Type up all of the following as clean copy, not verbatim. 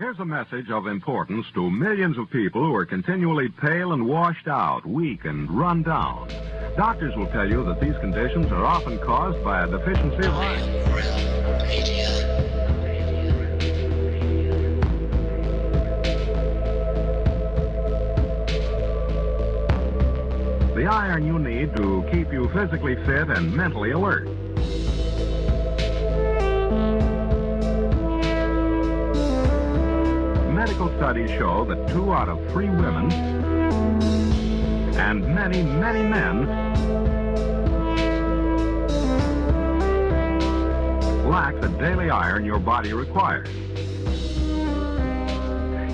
Here's a message of importance to millions of people who are continually pale and washed out, weak and run down. Doctors will tell you that these conditions are often caused by a deficiency of iron. The iron you need to keep you physically fit and mentally alert. Medical studies show that 2 out of 3 women and many, many men lack the daily iron your body requires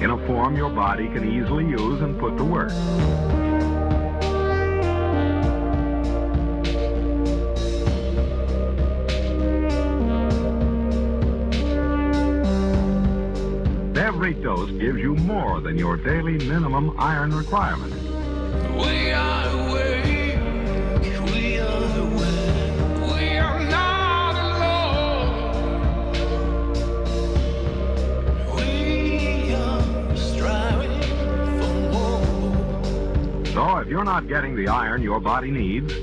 in a form your body can easily use and put to work. Every dose gives you more than your daily minimum iron requirement. We are awake, we are awake, we are not alone. We are striving for more. So if you're not getting the iron your body needs,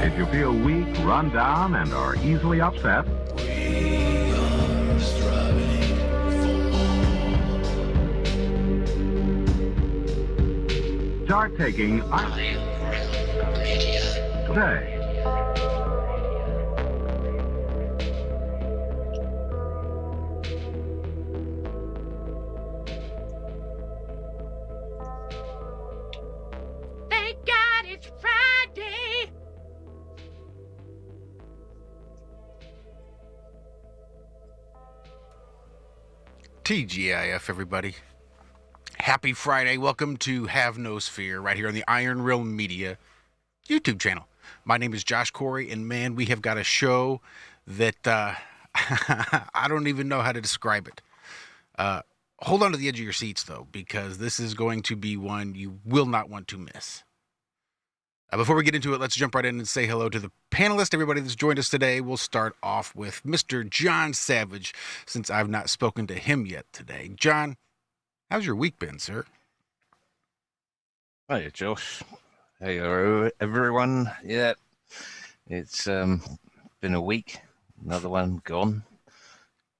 if you feel weak, run down, and are easily upset, We are striving for more. start taking iron today. Thank God it's Friday. TGIF, everybody. Happy Friday. Welcome to Have No Sphere right here on the Iron Realm Media YouTube channel. My name is Josh Corey, and man, we have got a show that I don't even know how to describe it. Hold on to the edge of your seats, though, because this is going to be one you will not want to miss. Before we get into it, let's jump right in and say hello to the panelists, everybody that's joined us today. We'll start off with Mr. John Savage, since I've not spoken to him yet today. John, how's your week been, sir? Hey, Josh. Hey, everyone. Yeah, it's been a week. Another one gone.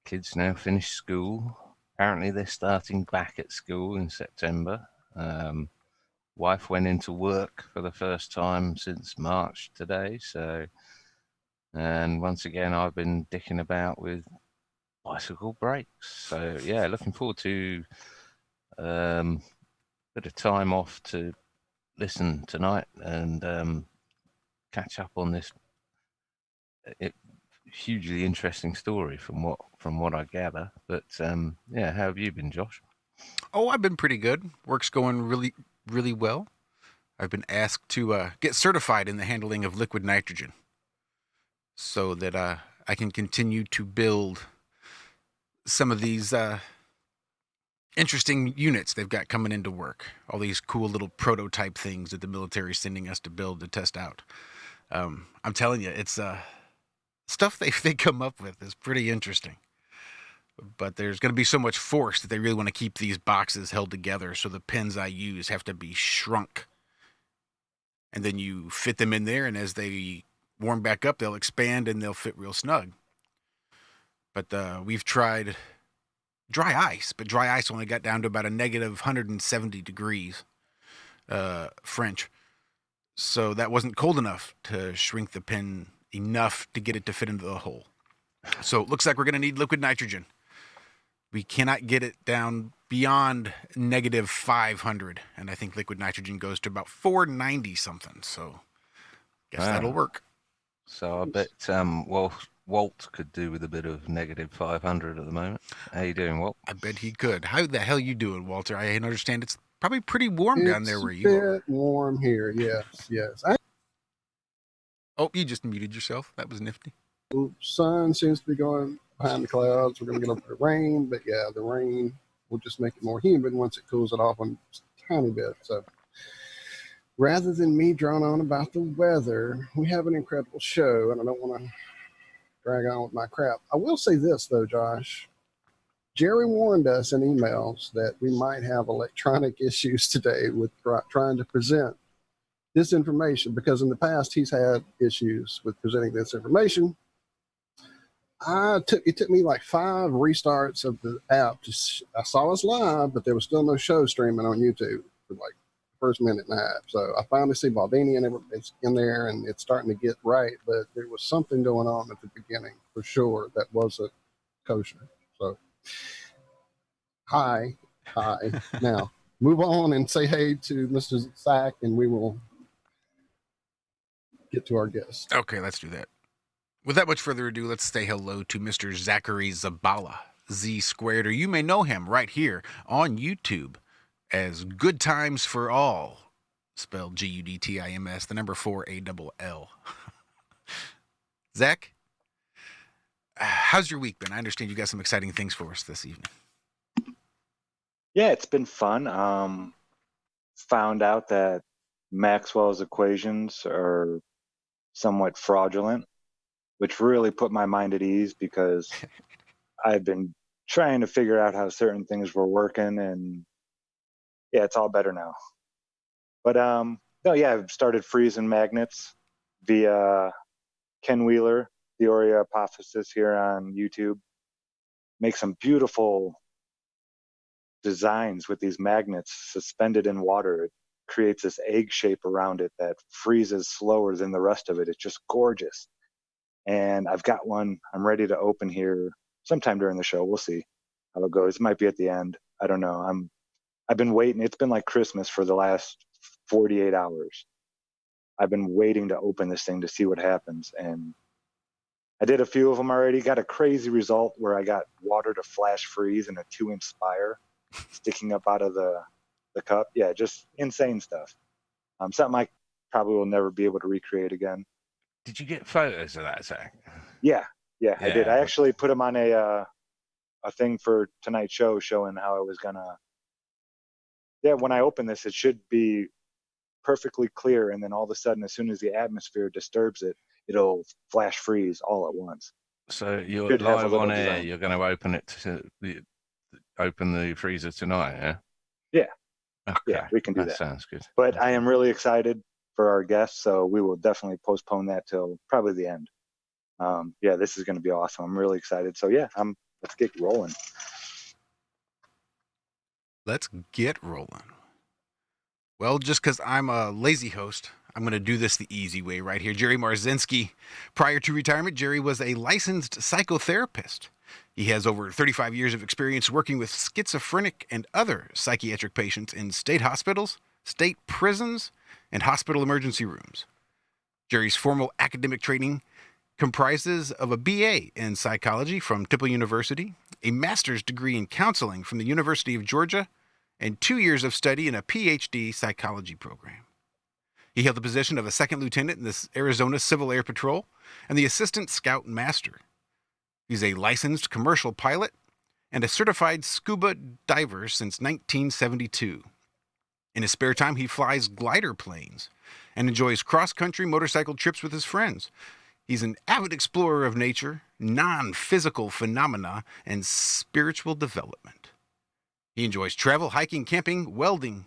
Kids now finished school. Apparently, they're starting back at school in September. Wife went into work for the first time since March today. And once again, I've been dicking about with bicycle brakes. So yeah, looking forward to a bit of time off to listen tonight and catch up on this hugely interesting story from what I gather. But yeah, how have you been, Josh? Oh, I've been pretty good. Work's going really well. I've been asked to get certified in the handling of liquid nitrogen so that I can continue to build some of these interesting units they've got coming into work. All these cool little prototype things that the military is sending us to build to test out. I'm telling you, it's stuff they come up with is pretty interesting. But there's going to be so much force that they really want to keep these boxes held together, so the pins I use have to be shrunk. And then you fit them in there, and as they warm back up, they'll expand and they'll fit real snug. But we've tried dry ice, but dry ice only got down to about a negative 170 degrees French. So that wasn't cold enough to shrink the pin enough to get it to fit into the hole. So it looks like we're going to need liquid nitrogen. We cannot get it down beyond negative 500, and I think liquid nitrogen goes to about 490 something. So, guess that'll work. So I bet Walt could do with a bit of negative 500 at the moment. How you doing, Walt? I bet he could. How the hell you doing, Walter? I understand it's probably pretty warm down there where you are. It's a bit warm here. Yes. Oh, you just muted yourself. That was nifty. The sun seems to be going behind the clouds. We're going to get over the rain, but yeah, the rain will just make it more humid once it cools it off a tiny bit. So rather than me drone on about the weather, we have an incredible show, and I don't want to drag on with my crap. I will say this, though, Josh. Jerry warned us in emails that we might have electronic issues today with trying to present this information, because in the past he's had issues with presenting this information. It took me like 5 restarts of the app. I saw us live, but there was still no show streaming on YouTube for like the first minute and a half. So I finally see Baldini and everybody's in there, and it's starting to get right. But there was something going on at the beginning for sure that wasn't kosher. So hi. Now move on and say hey to Mr. Zach, and we will get to our guest. Okay, let's do that. Without much further ado, let's say hello to Mr. Zachary Zabala, Z squared, or you may know him right here on YouTube as Good Times for All, spelled Gudtims, the number 4ALL. Zach, how's your week been? I understand you got some exciting things for us this evening. Yeah, it's been fun. Found out that Maxwell's equations are somewhat fraudulent, which really put my mind at ease, because I've been trying to figure out how certain things were working, and yeah, it's all better now. But no, yeah, I've started freezing magnets via Ken Wheeler, Theory Hypothesis, here on YouTube. Make some beautiful designs with these magnets suspended in water. It creates this egg shape around it that freezes slower than the rest of it. It's just gorgeous. And I've got one I'm ready to open here sometime during the show. We'll see how it goes. It might be at the end. I don't know. I've been waiting. It's been like Christmas for the last 48 hours. I've been waiting to open this thing to see what happens. And I did a few of them already. Got a crazy result where I got water to flash freeze in a 2-inch spire sticking up out of the cup. Yeah, just insane stuff. Something I probably will never be able to recreate again. Did you get photos of that, Zach? Yeah, I did. I actually put them on a thing for tonight's show, showing how I was gonna. Yeah, when I open this, it should be perfectly clear, and then all of a sudden, as soon as the atmosphere disturbs it, it'll flash freeze all at once. So you're Should have a live little on air. design. You're going to open the freezer tonight, yeah? Yeah. Okay. Yeah, we can do that. Sounds good. But I am really excited for our guests, so we will definitely postpone that till probably the end. Yeah, this is going to be awesome. I'm really excited. So yeah, let's get rolling. Let's get rolling. Well, just because I'm a lazy host, I'm going to do this the easy way right here. Jerry Marzinsky. Prior to retirement, Jerry was a licensed psychotherapist. He has over 35 years of experience working with schizophrenic and other psychiatric patients in state hospitals, state prisons, and hospital emergency rooms. Jerry's formal academic training comprises of a BA in psychology from Temple University, a master's degree in counseling from the University of Georgia, and 2 years of study in a Ph.D. psychology program. He held the position of a second lieutenant in the Arizona Civil Air Patrol and the assistant scout master. He's a licensed commercial pilot and a certified scuba diver since 1972. In his spare time, he flies glider planes and enjoys cross-country motorcycle trips with his friends. He's an avid explorer of nature, non-physical phenomena, and spiritual development. He enjoys travel, hiking, camping, welding,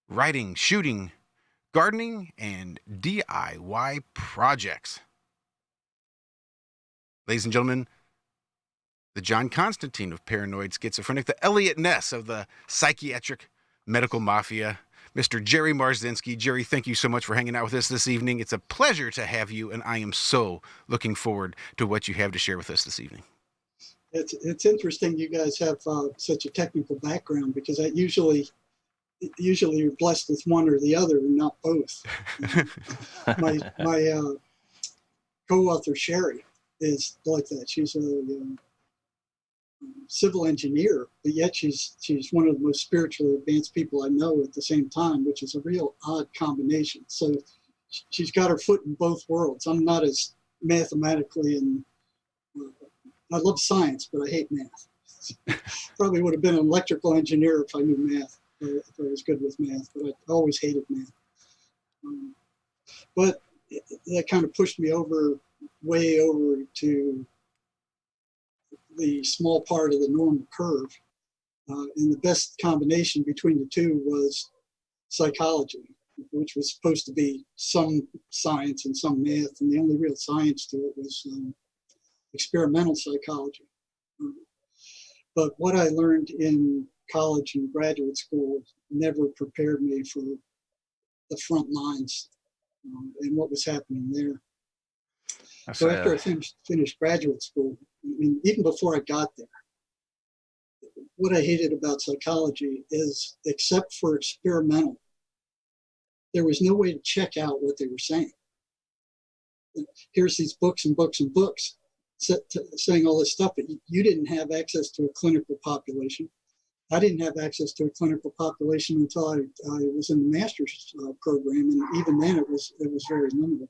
writing, shooting, gardening, and DIY projects. Ladies and gentlemen, the John Constantine of paranoid schizophrenic, the Elliot Ness of the psychiatric medical mafia, Mr. Jerry Marzinsky. Jerry, thank you so much for hanging out with us this evening. It's a pleasure to have you, and I am so looking forward to what you have to share with us this evening. It's interesting you guys have such a technical background, because I usually you're blessed with one or the other and not both. My co-author Sherry is like that. She's a civil engineer, but yet she's one of the most spiritually advanced people I know at the same time, which is a real odd combination. So she's got her foot in both worlds. I'm not as mathematically, and I love science, but I hate math. Probably would have been an electrical engineer if I knew math, if I was good with math, but I always hated math. But that kind of pushed me way over to the small part of the normal curve. And the best combination between the two was psychology, which was supposed to be some science and some math, and the only real science to it was experimental psychology. But what I learned in college and graduate school never prepared me for the front lines and what was happening there. So after I finished graduate school, I mean, even before I got there, what I hated about psychology is, except for experimental, there was no way to check out what they were saying. Here's these books and books and books saying all this stuff, but you didn't have access to a clinical population. I didn't have access to a clinical population until I was in the master's program, and even then it was very limited.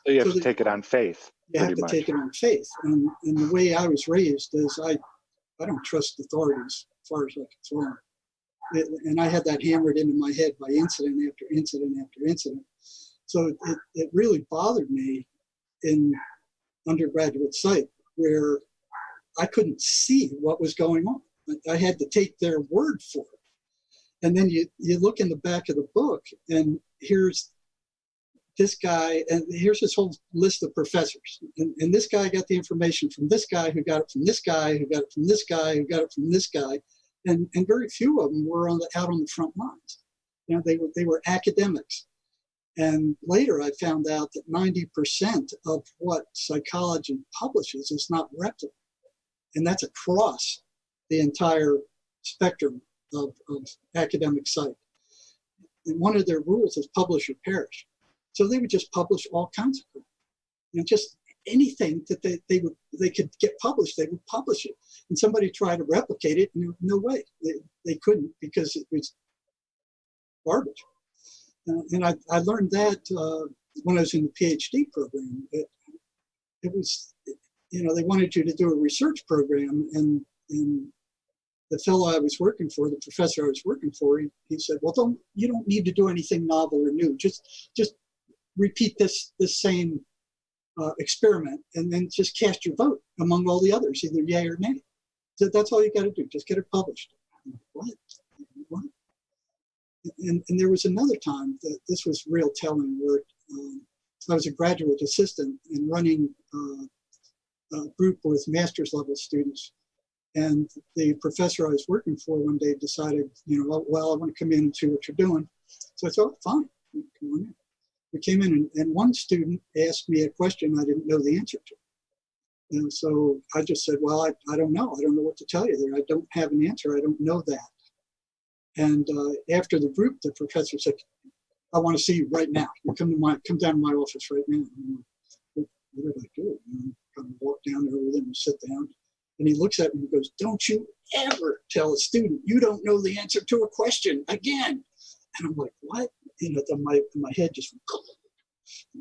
So you have to take it on faith. You have to take it on faith, and the way I was raised is I don't trust authorities as far as I can throw them. And I had that hammered into my head by incident after incident after incident. So it really bothered me in undergraduate psych, where I couldn't see what was going on. I had to take their word for it. And then you look in the back of the book, and here's this guy, and here's this whole list of professors. And this guy got the information from this guy, who got it from this guy, who got it from this guy, who got it from this guy. And very few of them were out on the front lines. You know, they were academics. And later I found out that 90% of what psychology publishes is not reputable. And that's across the entire spectrum of academic psych. And one of their rules is publish or perish. So they would just publish all kinds of things. You know, just anything that they could get published, they would publish it. And somebody tried to replicate it, no way. They couldn't, because it was garbage. And I learned that when I was in the Ph.D. program. It was, you know, they wanted you to do a research program, and the fellow I was working for, the professor I was working for, he said, well, you don't need to do anything novel or new. Just repeat this same experiment, and then just cast your vote among all the others, either yay or nay. So that's all you got to do. Just get it published. What? And there was another time that this was real telling, where I was a graduate assistant and running a group with master's level students. And the professor I was working for one day decided, you know, well, I want to come in and see what you're doing. So I thought, oh, fine, come on in. We came in, and one student asked me a question I didn't know the answer to. And so I just said, well, I don't know. I don't know what to tell you there. I don't have an answer. I don't know that. And after the group, the professor said, I want to see you right now. You come down to my office right now. And what did I do? And I kind of walk down there with him and sit down. And he looks at me and goes, don't you ever tell a student you don't know the answer to a question again. And I'm like, what? You know, my head just went,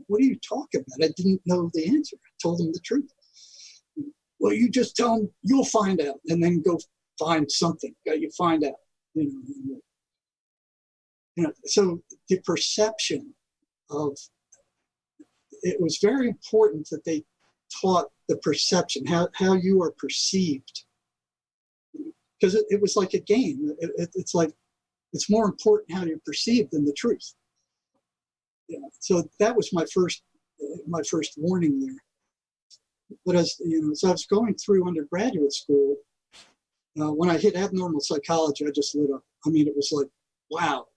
what are you talking about? I didn't know the answer. I told him the truth. Well, you just tell him you'll find out, and then go find something. You find out. You know, so the perception of it was very important that they taught the perception, how you are perceived, because it was like a game. It's like, it's more important how you're perceived than the truth. Yeah. So that was my first warning there. But as you know, as I was going through undergraduate school, when I hit abnormal psychology, I just lit up. I mean, it was like, wow,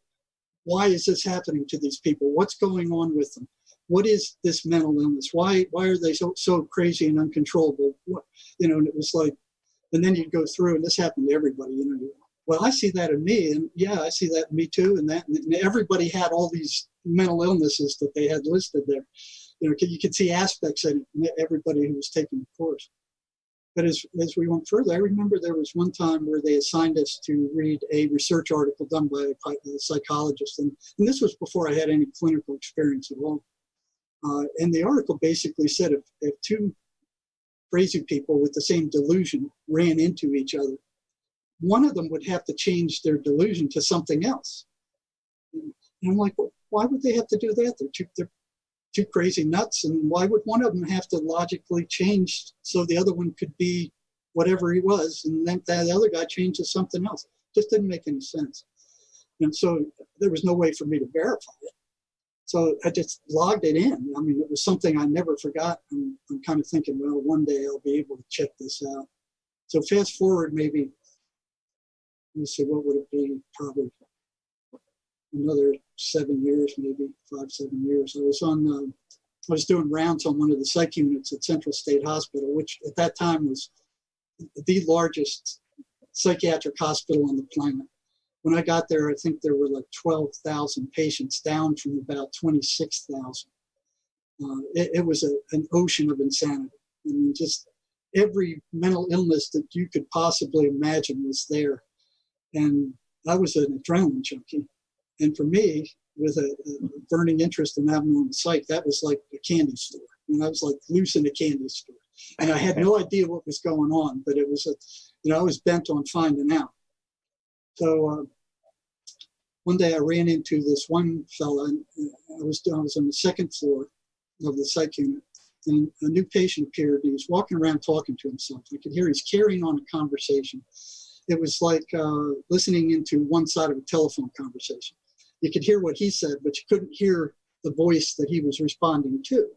why is this happening to these people? What's going on with them? What is this mental illness? Why are they so crazy and uncontrollable? What, you know, and it was like, and then you'd go through, and this happened to everybody, you know. Well, I see that in me, and yeah, I see that in me too, and everybody had all these mental illnesses that they had listed there. You know, you could see aspects in it, everybody who was taking the course. But as we went further, I remember there was one time where they assigned us to read a research article done by a psychologist, and this was before I had any clinical experience at all. And the article basically said if two crazy people with the same delusion ran into each other, one of them would have to change their delusion to something else. And I'm like, well, why would they have to do that? They're two crazy nuts, and why would one of them have to logically change so the other one could be whatever he was, and then that other guy changed to something else? Just didn't make any sense. And so there was no way for me to verify it. So I just logged it in. I mean, it was something I never forgot. I'm kind of thinking, well, one day I'll be able to check this out. So fast forward maybe, let me see, what would it be? Probably another 7 years, maybe 5, 7 years. I was doing rounds on one of the psych units at Central State Hospital, which at that time was the largest psychiatric hospital on the planet. When I got there, I think there were like 12,000 patients, down from about 26,000. It was an ocean of insanity. I mean, just every mental illness that you could possibly imagine was there. And I was an adrenaline junkie. And for me, with a burning interest in abnormal psych, that was like a candy store. I mean, I was like loose in a candy store. And I had no idea what was going on, but it was, I was bent on finding out. So one day I ran into this one fella. I was on the second floor of the psych unit, and a new patient appeared. And he was walking around talking to himself. I could hear he's carrying on a conversation. It was like listening into one side of a telephone conversation. You could hear what he said, but you couldn't hear the voice that he was responding to.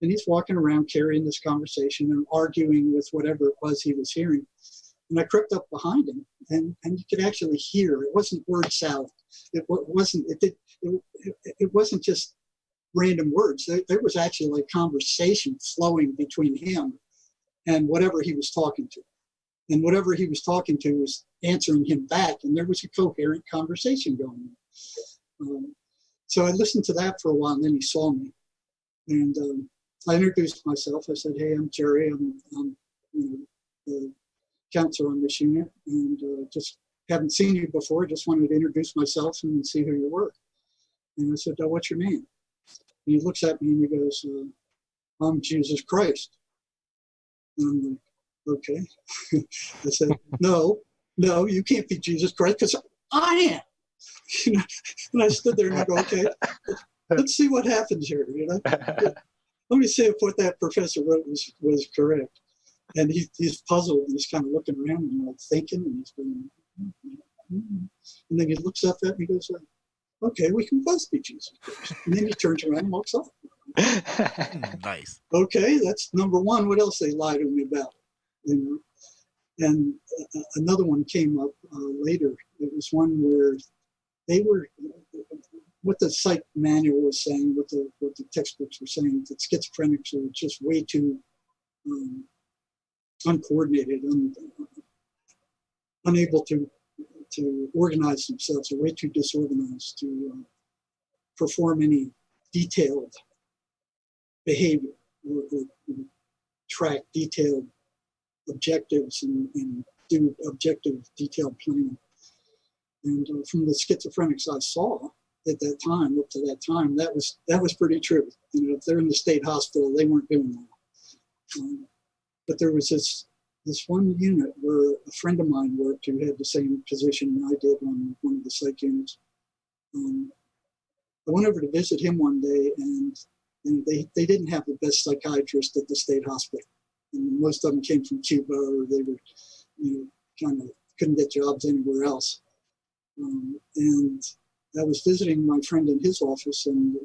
And he's walking around carrying this conversation and arguing with whatever it was he was hearing. And I crept up behind him, and you could actually hear. It wasn't word salad. It wasn't just random words. There was actually like conversation flowing between him and whatever he was talking to. And whatever he was talking to was answering him back, and there was a coherent conversation going on. So I listened to that for a while, and then he saw me. And I introduced myself. I said, "Hey, I'm Jerry. I'm the counselor on this unit, and just haven't seen you before. Just wanted to introduce myself and see who you were." And I said, "Oh, what's your name?" And he looks at me and he goes, "I'm Jesus Christ." And I'm like, "Okay." I said, no, you can't be Jesus Christ, because I am. And I stood there and I go, "Okay, let's see what happens here. Let me see if what that professor wrote was correct." And he's puzzled, and he's kind of looking around and like thinking, and he's going, and then he looks up at me and goes, "Okay, we can both be Jesus Christ." And then he turns around and walks off. Nice. Okay, that's number one. What else they lie to me about? And another one came up later. It was one where they were, what the psych manual was saying, what the textbooks were saying, that schizophrenics are just way too uncoordinated, unable to organize themselves, are way too disorganized to perform any detailed behavior or track detailed objectives and do objective detailed planning. And from the schizophrenics I saw at that time, up to that time, that was pretty true. If they're in the state hospital, they weren't doing that. But there was this one unit where a friend of mine worked who had the same position I did on one of the psych units. I went over to visit him one day, and they didn't have the best psychiatrist at the state hospital. And most of them came from Cuba, or they were, kind of couldn't get jobs anywhere else. And I was visiting my friend in his office, and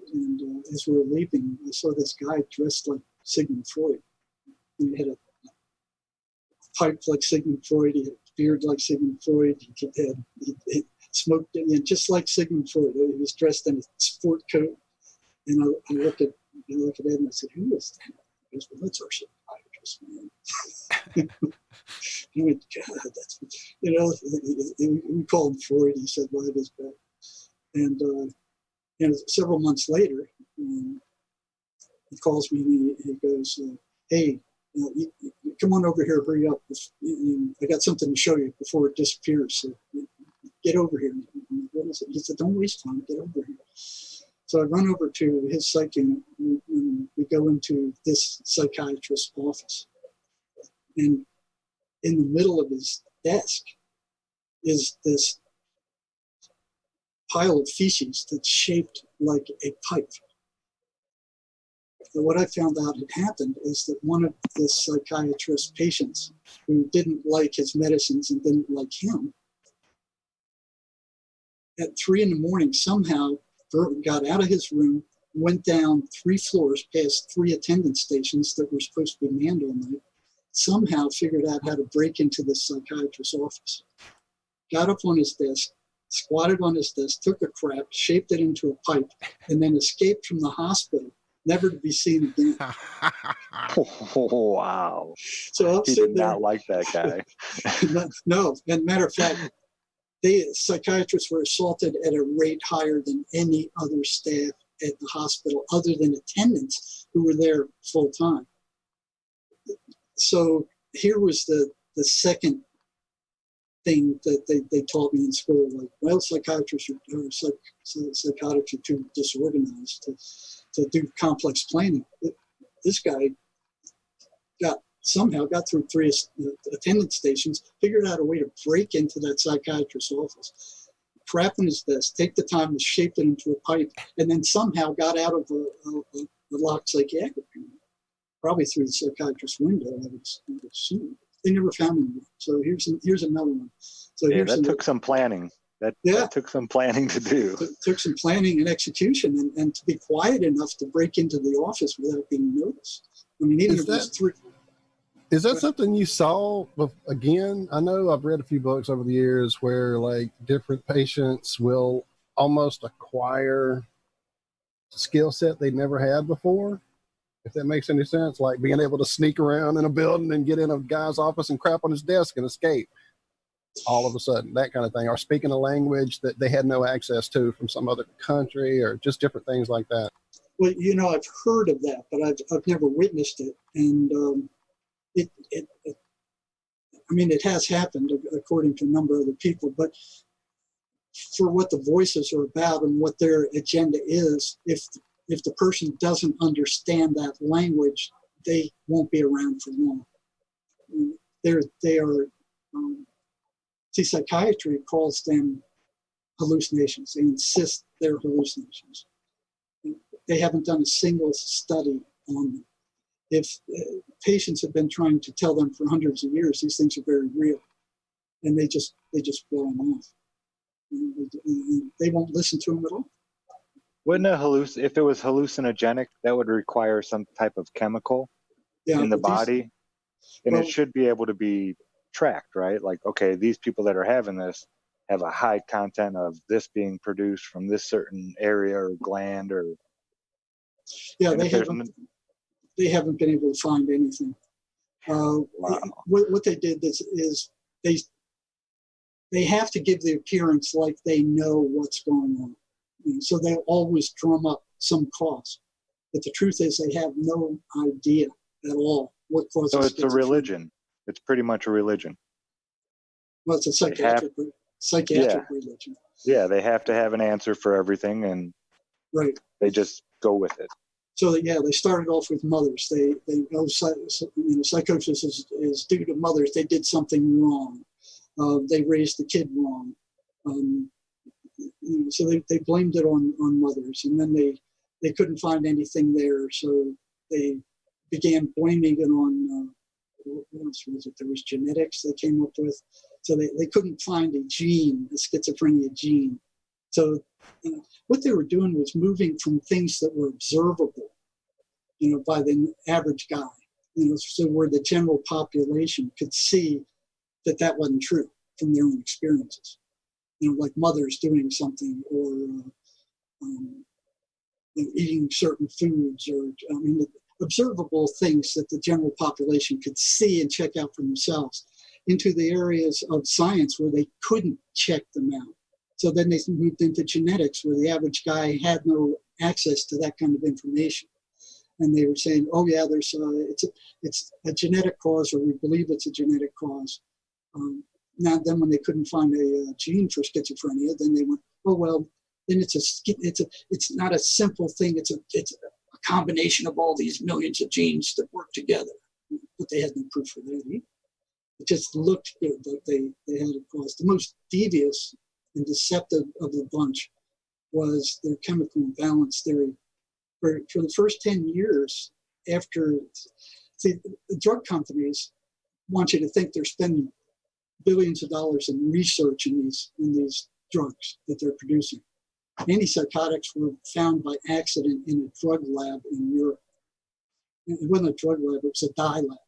as we were leaving, I saw this guy dressed like Sigmund Freud. And he had a pipe like Sigmund Freud. He had a beard like Sigmund Freud. He smoked it, just like Sigmund Freud. He was dressed in a sport coat. And I look at Ed and I said, "Who is that?" He goes, "Well, that's our psychiatrist, man." I went, "God, that's," we called him Freud. He said, "Well, it is bad." And several months later, he calls me and he goes, "Hey, you come on over here, hurry up. I got something to show you before it disappears. So get over here." What is it? He said, "Don't waste time, get over here." So I run over to his psych unit, and we go into this psychiatrist's office. And in the middle of his desk is this pile of feces that's shaped like a pipe. And what I found out had happened is that one of the psychiatrist's patients who didn't like his medicines and didn't like him, at 3 a.m, somehow got out of his room, went down 3 floors past 3 attendance stations that were supposed to be manned all night, somehow figured out how to break into the psychiatrist's office, got up on his desk, squatted on his desk, took a crap, shaped it into a pipe, and then escaped from the hospital, never to be seen again. Oh, wow. So I'm He sitting did there. not like that guy. No, and matter of fact, psychiatrists were assaulted at a rate higher than any other staff at the hospital, other than attendants who were there full time. So here was the second thing that they taught me in school, like, well, psychiatrists or psychotics are too disorganized to do complex planning. This guy somehow got through 3 attendance stations, figured out a way to break into that psychiatrist's office, crap on his desk, take the time to shape it into a pipe, and then somehow got out of a locked psychiatric unit, probably through the psychiatrist's window, I would assume. They never found him. So here's another one. So Yeah, that took some planning. That took some planning to do. Took some planning and execution, and to be quiet enough to break into the office without being noticed. I mean, even if it was 3. Is that something you saw again? I know I've read a few books over the years where like different patients will almost acquire a skill set they never had before. If that makes any sense, like being able to sneak around in a building and get in a guy's office and crap on his desk and escape all of a sudden, that kind of thing, or speaking a language that they had no access to from some other country, or just different things like that. Well, I've heard of that, but I've never witnessed it. And it has happened according to a number of other people, but for what the voices are about and what their agenda is, if the person doesn't understand that language, they won't be around for long. Psychiatry calls them hallucinations. They insist they're hallucinations. They haven't done a single study on them. If patients have been trying to tell them for hundreds of years, these things are very real, and they just blow them off. They won't listen to them at all. Wouldn't if it was hallucinogenic, that would require some type of chemical in the body, and it should be able to be tracked, right? Like, okay, these people that are having this have a high content of this being produced from this certain area or gland, or they haven't been able to find anything. Wow. What they did is they have to give the appearance like they know what's going on. So they'll always drum up some cause. But the truth is they have no idea at all what causes schizophrenia. So it's a religion. It's pretty much a religion. Well, it's a psychiatric religion. Yeah, they have to have an answer for everything, and they just go with it. So they started off with mothers. They know psychosis is due to mothers. They did something wrong. They raised the kid wrong. So they blamed it on mothers, and then they couldn't find anything there, so they began blaming it on what else was it? There was genetics they came up with. So they couldn't find a gene, a schizophrenia gene. So what they were doing was moving from things that were observable, by the average guy, so where the general population could see that wasn't true from their own experiences. Like mothers doing something, or eating certain foods, or observable things that the general population could see and check out for themselves, into the areas of science where they couldn't check them out. So then they moved into genetics, where the average guy had no access to that kind of information. And they were saying, oh yeah, it's a genetic cause, or we believe it's a genetic cause. Now then, when they couldn't find a gene for schizophrenia, then they went, oh well, then it's not a simple thing. It's a combination of all these millions of genes that work together. But they had no proof for that either. It just looked good that they had a cause. The most devious and deceptive of the bunch was their chemical imbalance theory. For the first 10 years after, see, the drug companies want you to think they're spending billions of dollars in research in these drugs that they're producing. Antipsychotics were found by accident in a drug lab in Europe. It wasn't a drug lab, it was a dye lab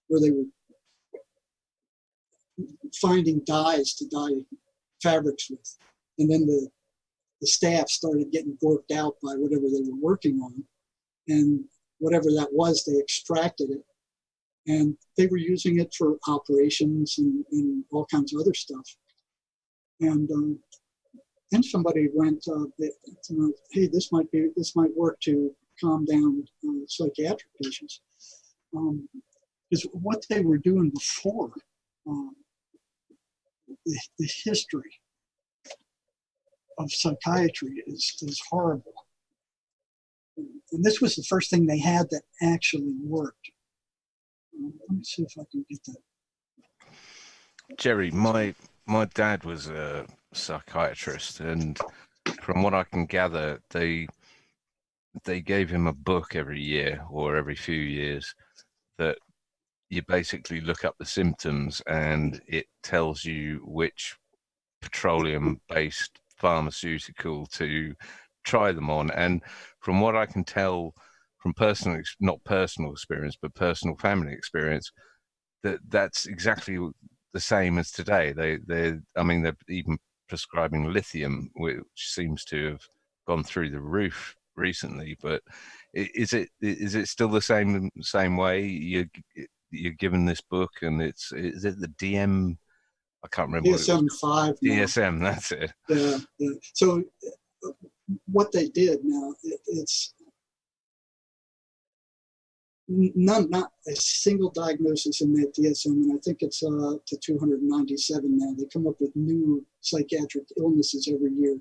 where they were finding dyes to dye fabrics with. And then the staff started getting worked out by whatever they were working on. And whatever that was, they extracted it. And they were using it for operations and all kinds of other stuff. And then somebody went, hey, this might work to calm down psychiatric patients. Because what they were doing before, the history of psychiatry is horrible. And this was the first thing they had that actually worked. Let me see if I can get that. Jerry, my dad was a psychiatrist, and from what I can gather, they gave him a book every year or every few years that you basically look up the symptoms and it tells you which petroleum-based pharmaceutical to try them on. And from what I can tell from not personal experience, but personal family experience, that's exactly the same as today. They're even prescribing lithium, which seems to have gone through the roof recently. But is it still the same way? You're given this book, and is it the DM? I can't remember. DSM-5. DSM, that's it. Yeah. So what they did now, it's not a single diagnosis in that DSM, and I think it's to 297 now. They come up with new psychiatric illnesses every year.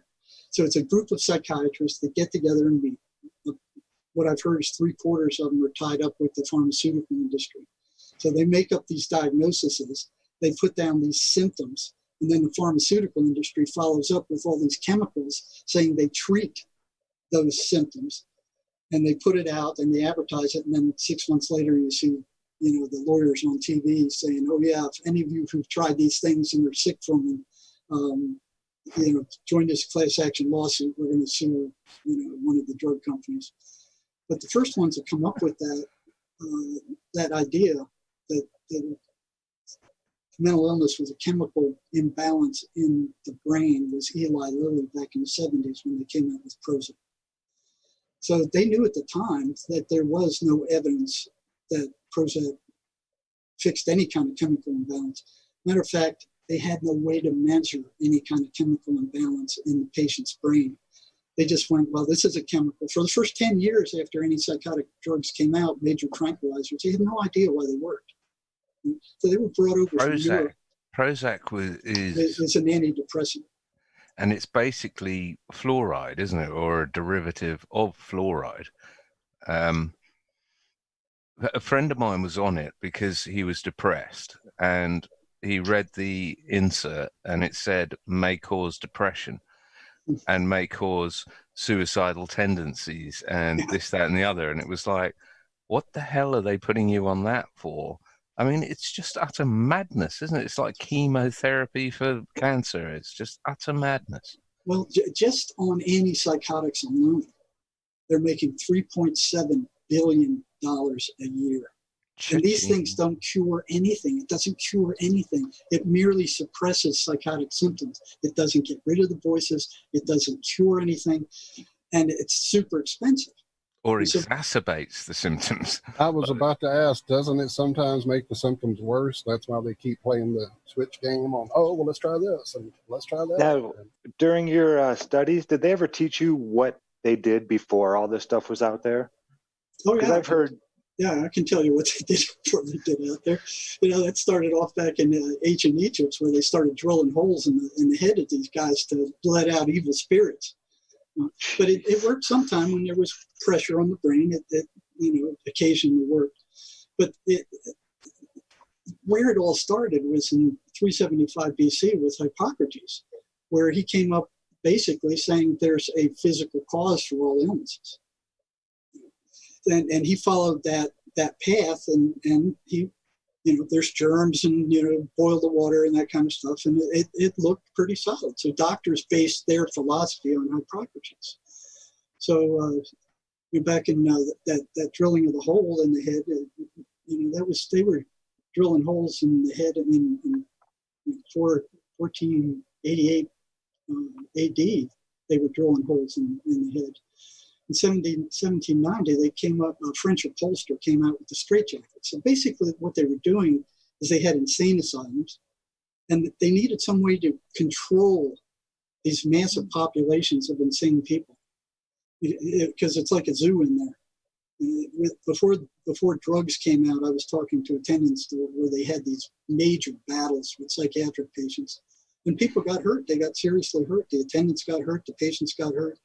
So it's a group of psychiatrists that get together and meet. What I've heard is 3/4 of them are tied up with the pharmaceutical industry. So they make up these diagnoses, they put down these symptoms, and then the pharmaceutical industry follows up with all these chemicals saying they treat those symptoms. And they put it out and they advertise it, and then 6 months later you see, the lawyers on TV saying, "Oh yeah, if any of you who've tried these things and are sick from them, join this class action lawsuit. We're going to sue, one of the drug companies." But the first ones to come up with that idea that mental illness was a chemical imbalance in the brain was Eli Lilly back in the 70s when they came out with Prozac. So they knew at the time that there was no evidence that Prozac fixed any kind of chemical imbalance. Matter of fact, they had no way to measure any kind of chemical imbalance in the patient's brain. They just went, well, this is a chemical. For the first 10 years after antipsychotic drugs came out, major tranquilizers, they had no idea why they worked. So they were brought over from Europe. Prozac is an antidepressant. And it's basically fluoride, isn't it? Or a derivative of fluoride. A friend of mine was on it because he was depressed, and he read the insert and it said may cause depression and may cause suicidal tendencies and this, that, and the other. And it was like, what the hell are they putting you on that for? I mean, it's just utter madness, isn't it? It's like chemotherapy for cancer. It's just utter madness. Well, just on antipsychotics alone, they're making $3.7 billion a year. And these things don't cure anything. It doesn't cure anything. It merely suppresses psychotic symptoms. It doesn't get rid of the voices. It doesn't cure anything. And it's super expensive. Or exacerbates the symptoms. I was about to ask, doesn't it sometimes make the symptoms worse? That's why they keep playing the switch game on, oh, well, let's try this and let's try that. Now, during your studies, did they ever teach you what they did before all this stuff was out there? Oh, yeah. I've heard. Yeah, I can tell you what they did before they did out there. That started off back in ancient Egypt, where they started drilling holes in the head of these guys to let out evil spirits. But it worked sometime when there was pressure on the brain. It occasionally worked. But where it all started was in 375 BC with Hippocrates, where he came up basically saying there's a physical cause for all illnesses. And he followed that path, and he, there's germs, and boil the water and that kind of stuff, and it looked pretty solid. So doctors based their philosophy on hypotheses. So back in that drilling of the hole in the head, they were drilling holes in the head in 1488 AD. They were drilling holes in the head. In 1790, they came up, a French upholster came out with the straitjacket. So basically what they were doing is they had insane asylums, and they needed some way to control these massive populations of insane people, because it's like a zoo in there. Before drugs came out, I was talking to attendants where they had these major battles with psychiatric patients, and people got hurt. They got seriously hurt. The attendants got hurt. The patients got hurt.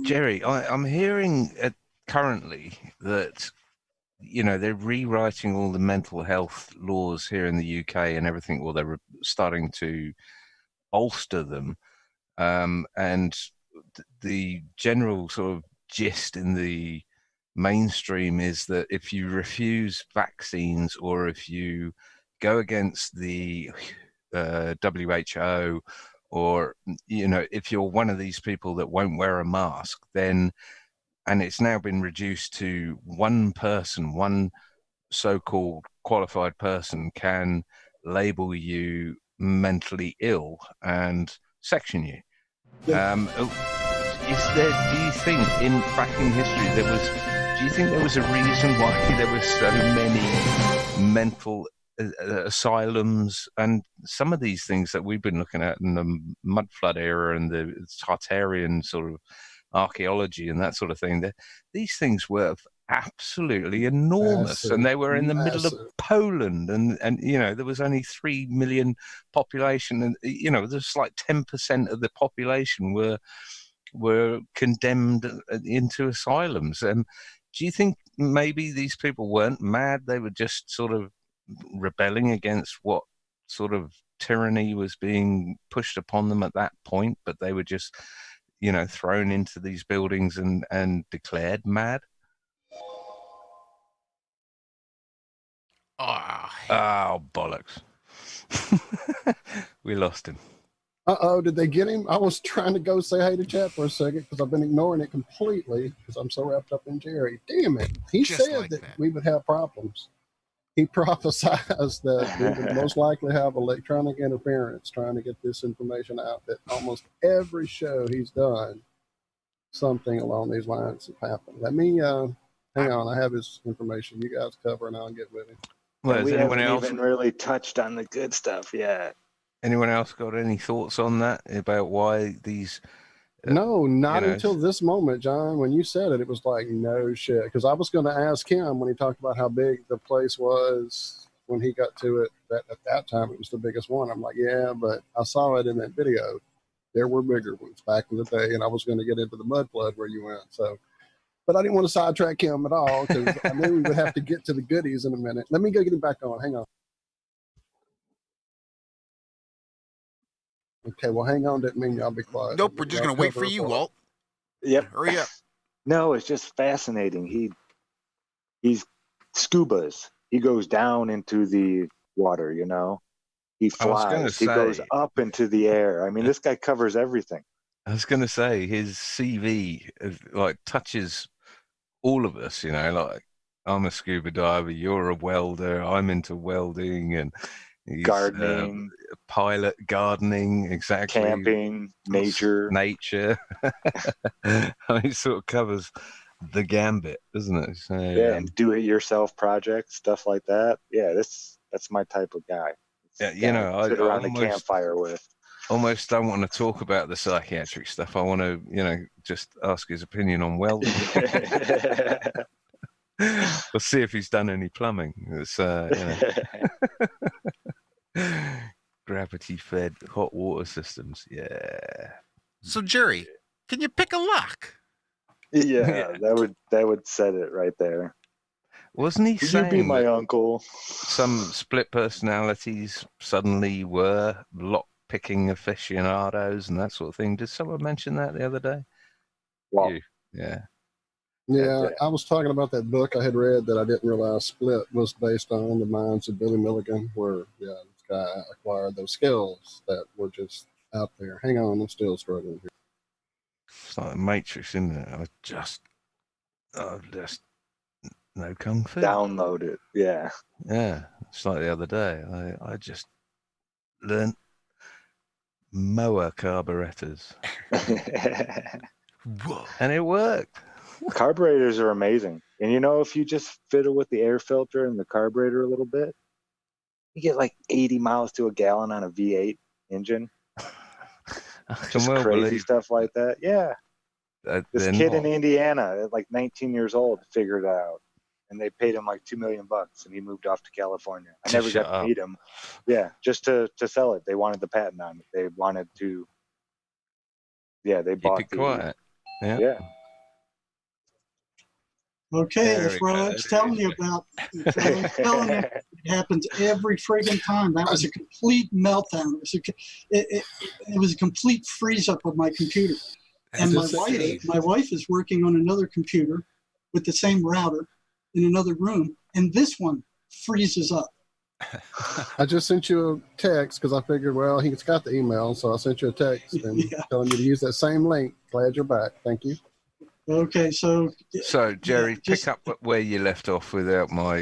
Jerry, I'm hearing currently that they're rewriting all the mental health laws here in the UK and everything. Well, they're starting to bolster them, and the general sort of gist in the mainstream is that if you refuse vaccines, or if you go against the WHO, or if you're one of these people that won't wear a mask, then, and it's now been reduced to one so-called qualified person can label you mentally ill and section you. Do you think back in history do you think there was a reason why there were so many mental asylums, and some of these things that we've been looking at in the mud flood era and the Tartarian sort of archaeology and that sort of thing, these things were absolutely enormous, and they were in the middle of Poland, and there was only 3 million population, and there's like 10% of the population were condemned into asylums. And do you think maybe these people weren't mad? They were just sort of rebelling against what sort of tyranny was being pushed upon them at that point, but they were just thrown into these buildings and declared mad? Oh, bollocks. We lost him. Did they get him? I was trying to go say hey to chat for a second because I've been ignoring it completely because I'm so wrapped up in Jerry. Damn it. He Just said like that that. we would have problems. He prophesied that we would most likely have electronic interference trying to get this information out, that almost every show he's done, something along these lines have happened. Let me, hang on, I have his information. You guys cover and I'll get with him. Well, we has anyone haven't else even really touched on the good stuff yet. Anyone else got any thoughts on that, about why these? No, not until this moment, John. When you said it, it was like, no shit. Because I was going to ask him when he talked about how big the place was when he got to it, that at that time it was the biggest one. I'm like, yeah, but I saw it in that video. There were bigger ones back in the day, and I was going to get into the mud flood where you went. So, but I didn't want to sidetrack him at all because I knew we would have to get to the goodies in a minute. Let me go get him back on. Hang on. Okay, well, hang on. Didn't mean y'all be quiet. Nope, we're just going to wait for you, Walt. Yep. Hurry up. No, it's just fascinating. He's scubas. He goes down into the water, He flies. He goes up into the air. I mean, this guy covers everything. I was going to say his CV touches all of us, like I'm a scuba diver, you're a welder, I'm into welding, and he's, gardening, pilot, gardening, exactly, camping, nature. He sort of covers the gambit, doesn't it? So, yeah, and do-it-yourself projects, stuff like that. Yeah, that's my type of guy. Yeah, I sit around the campfire with. Almost don't want to talk about the psychiatric stuff. I want to, just ask his opinion on welding. We'll see if he's done any plumbing. It's, gravity-fed hot water systems. Yeah. So, Jerry, can you pick a lock? Yeah, that would set it right there. Wasn't he saying you be my uncle? Some split personalities suddenly were picking aficionados and that sort of thing. Did someone mention that the other day? Well, You. Yeah. Yeah, I was talking about that book I had read that I didn't realize Split was based on the minds of Billy Milligan, where this guy acquired those skills that were just out there. Hang on, I'm still struggling here. It's like the Matrix, isn't it? I just no kung fu. download it. Yeah. Yeah, it's like the other day. I just learned mower carburetors, Whoa. and it worked. Carburetors are amazing. And if you just fiddle with the air filter and the carburetor a little bit, you get like 80 miles to a gallon on a V8 engine. I can Just well crazy believe stuff like that. Yeah. that This they're kid not. in Indiana, at like 19 years old, figured it out. And they paid him like $2 million, and he moved off to California. I never Shut got to up. meet him. Yeah, just to sell it. They wanted the patent on it. They wanted to. Yeah, they Keep bought it quiet. Yeah. Yeah. Okay, There that's we what go. I was telling you about. That's what I was telling you. It happens every friggin' time. That was a complete meltdown. It was a complete freeze up of my computer. And That's my wife is working on another computer with the same router in another room, and this one freezes up. I just sent you a text because I figured, well, he's got the email, so I sent you a text and Yeah. telling you to use that same link. Glad you're back. Thank you. Okay, so So, Jerry, just- pick up where you left off without my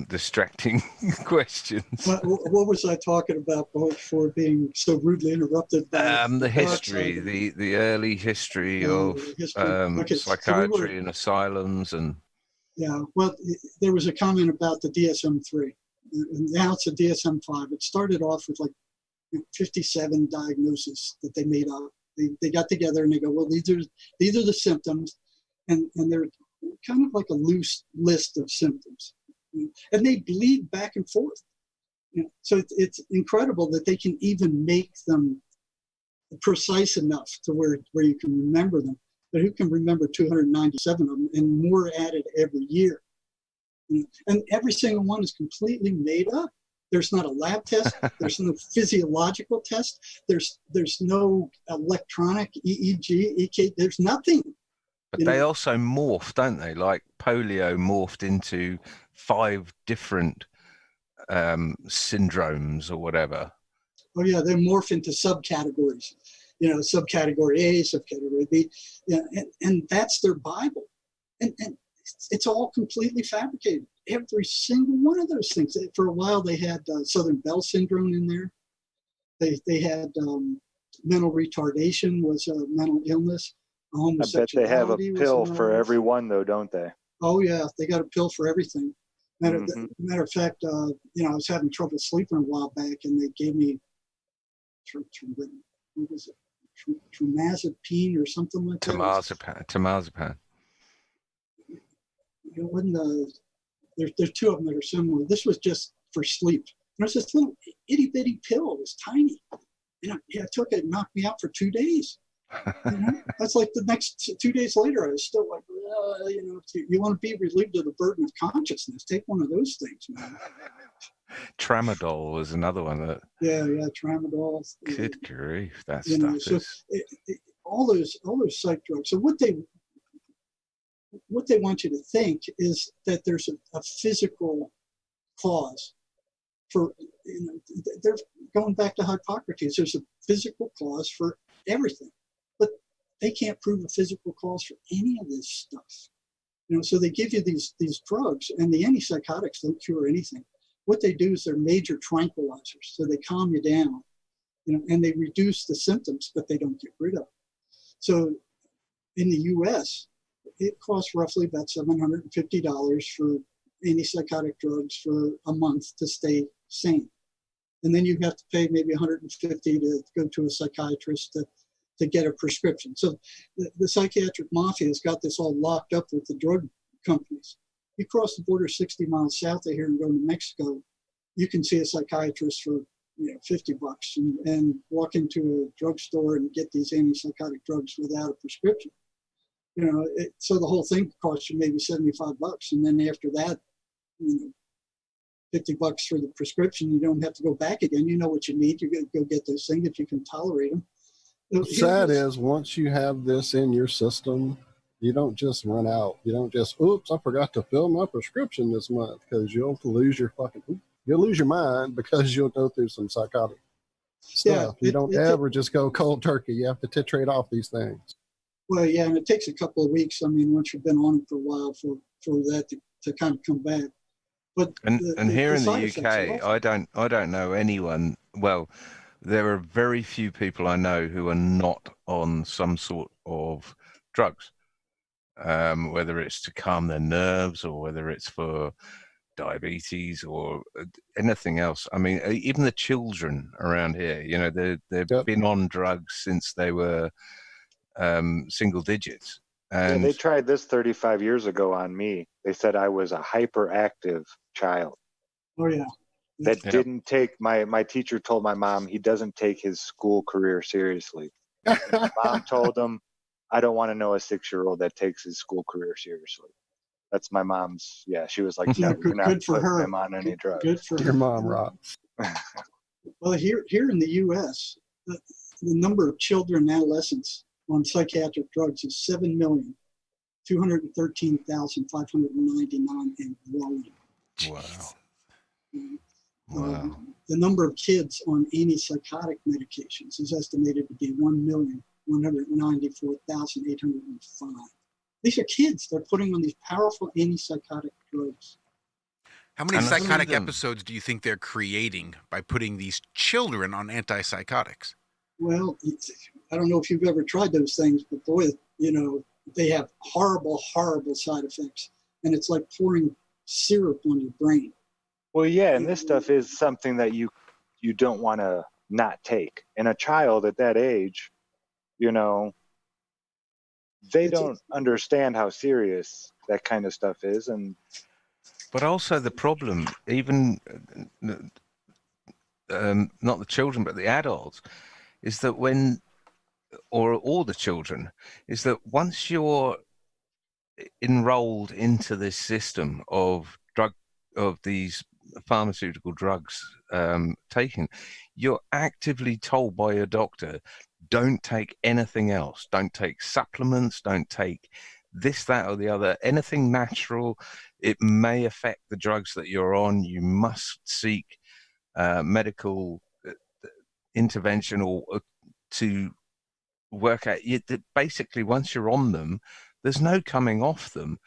distracting questions. what was I talking about before being so rudely interrupted? By The dark history, side? the early history Oh, of history. Okay, so we psychiatry were- and asylums and. Yeah, well, there was a comment about the DSM-3, and now it's a DSM-5. It started off with like 57 diagnoses that they made up. They got together and they go, well, these are the symptoms, and they're kind of like a loose list of symptoms, and they bleed back and forth. So it's incredible that they can even make them precise enough to where you can remember them. But who can remember 297 of them, and more added every year? And every single one is completely made up. There's not a lab test. There's no physiological test. There's no electronic EEG, EK. There's nothing. But they also morph, don't they? Like polio morphed into 5 different syndromes or whatever. Oh yeah, they morph into subcategories. Subcategory A, subcategory B, and that's their Bible. And it's all completely fabricated. Every single one of those things. For a while, they had Southern Bell syndrome in there. They had mental retardation was a mental illness. I bet they have a Homosexuality was pill mental for illness. every one, though, don't they? Oh yeah, they got a pill for everything. Matter of fact, I was having trouble sleeping a while back, and they gave me what was it? Trimazepine or something like that. Temazepam. It wasn't there's 2 of them that are similar. This was just for sleep. There's this little itty bitty pill. It was tiny. I took it. It knocked me out for 2 days. That's like the next 2 days later, I was still like, if you want to be relieved of the burden of consciousness, take one of those things, man. Tramadol was another one that. Yeah, tramadol. Good grief, that stuff So is. all those psych drugs. So what they want you to think is that there's a physical cause for. They're going back to Hippocrates. There's a physical cause for everything, but they can't prove a physical cause for any of this stuff. So they give you these drugs, and the antipsychotics don't cure anything. What they do is they're major tranquilizers, so they calm you down, and they reduce the symptoms, but they don't get rid of them. So in the U.S., it costs roughly about $750 for antipsychotic drugs for a month to stay sane. And then you have to pay maybe $150 to go to a psychiatrist to get a prescription. So the psychiatric mafia has got this all locked up with the drug companies. You cross the border 60 miles south of here and go to Mexico, you can see a psychiatrist for $50 and walk into a drugstore and get these antipsychotic drugs without a prescription. So the whole thing costs you maybe $75, and then after that, $50 for the prescription. You don't have to go back again. You know what you need. You go get those things if you can tolerate them. Sad is, once you have this in your system, you don't just run out. You don't just, oops, I forgot to fill my prescription this month, because you'll lose your mind because you'll go through some psychotic stuff. You don't ever just go cold turkey. You have to titrate off these things. Well, yeah, and it takes a couple of weeks. I mean, once you've been on it for a while for that to kind of come back. But here in the UK, I don't know anyone. Well, there are very few people I know who are not on some sort of drugs, whether it's to calm their nerves or whether it's for diabetes or anything else. I mean, even the children around here, you know, they've been on drugs since they were single digits. And they tried this 35 years ago on me. They said I was a hyperactive child. Oh, yeah. That didn't take, my teacher told my mom he doesn't take his school career seriously. My mom told him, I don't want to know a 6-year-old that takes his school career seriously. That's my mom's, she was like, no, you're not putting him on any drugs. Good for your mom rocks. Well, here in the U.S., the number of children and adolescents on psychiatric drugs is 7,213,599 and growing. Wow. The number of kids on antipsychotic medications is estimated to be 1,194,805. These are kids they're putting on these powerful antipsychotic drugs. How many psychotic episodes do you think they're creating by putting these children on antipsychotics? Well, I don't know if you've ever tried those things, but boy, you know, they have horrible, horrible side effects. And it's like pouring syrup on your brain. Well, yeah, and this stuff is something that you don't want to not take. And a child at that age, you know, they don't understand how serious that kind of stuff is. But also the problem, even not the children, but the adults, is that all the children, is that once you're enrolled into this system of these pharmaceutical drugs taken, you're actively told by your doctor, don't take anything else. Don't take supplements. Don't take this, that, or the other. Anything natural. It may affect the drugs that you're on. You must seek medical intervention or to work out. Basically, once you're on them, there's no coming off them.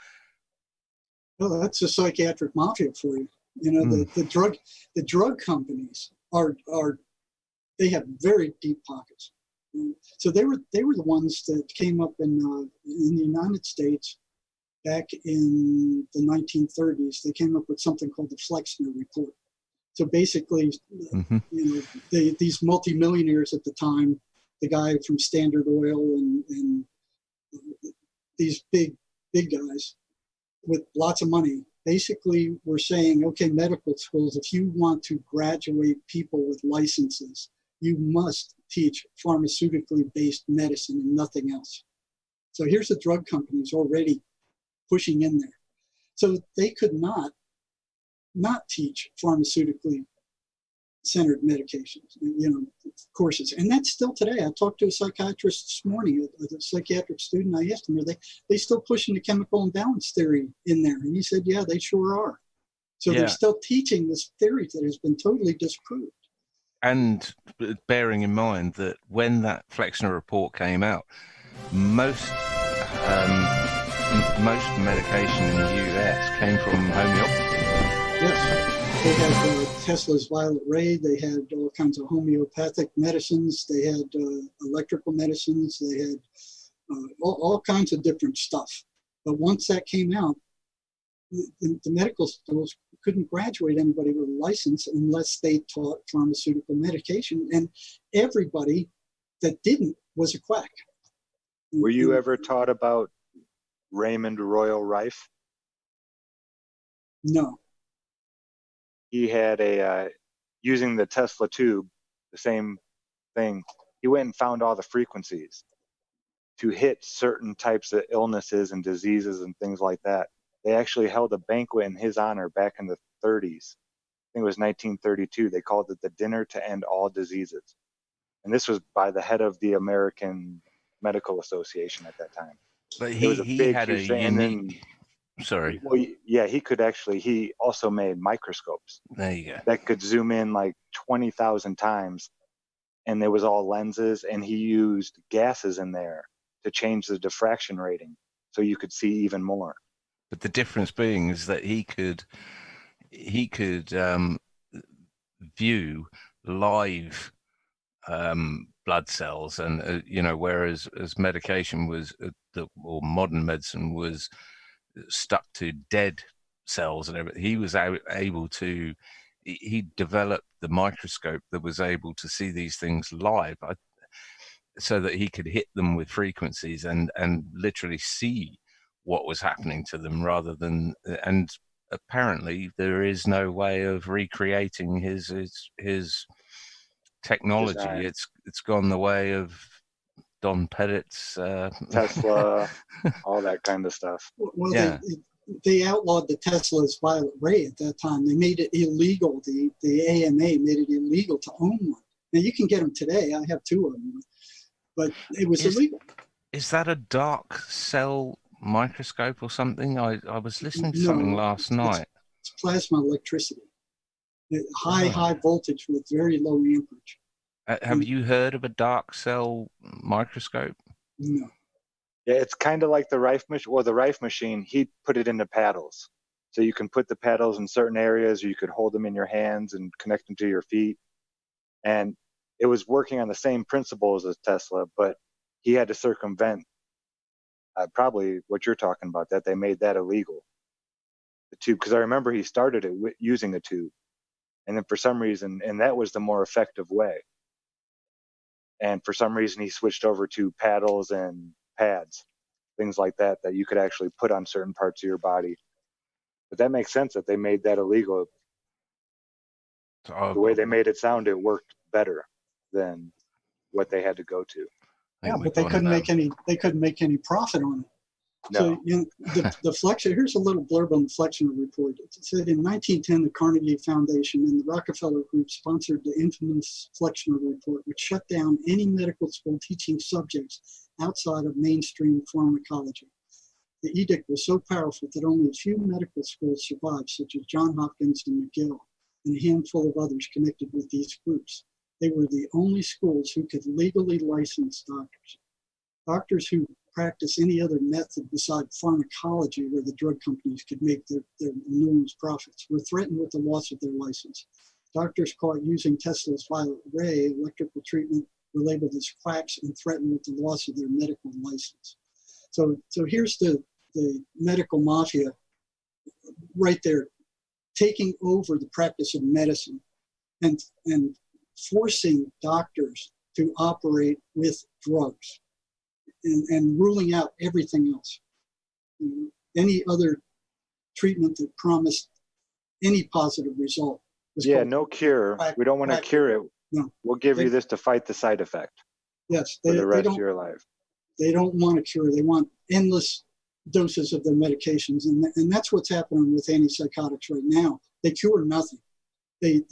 Well, that's the psychiatric mafia for you. You know, the drug companies they have very deep pockets. So they were the ones that came up in the United States back in the 1930s. They came up with something called the Flexner Report. So basically, you know, these multimillionaires at the time, the guy from Standard Oil and these big guys with lots of money, basically were saying, okay, medical schools, if you want to graduate people with licenses, you must teach pharmaceutically based medicine and nothing else. So here's the drug companies already pushing in there. So they could not teach pharmaceutically centered medications, you know, courses. And that's still today. I talked to a psychiatrist this morning, a psychiatric student. I asked him, are they still pushing the chemical imbalance theory in there? And he said, yeah, they sure are. So they're still teaching this theory that has been totally disproved. And bearing in mind that when that Flexner report came out, most medication in the US came from homeopathy. Yes, they had Tesla's violet ray. They had all kinds of homeopathic medicines. They had electrical medicines. They had all kinds of different stuff. But once that came out, the medical schools couldn't graduate anybody with a license unless they taught pharmaceutical medication. And everybody that didn't was a quack. Were you ever taught about Raymond Royal Rife? No. He had using the Tesla tube, the same thing. He went and found all the frequencies to hit certain types of illnesses and diseases and things like that. They actually held a banquet in his honor back in the 30s think it was 1932. They called it the dinner to end all diseases. And this was by the head of the American Medical Association at that time. But It was a he big, had a huge thing. And then, unique. Sorry, well, yeah, he also made microscopes there you go. that could zoom in like 20,000 times. And there was all lenses, and he used gases in there to change the diffraction rating so you could see even more. But the difference being is that he could view live blood cells, and whereas as medication was or modern medicine was stuck to dead cells and everything, he was able to. He developed the microscope that was able to see these things live, so that he could hit them with frequencies and literally see what was happening to them, rather than. And apparently, there is no way of recreating his technology. Design. It's gone the way of Don Pettit's Tesla, all that kind of stuff. Well, Yeah. they outlawed the Tesla's violet ray at that time. They made it illegal. The AMA made it illegal to own one. Now you can get them today. I have 2 of them, but it was illegal. Is that a dark cell microscope or something? I was listening to something last night. It's plasma electricity. High voltage with very low amperage. Have you heard of a dark cell microscope? No. Yeah, it's kind of like the Rife machine. Well, the Rife machine, he put it into paddles. So you can put the paddles in certain areas, or you could hold them in your hands and connect them to your feet. And it was working on the same principles as Tesla, but he had to circumvent probably what you're talking about, that they made that illegal. The tube, because I remember he started it using a tube. And then for some reason, and that was the more effective way. And for some reason, he switched over to paddles and pads, things like that you could actually put on certain parts of your body. But that makes sense that they made that illegal. The way they made it sound, it worked better than what they had to go to. Yeah, but they couldn't make any. They couldn't make any profit on it. No. So the Flexner. Here's a little blurb on the Flexner report. It said in 1910, the Carnegie Foundation and the Rockefeller Group sponsored the infamous Flexner report, which shut down any medical school teaching subjects outside of mainstream pharmacology. The edict was so powerful that only a few medical schools survived, such as Johns Hopkins and McGill, and a handful of others connected with these groups. They were the only schools who could legally license doctors. Doctors who practice any other method besides pharmacology, where the drug companies could make their enormous profits, were threatened with the loss of their license. Doctors caught using Tesla's violet ray electrical treatment were labeled as quacks and threatened with the loss of their medical license. So here's the medical mafia right there, taking over the practice of medicine and forcing doctors to operate with drugs and ruling out everything else. Any other treatment that promised any positive result. Yeah, no cure. We don't want to cure it. No. We'll give you this to fight the side effect Yes, for the rest of your life. They don't want a cure. They want endless doses of their medications. And that's what's happening with antipsychotics right now. They cure nothing. They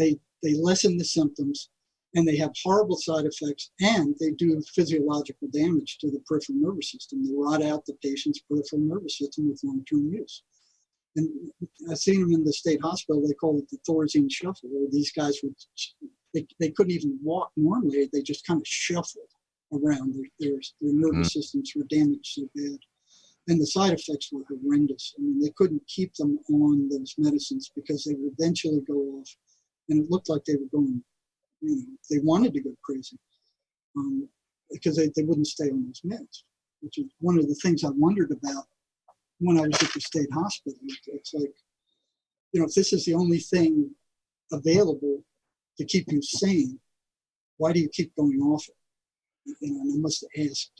lessen the symptoms, and they have horrible side effects, and they do physiological damage to the peripheral nervous system. They rot out the patient's peripheral nervous system with long-term use. And I've seen them in the state hospital. They call it the Thorazine shuffle, where these guys would, they couldn't even walk normally. They just kind of shuffled around. Their nervous systems were damaged so bad. And the side effects were horrendous. I mean, they couldn't keep them on those medicines because they would eventually go off. And it looked like they were going, they wanted to go crazy because they wouldn't stay on those meds, which is one of the things I wondered about when I was at the state hospital. It's like, if this is the only thing available to keep you sane, why do you keep going off it? And I must have asked.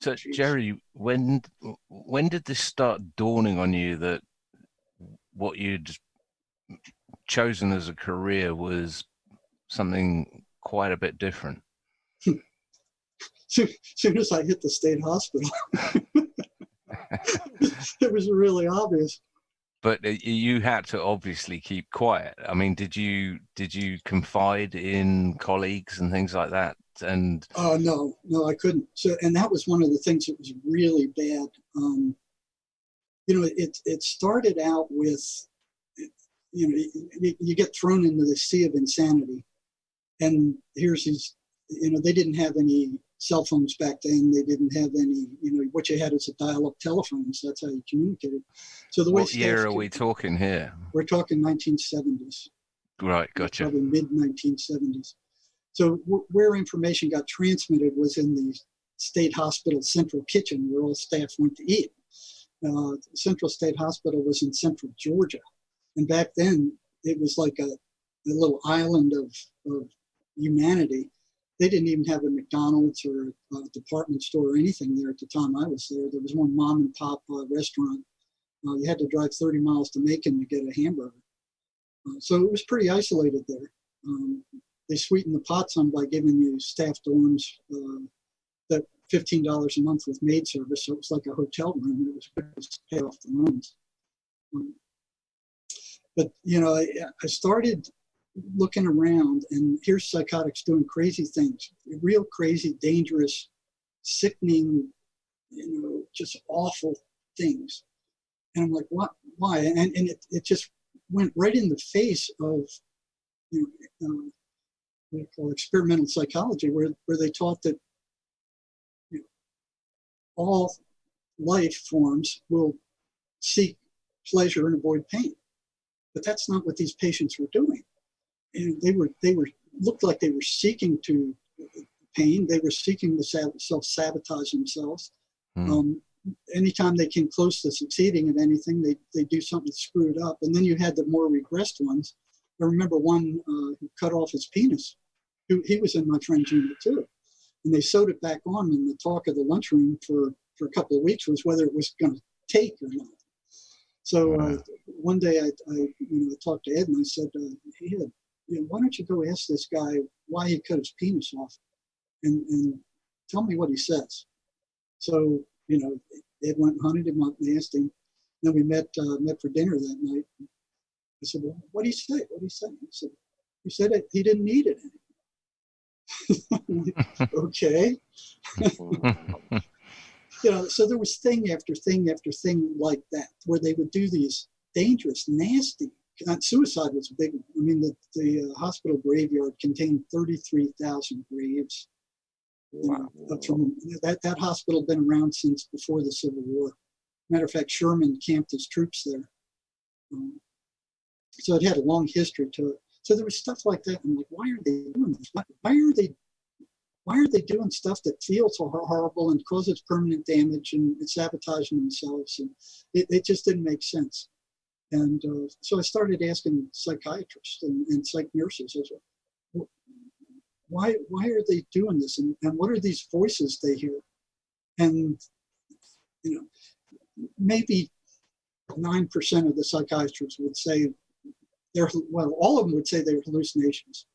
So, Jerry, when did this start dawning on you that what you'd chosen as a career was something quite a bit different? Soon as I hit the state hospital, it was really obvious. But you had to obviously keep quiet. I mean, did you confide in colleagues and things like that? And no, I couldn't. So, and that was one of the things that was really bad. You know, it started out with, you know, you get thrown into the sea of insanity, and here's these, you know, they didn't have any cell phones back then. They didn't have any, you know, what you had is a dial-up telephone, so that's how you communicated. So the way what year are we talking here? We're talking 1970s. Right, gotcha. Probably mid-1970s. So where information got transmitted was in the state hospital central kitchen where all staff went to eat. Central State Hospital was in central Georgia. And back then, it was like a little island of humanity. They didn't even have a McDonald's or a department store or anything there at the time I was there. There was one mom and pop restaurant. You had to drive 30 miles to Macon to get a hamburger. So it was pretty isolated there. They sweetened the pot some by giving you staff dorms that $15 a month with maid service. So it was like a hotel room. It was good to pay off the loans. But, you know, I started looking around, and here's psychotics doing crazy things, real crazy, dangerous, sickening, you know, just awful things. And I'm like, what? Why? And it just went right in the face of, you know, what they call experimental psychology, where they taught that, you know, all life forms will seek pleasure and avoid pain. But that's not what these patients were doing. And they were looked like they were seeking to pain. They were seeking to self-sabotage themselves. Anytime they came close to succeeding at anything, they do something screwed up. And then you had the more regressed ones. I remember one who cut off his penis. He was in my friend's unit too. And they sewed it back on, and the talk of the lunchroom for a couple of weeks was whether it was going to take or not. So one day I talked to Ed, and I said, hey, Ed, you know, why don't you go ask this guy why he cut his penis off, and tell me what he says. So, you know, Ed went and hunted him up and asked him. Then we met for dinner that night. I said, well, what did he say? What did he say? He said he didn't need it anymore. Okay. You know, so there was thing after thing after thing like that, where they would do these dangerous, nasty. Suicide was a big one. I mean, the hospital graveyard contained 33,000 graves. Wow. That hospital had been around since before the Civil War. Matter of fact, Sherman camped his troops there. So it had a long history to it. So there was stuff like that. I'm like, why are they doing this? Why are they doing stuff that feels so horrible and causes permanent damage and sabotaging themselves? And it just didn't make sense. And so I started asking psychiatrists and psych nurses, why are they doing this? And what are these voices they hear? And, you know, maybe 9% of the psychiatrists would say all of them would say they're hallucinations.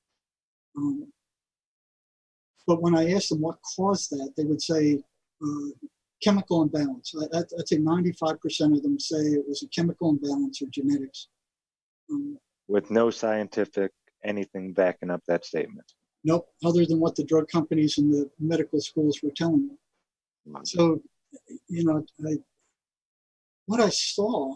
But when I asked them what caused that, they would say chemical imbalance. I'd say 95% of them say it was a chemical imbalance or genetics. With no scientific anything backing up that statement. Nope, other than what the drug companies and the medical schools were telling me. So, you know, what I saw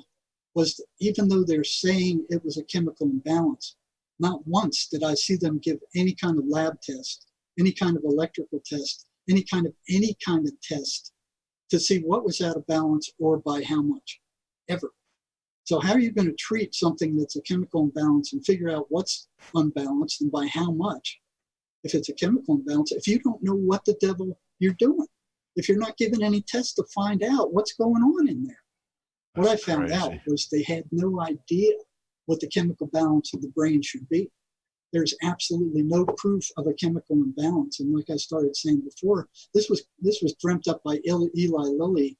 was, even though they're saying it was a chemical imbalance, not once did I see them give any kind of lab test, any kind of electrical test, any kind of test to see what was out of balance or by how much, ever. So how are you going to treat something that's a chemical imbalance and figure out what's unbalanced and by how much, if it's a chemical imbalance, if you don't know what the devil you're doing, if you're not given any tests to find out what's going on in there? What I found out was they had no idea what the chemical balance of the brain should be. There's absolutely no proof of a chemical imbalance. And like I started saying before, this was dreamt up by Eli Lilly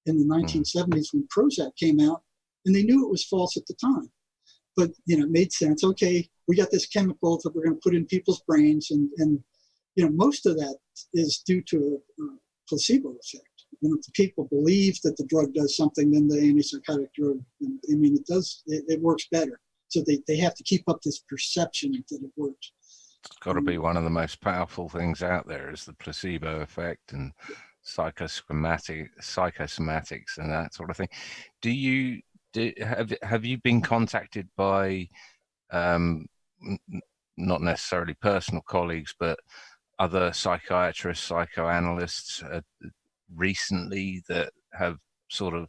in the 1970s when Prozac came out, and they knew it was false at the time. But, you know, it made sense. Okay, we got this chemical that we're going to put in people's brains, and you know, most of that is due to a placebo effect. if the people believe that the drug does something, then the antipsychotic drug, I mean, it works better. So they have to keep up this perception that it works. It's got to be one of the most powerful things out there is the placebo effect and psychosomatics and that sort of thing. Have you been contacted by not necessarily personal colleagues, but other psychiatrists, psychoanalysts recently that have sort of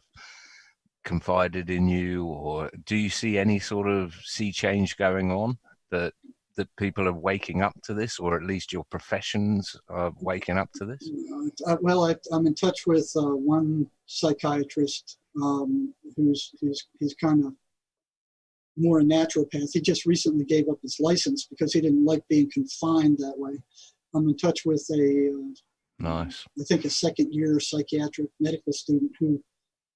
confided in you, or do you see any sort of sea change going on that people are waking up to this, or at least your professions are waking up to this? Well, I'm in touch with one psychiatrist who's kind of more a naturopath. He just recently gave up his license because he didn't like being confined that way. I'm in touch with I think a second-year psychiatric medical student who,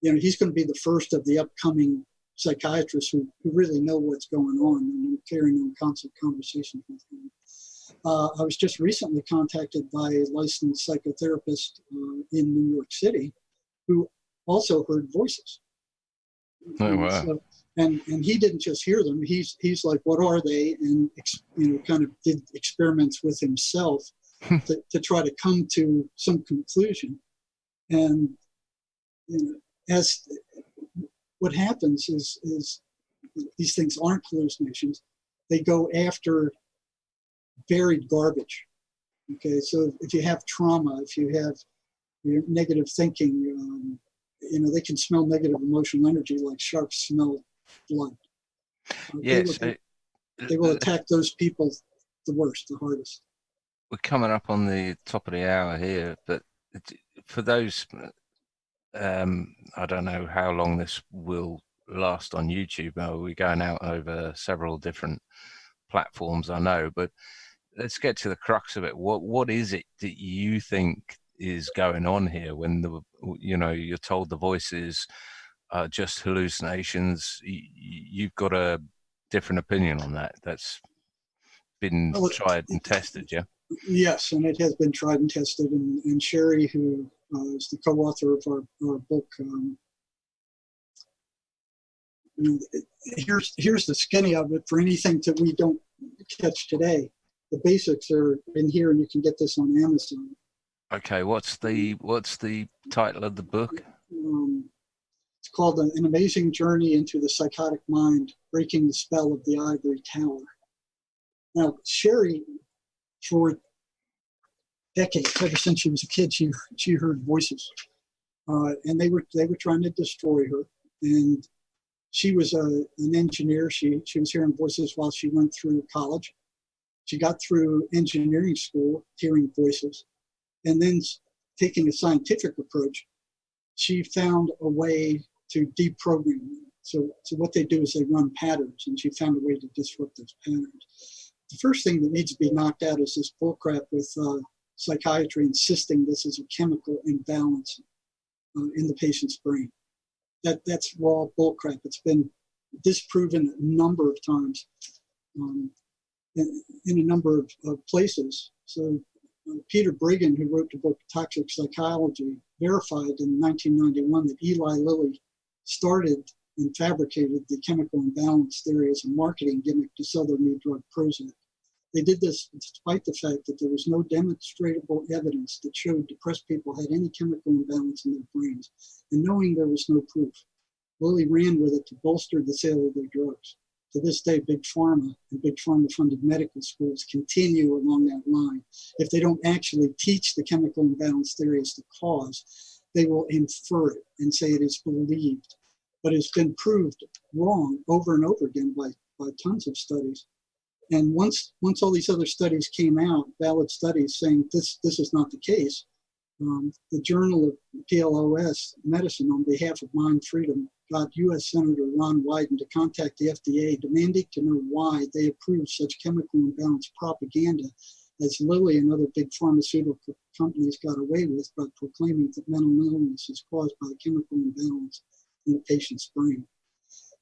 he's going to be the first of the upcoming psychiatrists who really know what's going on, and I'm carrying on constant conversations with him. I was just recently contacted by a licensed psychotherapist in New York City who also heard voices. Oh, wow. So, and he didn't just hear them. He's like, what are they? And kind of did experiments with himself to try to come to some conclusion. And as what happens is these things aren't hallucinations. They go after buried garbage. Okay, so if you have trauma, if you have negative thinking, they can smell negative emotional energy like sharks smell blood. Yes, they will attack those people the worst, the hardest. We're coming up on the top of the hour here, but for those, I don't know how long this will last on YouTube. We're going out over several different platforms, I know, but let's get to the crux of it. What is it that you think is going on here when you're told the voices are just hallucinations? You've got a different opinion on that. That's been tried and tested, yeah? Yes, and it has been tried and tested. And Sherry, who is the co-author of our book, here's the skinny of it for anything that we don't catch today. The basics are in here, and you can get this on Amazon. Okay, what's the title of the book? It's called An Amazing Journey into the Psychotic Mind, Breaking the Spell of the Ivory Tower. Now, Sherry, for decades, ever since she was a kid, she heard voices, and they were trying to destroy her. And she was an engineer. She was hearing voices while she went through college. She got through engineering school hearing voices, and then taking a scientific approach, she found a way to deprogram them. So what they do is they run patterns, and she found a way to disrupt those patterns. The first thing that needs to be knocked out is this bullcrap with psychiatry insisting this is a chemical imbalance in the patient's brain. That's raw bullcrap. It's been disproven a number of times in a number of places. So Peter Brigham, who wrote the book Toxic Psychology, verified in 1991 that Eli Lilly started and fabricated the chemical imbalance theory as a marketing gimmick to sell their new drug Prozac. They did this despite the fact that there was no demonstrable evidence that showed depressed people had any chemical imbalance in their brains. And knowing there was no proof, Lilly ran with it to bolster the sale of their drugs. To this day, Big Pharma and Big Pharma-funded medical schools continue along that line. If they don't actually teach the chemical imbalance theory as the cause, they will infer it and say it is believed. But it's been proved wrong over and over again by tons of studies. And once all these other studies came out, valid studies saying this is not the case, the Journal of PLOS Medicine, on behalf of Mind Freedom, got U.S. Senator Ron Wyden to contact the FDA, demanding to know why they approved such chemical imbalance propaganda as Lilly and other big pharmaceutical companies got away with by proclaiming that mental illness is caused by a chemical imbalance in a patient's brain.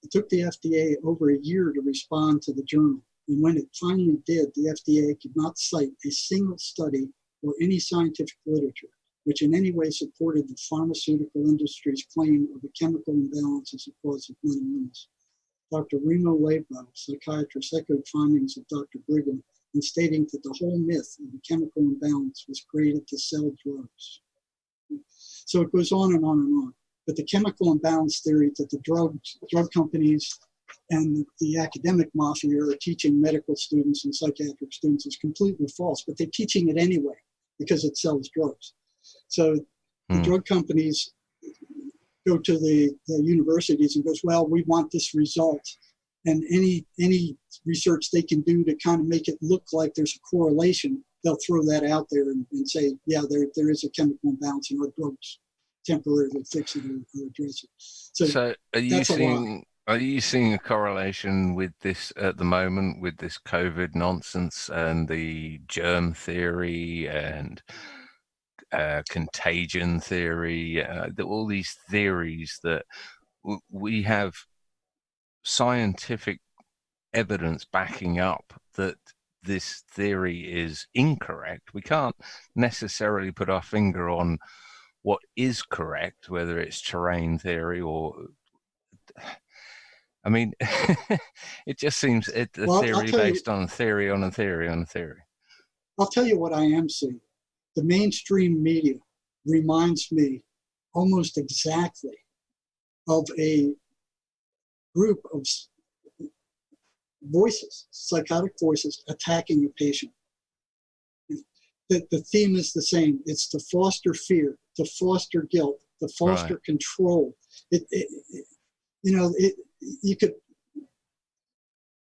It took the FDA over a year to respond to the journal. And when it finally did, the FDA could not cite a single study or any scientific literature which in any way supported the pharmaceutical industry's claim of a chemical imbalance as a cause of mental illness. Dr. Remo Leibau, psychiatrist, echoed findings of Dr. Brigham in stating that the whole myth of a chemical imbalance was created to sell drugs. So it goes on and on and on. But the chemical imbalance theory that the drug companies and the academic mafia are teaching medical students and psychiatric students is completely false, but they're teaching it anyway because it sells drugs. So the drug companies go to the universities and goes, well, we want this result. And any research they can do to kind of make it look like there's a correlation, they'll throw that out there and say, yeah, there is a chemical imbalance in our drugs, temporarily fix it or address it. So are you seeing a correlation with this at the moment, with this COVID nonsense and the germ theory and contagion theory, all these theories that we have scientific evidence backing up that this theory is incorrect? We can't necessarily put our finger on what is correct, whether it's terrain theory or, I mean, it just seems a theory based on theory on a theory on a theory. I'll tell you what I am seeing. The mainstream media reminds me almost exactly of a group of voices, psychotic voices, attacking a patient. The theme is the same. It's to foster fear, to foster guilt, to foster control. You could,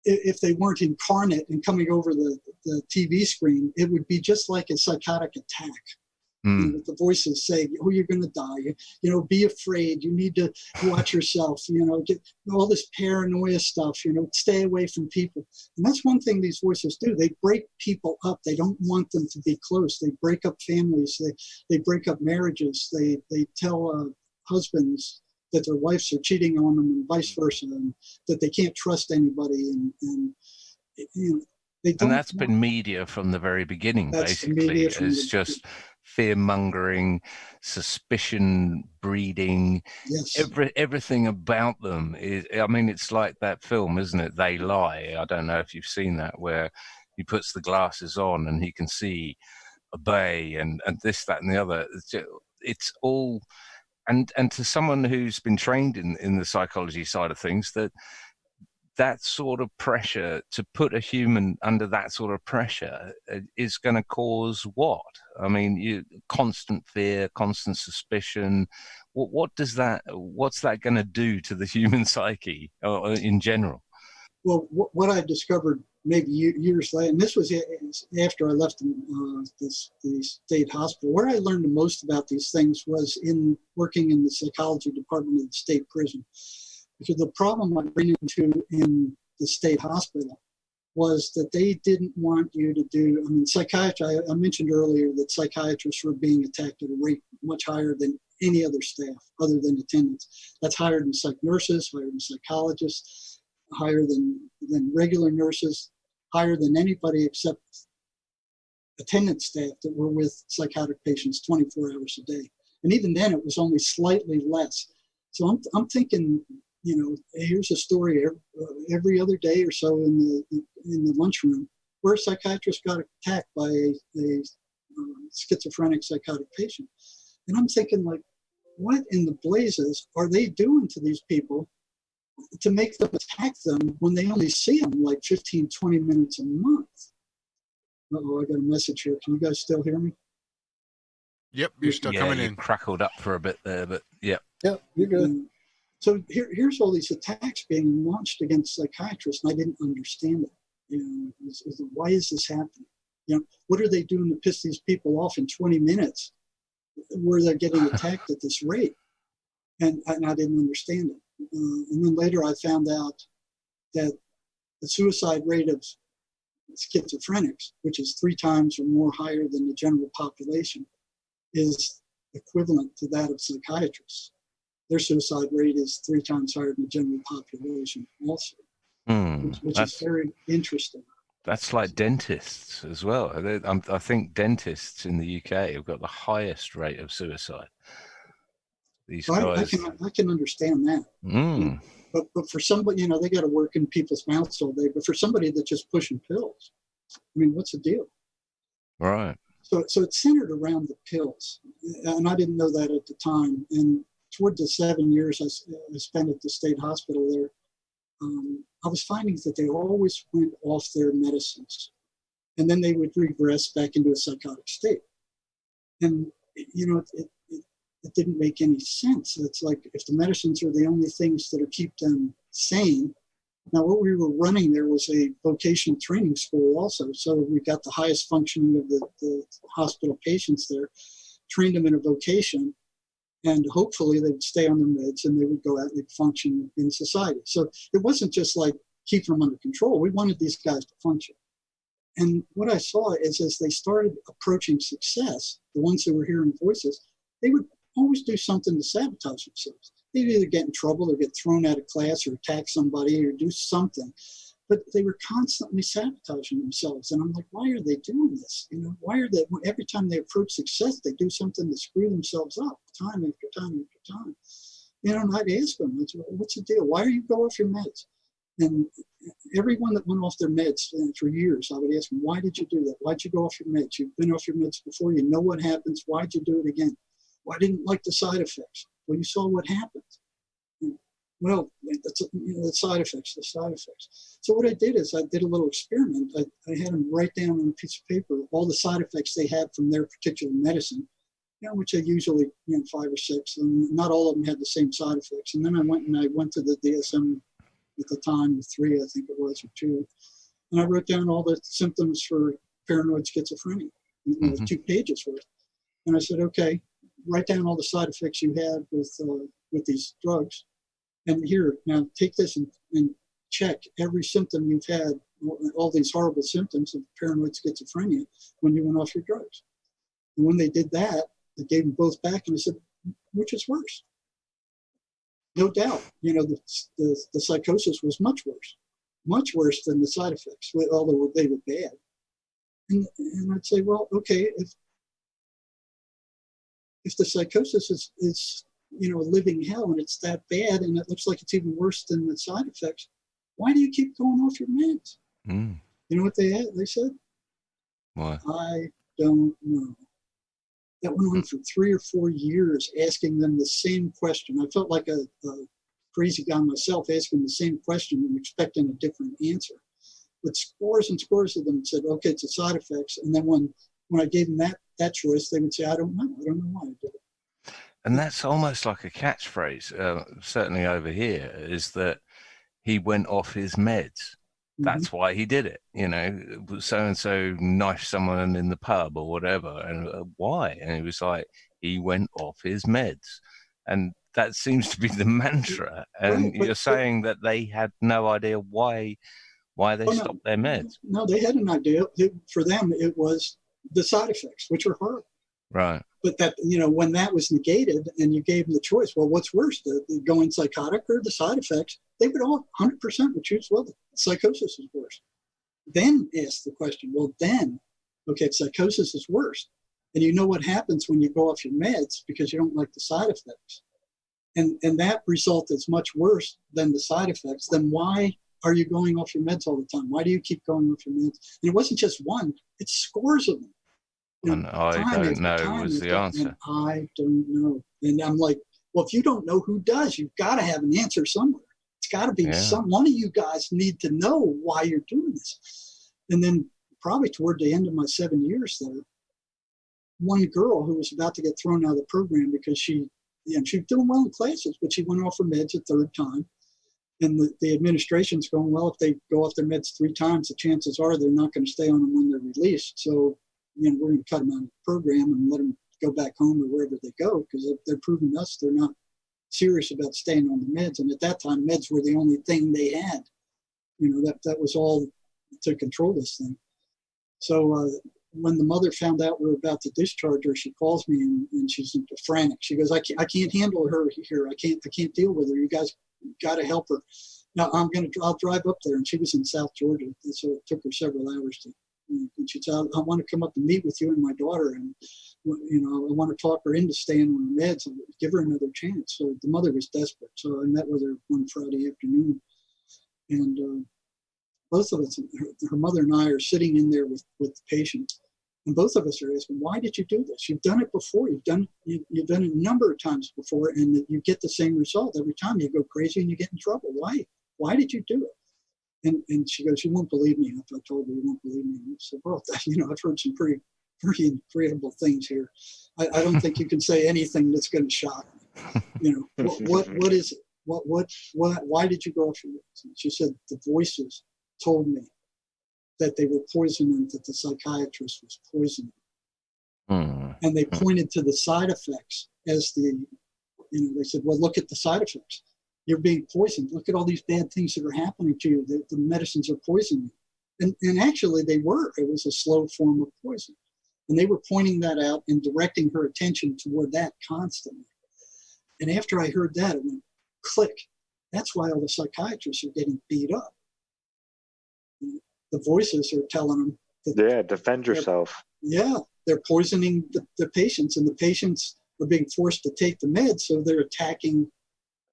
if they weren't incarnate and coming over the TV screen, it would be just like a psychotic attack. With the voices saying, oh, you're going to die, be afraid, you need to watch yourself, get all this paranoia stuff, stay away from people. And that's one thing these voices do. They break people up. They don't want them to be close. They break up families. They break up marriages. They tell husbands that their wives are cheating on them and vice versa, and that they can't trust anybody. And that's been media from the very beginning, basically. It's just fear-mongering, suspicion breeding. Yes. Everything about them is, I mean, it's like that film, isn't it? They Lie. I don't know if you've seen that, where he puts the glasses on and he can see a bay and this, that, and the other. It's all, and to someone who's been trained in the psychology side of things, that sort of pressure, to put a human under that sort of pressure is going to cause what? I mean, constant fear, constant suspicion. What's that going to do to the human psyche in general? Well, what I discovered maybe years later, and this was after I left the state hospital, where I learned the most about these things was in working in the psychology department of the state prison. Because the problem I ran into in the state hospital was that they didn't want you to do, I mean, psychiatry, I mentioned earlier that psychiatrists were being attacked at a rate much higher than any other staff other than attendants. That's higher than psych nurses, higher than psychologists, higher than regular nurses, higher than anybody except attendant staff that were with psychotic patients 24 hours a day. And even then it was only slightly less. So I'm thinking, here's a story every other day or so in the lunchroom where a psychiatrist got attacked by a schizophrenic psychotic patient. And I'm thinking, like, what in the blazes are they doing to these people to make them attack them when they only see them like 15, 20 minutes a month? Uh-oh, I got a message here. Can you guys still hear me? Yep, you're still coming in. Crackled up for a bit there, but yeah. Yep, you're good. So here's all these attacks being launched against psychiatrists, and I didn't understand it. Why is this happening? What are they doing to piss these people off in 20 minutes where they're getting attacked at this rate? And I didn't understand it. And then later I found out that the suicide rate of schizophrenics, which is 3 times or more higher than the general population, is equivalent to that of psychiatrists. Their suicide rate is 3 times higher than the general population also, which is very interesting. That's like dentists as well. I think dentists in the UK have got the highest rate of suicide. These So guys. I can understand that. Mm, But for somebody, you know, they got to work in people's mouths all day. But for somebody that's just pushing pills, I mean, what's the deal? right. So it's centered around the pills, and I didn't know that at the time. And toward the 7 years I spent at the state hospital there, I was finding that they always went off their medicines, and then they would regress back into a psychotic state. And you know, it didn't make any sense. It's like if the medicines are the only things that keep them sane. Now, what we were running there was a vocational training school also. So we got the highest functioning of the hospital patients there, trained them in a vocation, and hopefully they would stay on their meds and they would go out and function in society. So it wasn't just like keep them under control. We wanted these guys to function. And what I saw is as they started approaching success, the ones who were hearing voices, they would always do something to sabotage themselves. They'd either get in trouble or get thrown out of class or attack somebody or do something. But they were constantly sabotaging themselves. And I'm like, why are they doing this? You know, why are they, every time they approach success, they do something to screw themselves up time after time after time. You know, and I'd ask them, what's the deal? Why are you go off your meds? And everyone that went off their meds for years, I would ask them, why did you do that? Why'd you go off your meds? You've been off your meds before. You know what happens. Why'd you do it again? Well, I didn't like the side effects. Well, you saw what happened. Well, that's, you know, the side effects. So what I did is I did a little experiment. I had them write down on a piece of paper all the side effects they had from their particular medicine, you know, which I usually, you know, 5 or 6, and not all of them had the same side effects. And then I went to the DSM at the time, 3, I think it was, or 2, and I wrote down all the symptoms for paranoid schizophrenia, you know, 2 pages worth. And I said, okay, write down all the side effects you had with these drugs. And here, now take this and check every symptom you've had, all these horrible symptoms of paranoid schizophrenia when you went off your drugs. And when they did that, I gave them both back and I said, which is worse? No doubt, you know, the psychosis was much worse than the side effects, although they were bad. And I'd say, well, okay, if the psychosis is you know, a living hell and it's that bad and it looks like it's even worse than the side effects, why do you keep going off your meds? You know what they said? What? I don't know. That went on for 3 or 4 years, asking them the same question. I felt like a crazy guy myself, asking the same question and expecting a different answer. But scores and scores of them said, okay, it's the side effects. And then when I gave them that choice, they would say, I don't know why I did it. And that's almost like a catchphrase, certainly over here, is that he went off his meds. That's why he did it. You know, so-and-so knifed someone in the pub or whatever. And why? And he was like, he went off his meds. And that seems to be the mantra. And you're saying that they had no idea why they stopped their meds. No, they had an idea. For them, it was the side effects, which were horrible. Right. But that, you know, when that was negated and you gave them the choice, well, what's worse, the going psychotic or the side effects? They would all 100% would choose, well, the psychosis is worse. Then ask the question, well, then, okay, if psychosis is worse, and you know what happens when you go off your meds because you don't like the side effects. And that result is much worse than the side effects. Then why are you going off your meds all the time? Why do you keep going off your meds? And it wasn't just one, it's scores of them. And I don't know was the answer. I don't know. And I'm like, well, if you don't know, who does? You've got to have an answer somewhere. It's got to be one of you guys need to know why you're doing this. And then probably toward the end of my 7 years there, one girl who was about to get thrown out of the program because she was doing well in classes, but she went off her meds a 3rd time. And the administration's going, well, if they go off their meds 3 times, the chances are they're not going to stay on them when they're released. So, you know, we're going to cut them out of the program and let them go back home or wherever they go because they're proving to us they're not serious about staying on the meds. And at that time, meds were the only thing they had. You know, that was all to control this thing. So when the mother found out we were about to discharge her, she calls me and she's frantic. She goes, I can't handle her here. I can't deal with her. You guys got to help her. no, I'll drive up there. And she was in South Georgia, so it took her several hours to. And she said, I want to come up and meet with you and my daughter, and I want to talk her into staying on her meds and give her another chance. So the mother was desperate. So I met with her one Friday afternoon, and both of us, her mother and I, are sitting in there with the patient, and both of us are asking, "Why did you do this? You've done it before. You've done it a number of times before, and you get the same result every time. You go crazy and you get in trouble. Why? Why did you do it?" And she goes, "You won't believe me." I told her, "You won't believe me." And I said, "Well, I've heard some pretty incredible things here. I don't think you can say anything that's going to shock me. What is it? Why did you go off your meds?" And she said, "The voices told me that they were poisoning, that the psychiatrist was poisoning." And they pointed to the side effects as they said, "Well, look at the side effects. You're being poisoned. Look at all these bad things that are happening to you. The medicines are poisoning." And actually they were. It was a slow form of poison. And they were pointing that out and directing her attention toward that constantly. And after I heard that, it went click. That's why all the psychiatrists are getting beat up. The voices are telling them that defend yourself. They're poisoning the patients, and the patients are being forced to take the meds, so they're attacking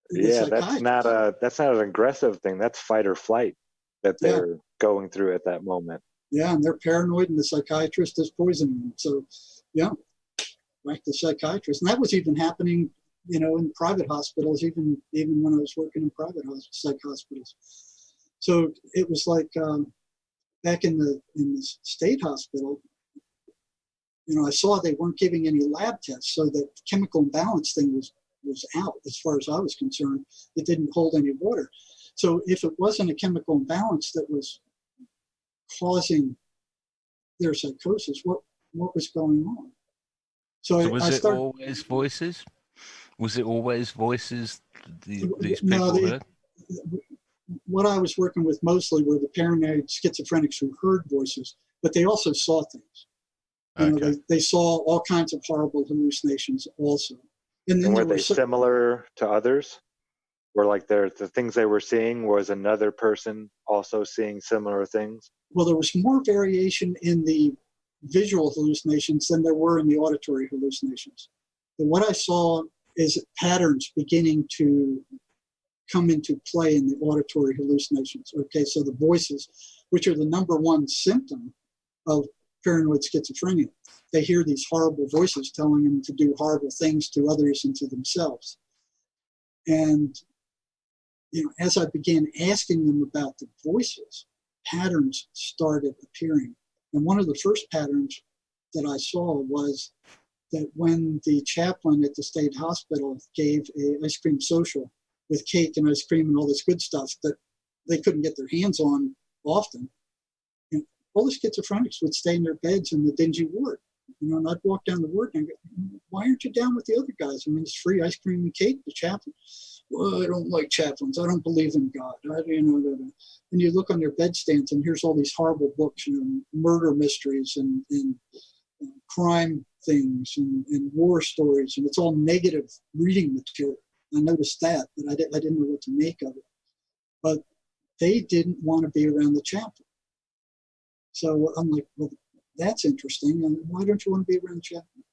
the that's not an aggressive thing. That's fight or flight that they're going through at that moment. Yeah, and they're paranoid, and the psychiatrist is poisoning them. So, like the psychiatrist. And that was even happening, in private hospitals, even when I was working in private psych hospitals. So it was like back in the state hospital, I saw they weren't giving any lab tests, so the chemical imbalance thing was out as far as I was concerned. It didn't hold any water. So if it wasn't a chemical imbalance that was causing their psychosis, what was going on? So was it always voices? Was it always voices these people heard? What I was working with mostly were the paranoid schizophrenics who heard voices, but they also saw things. They saw all kinds of horrible hallucinations also. And were they similar to others? Or like the things they were seeing was another person also seeing similar things? Well, there was more variation in the visual hallucinations than there were in the auditory hallucinations. But what I saw is patterns beginning to come into play in the auditory hallucinations. Okay, so the voices, which are the number one symptom of paranoid schizophrenia, they hear these horrible voices telling them to do horrible things to others and to themselves. And as I began asking them about the voices, patterns started appearing. And one of the first patterns that I saw was that when the chaplain at the state hospital gave an ice cream social with cake and ice cream and all this good stuff that they couldn't get their hands on often, all the schizophrenics would stay in their beds in the dingy ward. And I'd walk down the ward and I'd go, "Why aren't you down with the other guys? I mean, it's free ice cream and cake, the chaplain." "Well, I don't like chaplains. I don't believe in God." And you look on their bedstands and here's all these horrible books, murder mysteries and crime things and war stories, and it's all negative reading material. I noticed that, but I didn't know what to make of it. But they didn't want to be around the chaplain. So I'm like, "Well, that's interesting. And why don't you want to be around the chaplain?"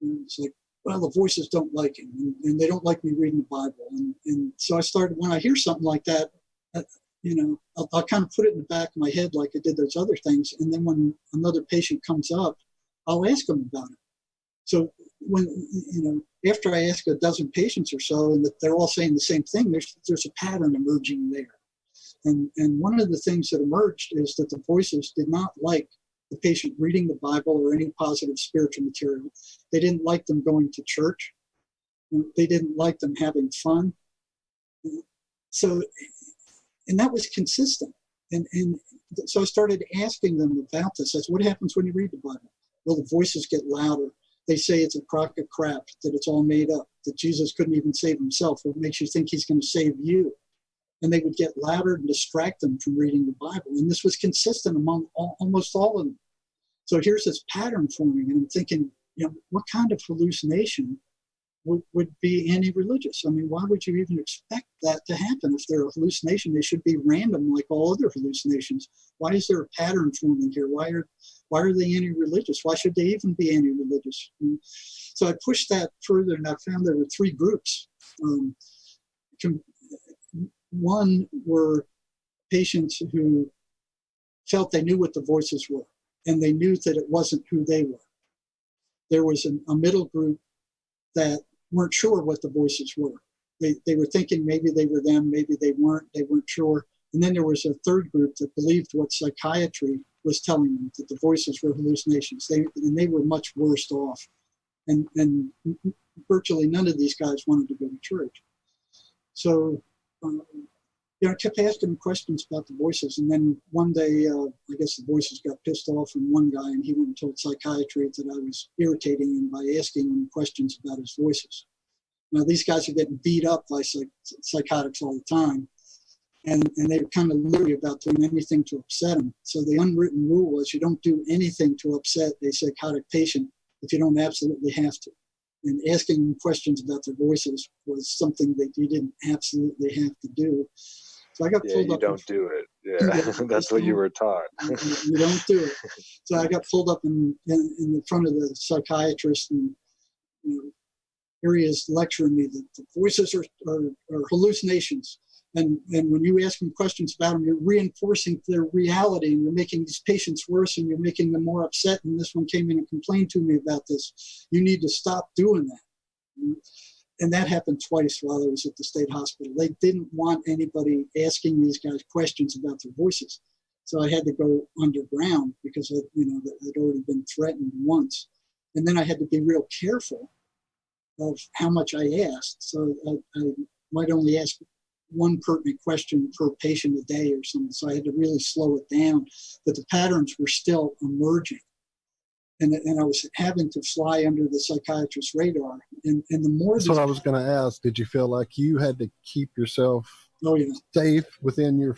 And it's like, "Well, the voices don't like him, and they don't like me reading the Bible." And so I started, when I hear something like that, I'll kind of put it in the back of my head like I did those other things. And then when another patient comes up, I'll ask them about it. So when, after I ask a dozen patients or so, and that they're all saying the same thing, there's a pattern emerging there. And one of the things that emerged is that the voices did not like the patient reading the Bible or any positive spiritual material. They didn't like them going to church. They didn't like them having fun. So, and that was consistent. And so I started asking them about this. I said, "What happens when you read the Bible?" "Well, the voices get louder. They say it's a crock of crap, that it's all made up, that Jesus couldn't even save himself. What makes you think he's going to save you?" And they would get louder and distract them from reading the Bible. And this was consistent among almost all of them. So here's this pattern forming, and I'm thinking, what kind of hallucination would be anti-religious. I mean, why would you even expect that to happen? If they're a hallucination, they should be random like all other hallucinations. Why is there a pattern forming here? Why are they anti-religious? Why should they even be anti-religious? And so I pushed that further, and I found there were three groups. One were patients who felt they knew what the voices were, and they knew that it wasn't who they were. There was a middle group that weren't sure what the voices were. They were thinking maybe they were them, maybe they weren't sure. And then there was a third group that believed what psychiatry was telling them, that the voices were hallucinations. They were much worse off. And virtually none of these guys wanted to go to church. So, I kept asking them questions about the voices. And then one day, I guess the voices got pissed off from one guy, and he went and told psychiatry that I was irritating him by asking him questions about his voices. Now, these guys are getting beat up by psychotics all the time. And they were kind of leery about doing anything to upset them. So the unwritten rule was you don't do anything to upset a psychotic patient if you don't absolutely have to. And asking them questions about their voices was something that you didn't absolutely have to do. So I got pulled up. You don't do it. Yeah, that's what you were taught. You don't do it. So I got pulled up in the front of the psychiatrist, and here he is lecturing me that the voices are hallucinations. And when you ask them questions about them, you're reinforcing their reality, and you're making these patients worse, and you're making them more upset. And this one came in and complained to me about this. You need to stop doing that. And that happened twice while I was at the state hospital. They didn't want anybody asking these guys questions about their voices. So I had to go underground because I'd already been threatened once. And then I had to be real careful of how much I asked. So I might only ask one pertinent question per patient a day or something. So I had to really slow it down. But the patterns were still emerging. And I was having to fly under the psychiatrist's radar. And the more that's what I was going to ask. Did you feel like you had to keep yourself safe within your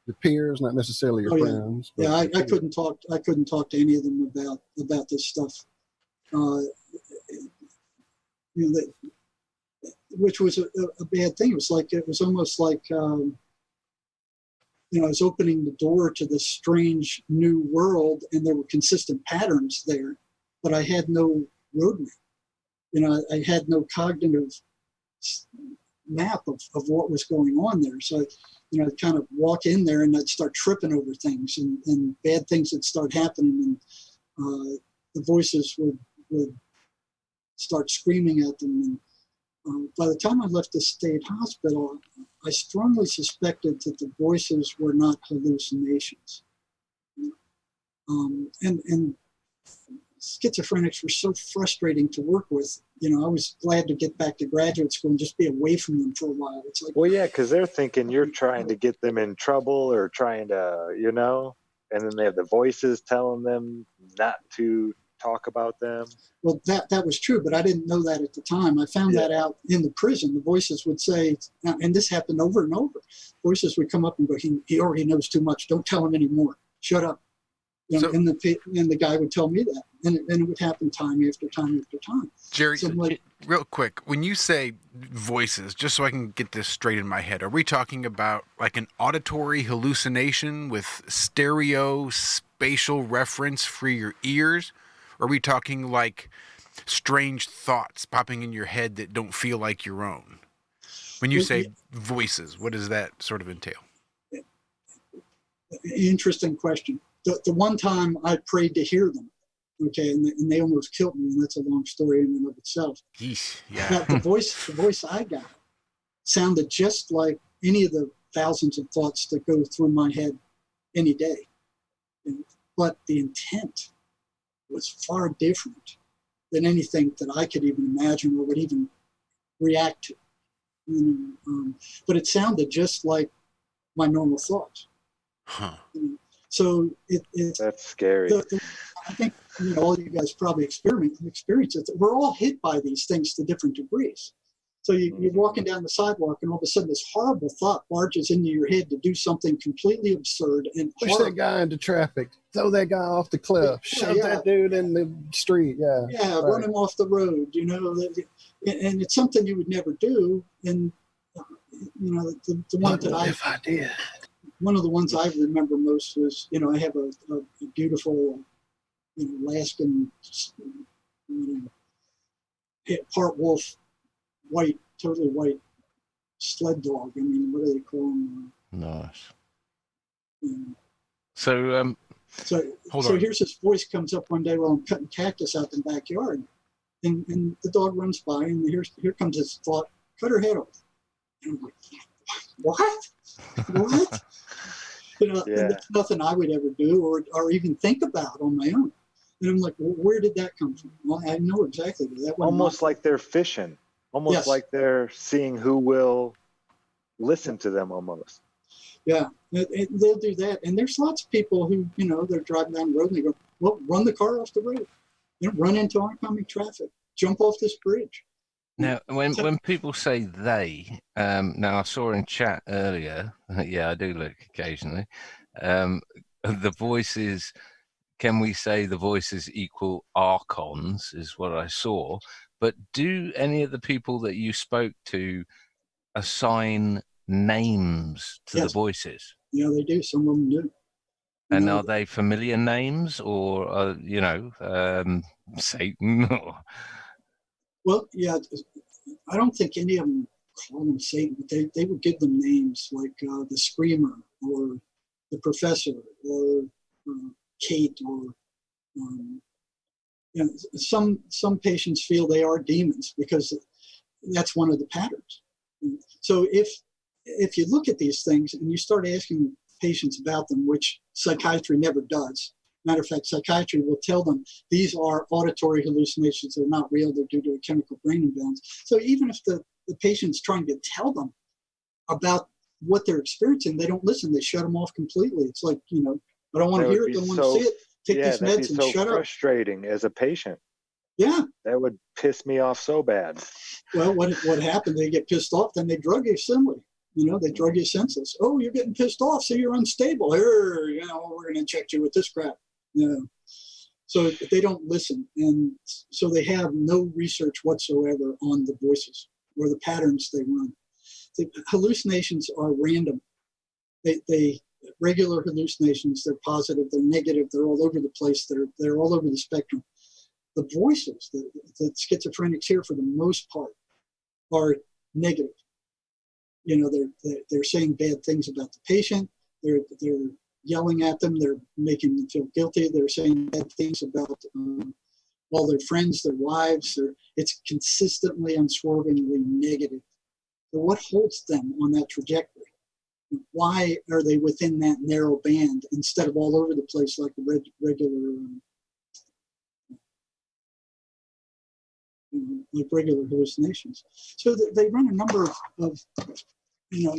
your peers, not necessarily your friends? Yeah, I couldn't talk. I couldn't talk to any of them about this stuff. Which was a bad thing. It was almost like I was opening the door to this strange new world, and there were consistent patterns there, but I had no roadmap. I had no cognitive map of what was going on there. So, I'd kind of walk in there and I'd start tripping over things, and bad things would start happening, and the voices would start screaming at them. And by the time I left the state hospital, I strongly suspected that the voices were not hallucinations. And schizophrenics were so frustrating to work with. I was glad to get back to graduate school and just be away from them for a while. It's like, well, yeah, because they're thinking you're trying to get them in trouble or trying to, and then they have the voices telling them not to talk about them. Well, that was true, but I didn't know that at the time. I found that out in the prison. The voices would say, and this happened over and over, voices would come up and go, he already knows too much. Don't tell him anymore. Shut up. And the guy would tell me that. And it would happen time after time after time. Jerry, so real quick, when you say voices, just so I can get this straight in my head, are we talking about like an auditory hallucination with stereo spatial reference for your ears? Or are we talking like strange thoughts popping in your head that don't feel like your own? When you say voices, what does that sort of entail? Interesting question. The one time I prayed to hear them, and they almost killed me, and that's a long story in and of itself. Yeesh, yeah. But the voice I got sounded just like any of the thousands of thoughts that go through my head any day. But the intent was far different than anything that I could even imagine or would even react to. But it sounded just like my normal thoughts. Huh. So that's scary. I think all you guys probably experience it. We're all hit by these things to different degrees. So you're walking down the sidewalk, and all of a sudden this horrible thought barges into your head to do something completely absurd and Push horrible. that guy into traffic. Throw that guy off the cliff. Shove that dude in the street. Yeah. Yeah, right. run him off the road. You know, and it's something you would never do. And you know, the one that If I did. one of the ones I remember most was, you know, I have a beautiful, you know, Alaskan, you know, part wolf, white, totally white sled dog. I mean, what do they call them? Nice. So Hold on. here's this voice comes up one day while I'm cutting cactus out in the backyard, and the dog runs by, and here comes this thought: cut her head off. And I'm like, what? What? You know, and it's nothing I would ever do or even think about on my own. And I'm like, well, where did that come from? Well, I know exactly where that. Almost like they're fishing. Almost Yes. like they're seeing who will listen to them almost. Yeah, they'll do that. And there's lots of people who, you know, they're driving down the road and they go, well, run the car off the road. You know, run into oncoming traffic. Jump off this bridge. Now, when people say they, now I saw in chat earlier, yeah, I do look occasionally, the voices, can we say the voices equal archons is what I saw, but do any of the people that you spoke to assign names to the voices? Yeah, they do. Some of them do. And are they familiar names or, you know, Satan or... Well, yeah, I don't think any of them call them Satan, but they would give them names like the Screamer or the Professor or Kate or, you know, some patients feel they are demons because that's one of the patterns. So if you look at these things and you start asking patients about them, which psychiatry never does. Matter of fact, psychiatry will tell them these are auditory hallucinations. They're not real. They're due to a chemical brain imbalance. So even if the patient's trying to tell them about what they're experiencing, they don't listen. They shut them off completely. It's like, you know, I don't want to hear it. Don't want to see it. Take these meds and shut up. Frustrating as a patient. Yeah. That would piss me off so bad. Well, what happened? They get pissed off, then they drug you assembly. You know, they drug you senseless. Oh, you're getting pissed off, so you're unstable. Here, you know, we're going to inject you with this crap. You know. So they don't listen. And so they have no research whatsoever on the voices or the patterns they run. The hallucinations are random. They regular hallucinations, they're positive, they're negative, they're all over the place, they're all over the spectrum. The voices that schizophrenics hear for the most part are negative. You know, they're saying bad things about the patient. They're yelling at them. They're making them feel guilty. They're saying bad things about all their friends, their wives. It's consistently, unswervingly negative. So what holds them on that trajectory? Why are they within that narrow band instead of all over the place like a regular hallucinations? So they run a number of you know,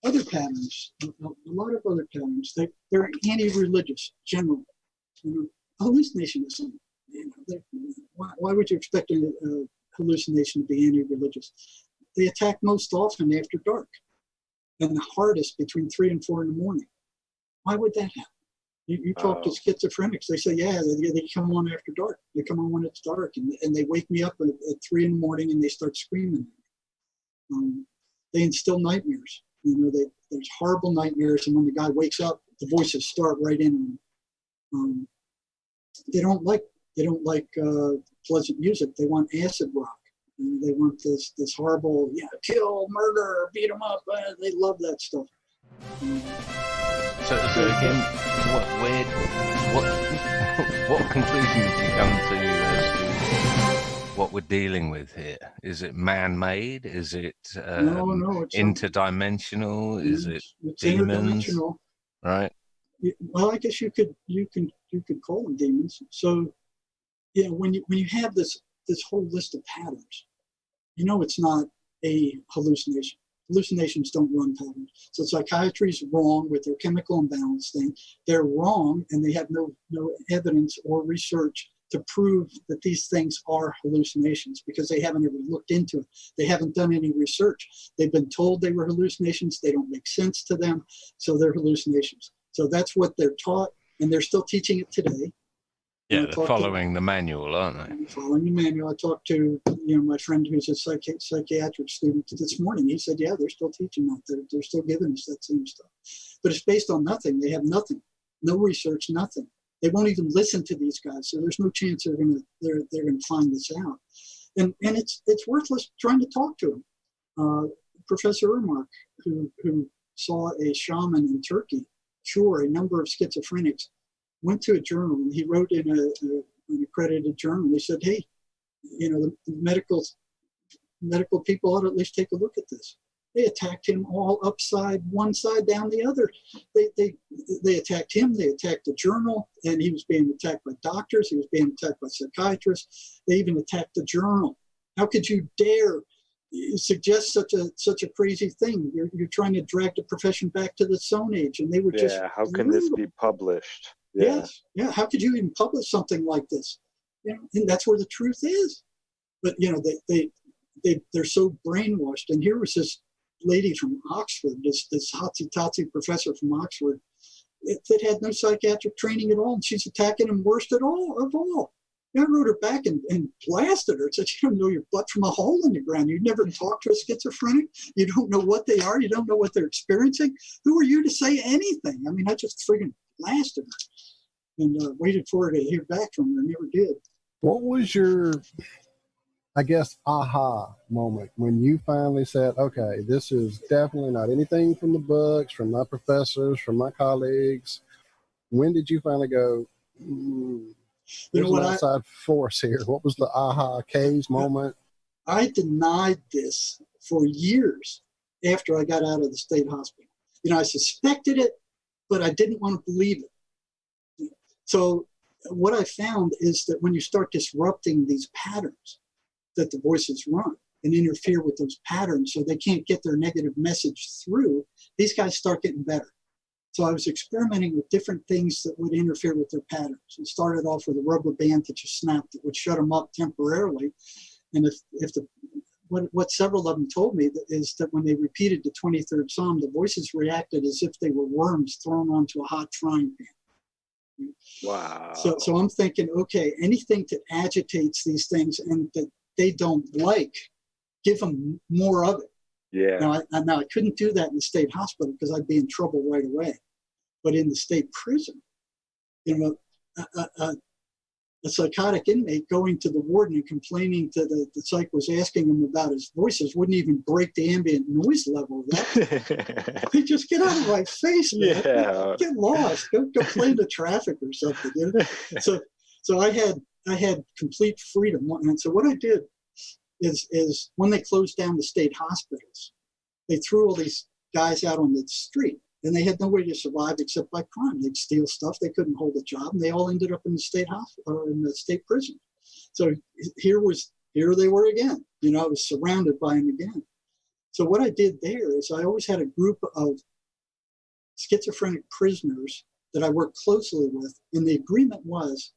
other patterns, a lot of other patterns. They're anti-religious generally. You know, hallucinationism. You know, why would you expect a hallucination to be anti-religious? They attack most often after dark, and the hardest between 3 and 4 in the morning. Why would that happen? You talk to schizophrenics, they say, yeah, they come on after dark. They come on when it's dark, and they wake me up at 3 in the morning and they start screaming. They instill nightmares. You know, there's horrible nightmares, and when the guy wakes up, the voices start right in on him. They don't like pleasant music. They want acid rock. And they want this horrible, kill, murder, beat them up. They love that stuff. So again, what conclusion did you come to as to what we're dealing with here? Is it man-made? Is it no, it's interdimensional? Is it it's demons? Interdimensional. Right. Well, I guess you could call them demons. So, yeah, when you have this whole list of patterns, you know it's not a hallucination. Hallucinations don't run patterns. So psychiatry is wrong with their chemical imbalance thing. They're wrong, and they have no evidence or research to prove that these things are hallucinations because they haven't ever looked into it. They haven't done any research. They've been told they were hallucinations. They don't make sense to them, so they're hallucinations. So that's what they're taught, and they're still teaching it today. Yeah, they're following the manual, aren't they? Following the manual. I talked to my friend who's a psychiatric student this morning. He said, yeah, they're still teaching that. They're still giving us that same stuff. But it's based on nothing. They have nothing. No research, nothing. They won't even listen to these guys. So there's no chance they're gonna find this out. And it's worthless trying to talk to them. Professor Irmak, who saw a shaman in Turkey cure a number of schizophrenics, went to a journal and he wrote in an accredited journal. He said, hey, the medical people ought to at least take a look at this. They attacked him all upside one side down the other. They attacked him, they attacked the journal, and he was being attacked by doctors, he was being attacked by psychiatrists, they even attacked the journal. How could you dare suggest such a crazy thing? You're trying to drag the profession back to the Stone Age, and they were just how can this be published? Yes, yeah. How could you even publish something like this? And that's where the truth is. But they're so brainwashed. And here was this lady from Oxford, this hotsy-totsy professor from Oxford, that had no psychiatric training at all, and she's attacking him worst of all. I wrote her back and blasted her. Said, you don't know your butt from a hole in the ground. You never talked to a schizophrenic. You don't know what they are. You don't know what they're experiencing. Who are you to say anything? I mean, I just friggin' blasted her and waited for her to hear back from her. Never did. What was your, I guess, aha moment when you finally said, okay, this is definitely not anything from the books, from my professors, from my colleagues? When did you finally go, there's an outside force here? What was the aha case moment? I denied this for years after I got out of the state hospital. I suspected it, but I didn't want to believe it. So what I found is that when you start disrupting these patterns that the voices run and interfere with those patterns so they can't get their negative message through, these guys start getting better. So I was experimenting with different things that would interfere with their patterns. It started off with a rubber band that you snapped that would shut them up temporarily. And what several of them told me is that when they repeated the 23rd Psalm, the voices reacted as if they were worms thrown onto a hot frying pan. Wow. So I'm thinking, okay, anything that agitates these things and that they don't like, give them more of it. Yeah. Now I couldn't do that in the state hospital because I'd be in trouble right away. But in the state prison, a psychotic inmate going to the warden and complaining to the psych was asking him about his voices wouldn't even break the ambient noise level. They just get out of my face, man. Yeah. Get lost. Go play in the traffic or something. So I had complete freedom. And so what I did is when they closed down the state hospitals, they threw all these guys out on the street. And they had no way to survive except by crime. They'd steal stuff. They couldn't hold a job, and they all ended up in the state hospital or in the state prison. So here they were again. I was surrounded by them again. So what I did there is I always had a group of schizophrenic prisoners that I worked closely with, and the agreement was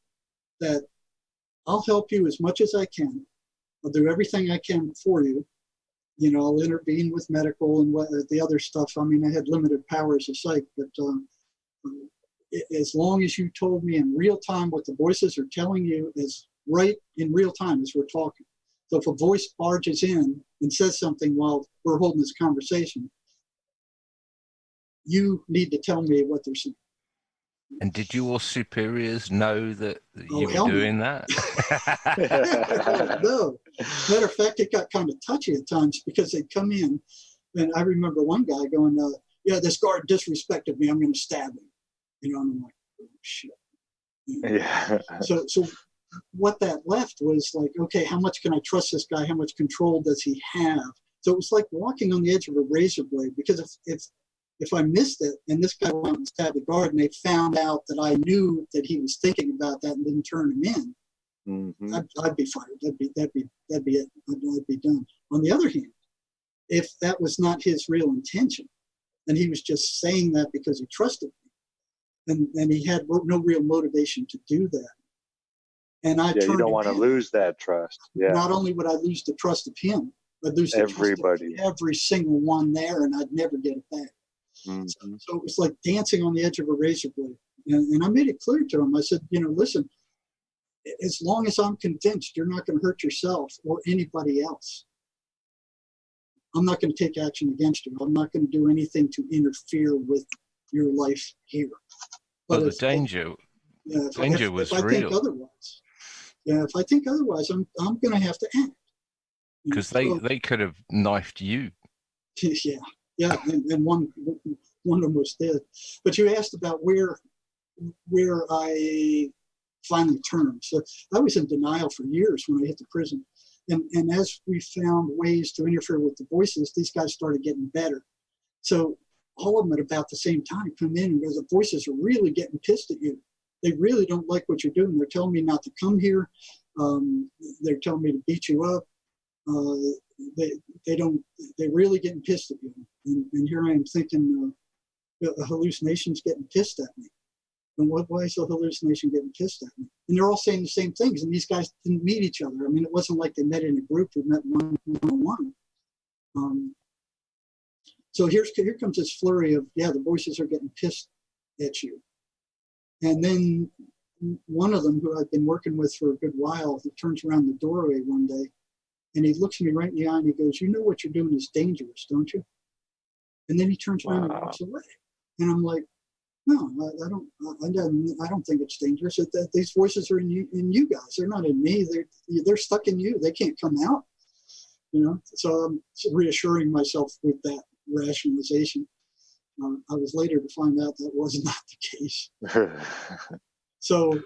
that I'll help you as much as I can. I'll do everything I can for you. I'll intervene with medical and the other stuff. I mean, I had limited powers as psych, but as long as you told me in real time what the voices are telling you is right in real time as we're talking. So if a voice barges in and says something while we're holding this conversation, you need to tell me what they're saying. And did your superiors know that you were doing that? No. Matter of fact, it got kind of touchy at times because they'd come in, and I remember one guy going, this guard disrespected me, I'm going to stab him. And I'm like, oh, shit. Yeah. So what that left was like, okay, how much can I trust this guy? How much control does he have? So it was like walking on the edge of a razor blade, because if I missed it and this guy went and stabbed the guard and they found out that I knew that he was thinking about that and didn't turn him in, I'd be fired. That'd be it. I'd be done. On the other hand, if that was not his real intention and he was just saying that because he trusted me and he had no real motivation to do that, And I Yeah, you turned don't him want to in. lose that trust. Yeah, Not only would I lose the trust of him, I'd lose the everybody. trust of every single one there, and I'd never get it back. Mhm. So it was like dancing on the edge of a razor blade. And I made it clear to him. I said, listen, as long as I'm convinced you're not going to hurt yourself or anybody else, I'm not going to take action against you. I'm not going to do anything to interfere with your life here. But the if- danger if was I think real. otherwise, if I think otherwise, I'm going to have to act. Because they could have knifed you. Yeah, and one of them was dead. But you asked about where I finally turned. So I was in denial for years when I hit the prison. And as we found ways to interfere with the voices, these guys started getting better. So all of them at about the same time come in and go, the voices are really getting pissed at you. They really don't like what you're doing. They're telling me not to come here. They're telling me to beat you up. They're really getting pissed at you. And here I am thinking, a hallucination's getting pissed at me. And why is the hallucination getting pissed at me? And they're all saying the same things. And these guys didn't meet each other. I mean, it wasn't like they met in a group or met one-on-one. So here comes this flurry of, the voices are getting pissed at you. And then one of them, who I've been working with for a good while, he turns around the doorway one day and he looks me right in the eye and he goes, you know what you're doing is dangerous, don't you? And then he turns around and walks away. And I'm like, no, I don't think it's dangerous. These voices are in you guys. They're not in me. They're stuck in you. They can't come out. So I'm reassuring myself with that rationalization. I was later to find out that was not the case. So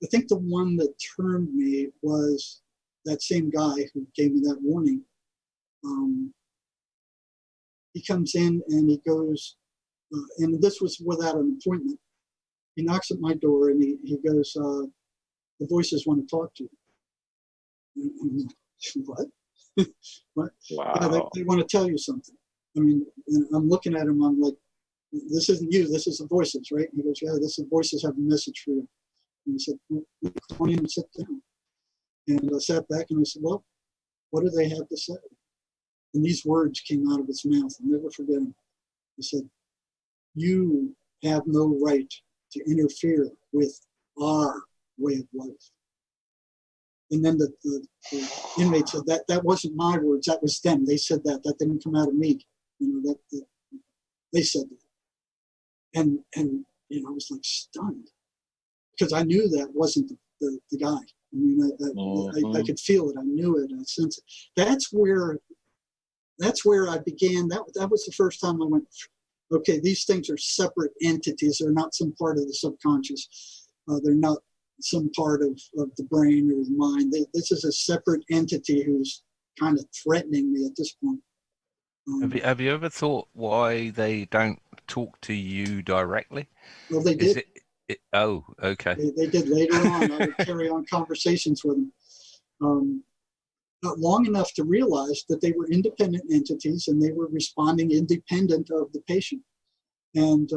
I think the one that turned me was that same guy who gave me that warning. He comes in and he goes, and this was without an appointment. He knocks at my door and he goes, the voices want to talk to you. And I'm like, what? What? Wow. Yeah, they want to tell you something. I mean, and I'm looking at him, I'm like, this isn't you, this is the voices, right? And he goes, yeah, this is the voices have a message for you. And he said, well, come in and sit down. And I sat back and I said, well, what do they have to say? And these words came out of his mouth. I'll never forget them. He said, you have no right to interfere with our way of life. And then the inmate said, that wasn't my words, that was them. They said that didn't come out of me. That they said that. And I was like stunned because I knew that wasn't the guy. I mean, I could feel it. I knew it. I sensed it. That's where I began. That was the first time I went, okay, these things are separate entities. They're not some part of the subconscious. They're not some part of the brain or the mind. This is a separate entity who's kind of threatening me at this point. Have you ever thought why they don't talk to you directly? Well, they did. Oh, okay. They did later on. I would carry on conversations with them. Not long enough to realize that they were independent entities and they were responding independent of the patient. And,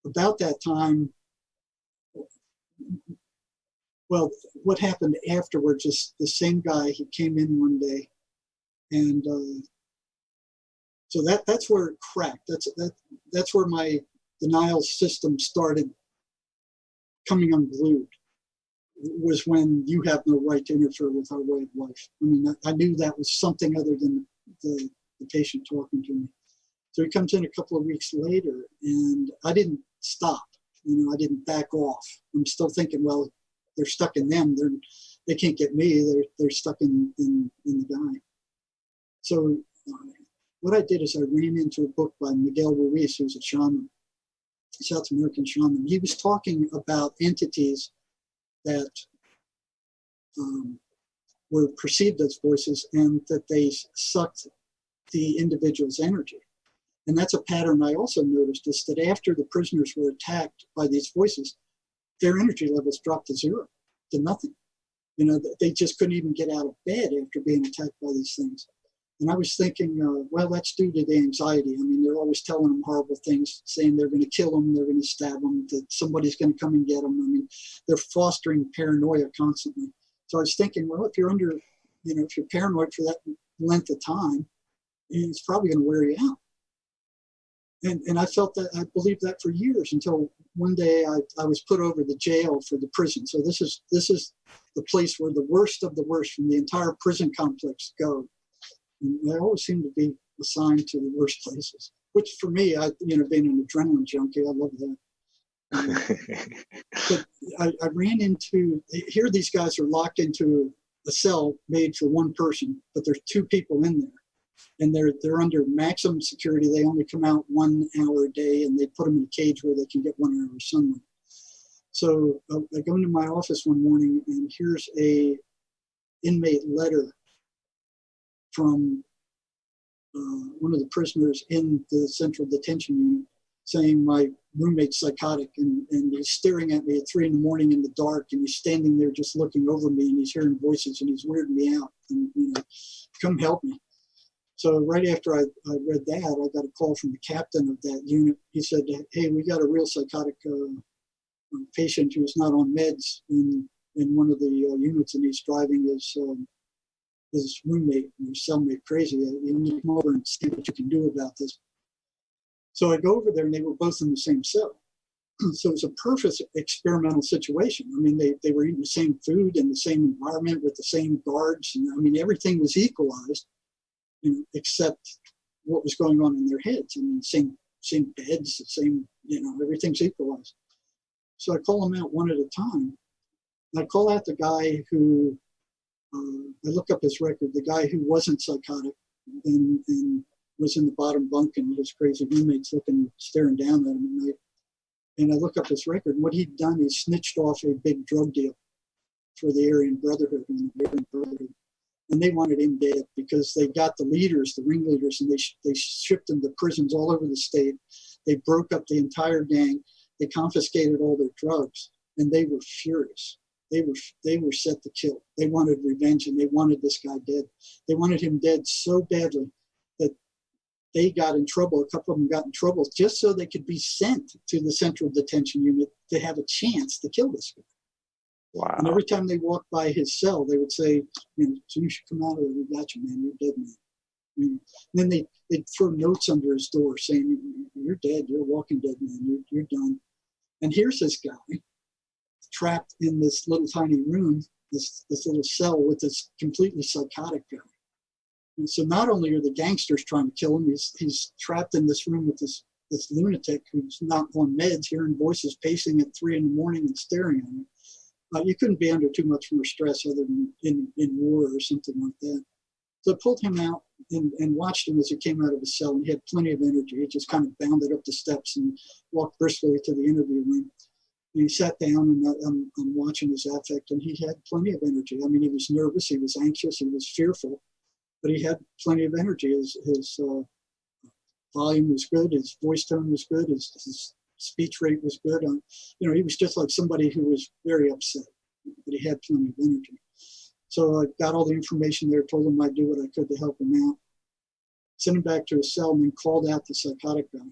about that time, well, what happened afterwards is the same guy, he came in one day and so that's where it cracked. That's where my denial system started coming unglued. Was when you have no right to interfere with our way of life. I mean, I knew that was something other than the patient talking to me. So he comes in a couple of weeks later, and I didn't stop. I didn't back off. I'm still thinking, well, they're stuck in them. They can't get me. They're stuck in the guy. So what I did is I ran into a book by Miguel Ruiz, who's a shaman, South American shaman. He was talking about entities that were perceived as voices and that they sucked the individual's energy. And that's a pattern I also noticed, is that after the prisoners were attacked by these voices, their energy levels dropped to zero, to nothing. They just couldn't even get out of bed after being attacked by these things. And I was thinking, well, that's due to the anxiety. I mean, they're always telling them horrible things, saying they're going to kill them, they're going to stab them, that somebody's going to come and get them. I mean, they're fostering paranoia constantly. So I was thinking, well, if you're under, if you're paranoid for that length of time, it's probably going to wear you out. And I felt that, I believed that for years, until one day I was put over the jail for the prison. So this is the place where the worst of the worst from the entire prison complex go. And I always seem to be assigned to the worst places, which for me, being an adrenaline junkie, I love that. But I ran into, here these guys are locked into a cell made for one person, but there's two people in there. And they're under maximum security. They only come out 1 hour a day, and they put them in a cage where they can get 1 hour of sunlight. So I go into my office one morning, and here's a inmate letter from one of the prisoners in the central detention unit, saying my roommate's psychotic, and he's staring at me at 3 a.m. in the dark, and he's standing there just looking over me, and he's hearing voices, and he's weirding me out, and come help me. So right after I read that, I got a call from the captain of that unit. He said, hey, we got a real psychotic patient who's not on meds in one of the units, and he's driving his roommate and his cellmate crazy. You need to come over and see what you can do about this. So I go over there, and they were both in the same cell. So it was a perfect experimental situation. I mean, they were eating the same food in the same environment with the same guards. And I mean, everything was equalized, except what was going on in their heads. I mean, same beds, the same, everything's equalized. So I call them out one at a time. And I call out the guy who, I look up his record, the guy who wasn't psychotic and was in the bottom bunk, and his crazy roommates staring down at him at night. And I look up his record, and what he'd done is snitched off a big drug deal for the Aryan Brotherhood and the Aryan Brotherhood. And they wanted him dead because they got the leaders, the ringleaders, and they shipped them to prisons all over the state. They broke up the entire gang. They confiscated all their drugs, and they were furious. They were set to kill. They wanted revenge, and they wanted this guy dead. They wanted him dead so badly that they got in trouble. A couple of them got in trouble just so they could be sent to the central detention unit to have a chance to kill this guy. Wow. And every time they walked by his cell, they would say, so you should come out of there. We got you, man. You're dead, man. And then they'd throw notes under his door saying, you're dead. You're a walking dead, man. You're done. And here's this guy trapped in this little tiny room, this little cell with this completely psychotic guy. And so not only are the gangsters trying to kill him, he's trapped in this room with this lunatic who's not on meds, hearing voices pacing at 3 a.m. and staring at him. You couldn't be under too much more stress other than in war or something like that. So I pulled him out and watched him as he came out of his cell, and he had plenty of energy. He just kind of bounded up the steps and walked briskly to the interview room. And he sat down, and I'm watching his affect, and he had plenty of energy. I mean, he was nervous, he was anxious, he was fearful, but he had plenty of energy. His volume was good, his voice tone was good, his speech rate was good. He was just like somebody who was very upset, but he had plenty of energy. So I got all the information there, told him I'd do what I could to help him out, sent him back to his cell, and then called out the psychotic guy.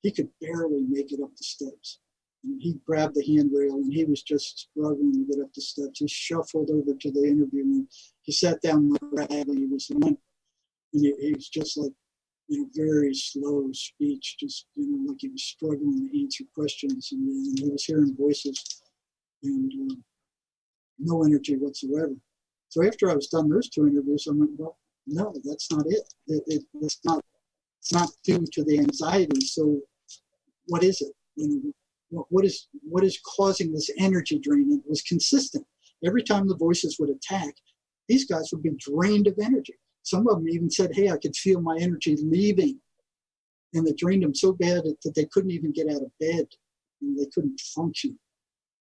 He could barely make it up the steps. And he grabbed the handrail, and he was just struggling to get up the steps. He shuffled over to the interview room. He sat down and he was limp, and he was just like, very slow speech, just, like he was struggling to answer questions, and he was hearing voices and no energy whatsoever. So after I was done those 2 interviews, I went, well, no, that's not it. It's not due to the anxiety. So what is it? What is causing this energy drain? It was consistent. Every time the voices would attack, these guys would be drained of energy. Some of them even said, hey, I could feel my energy leaving. And it drained them so bad that they couldn't even get out of bed, and they couldn't function.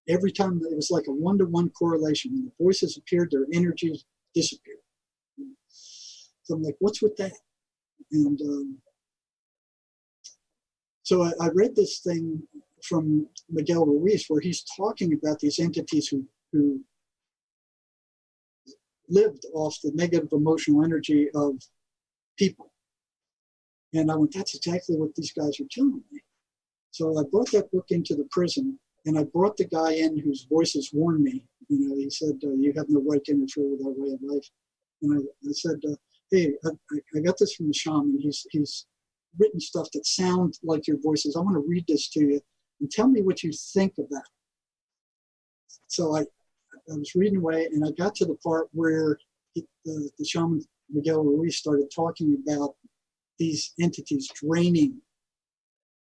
Every time it was like a 1-to-1 correlation. When the voices appeared, their energy disappeared. So I'm like, what's with that? And so I read this thing from Miguel Ruiz where he's talking about these entities who lived off the negative emotional energy of people. And I went, that's exactly what these guys are telling me. So I brought that book into the prison, and I brought the guy in whose voices warned me. You know, he said, you have no right to interfere with our way of life. And I said, hey, I got this from the shaman. He's written stuff that sound like your voices. I want to read this to you and tell me what you think of that. So I was reading away, and I got to the part where the shaman Miguel Ruiz started talking about these entities draining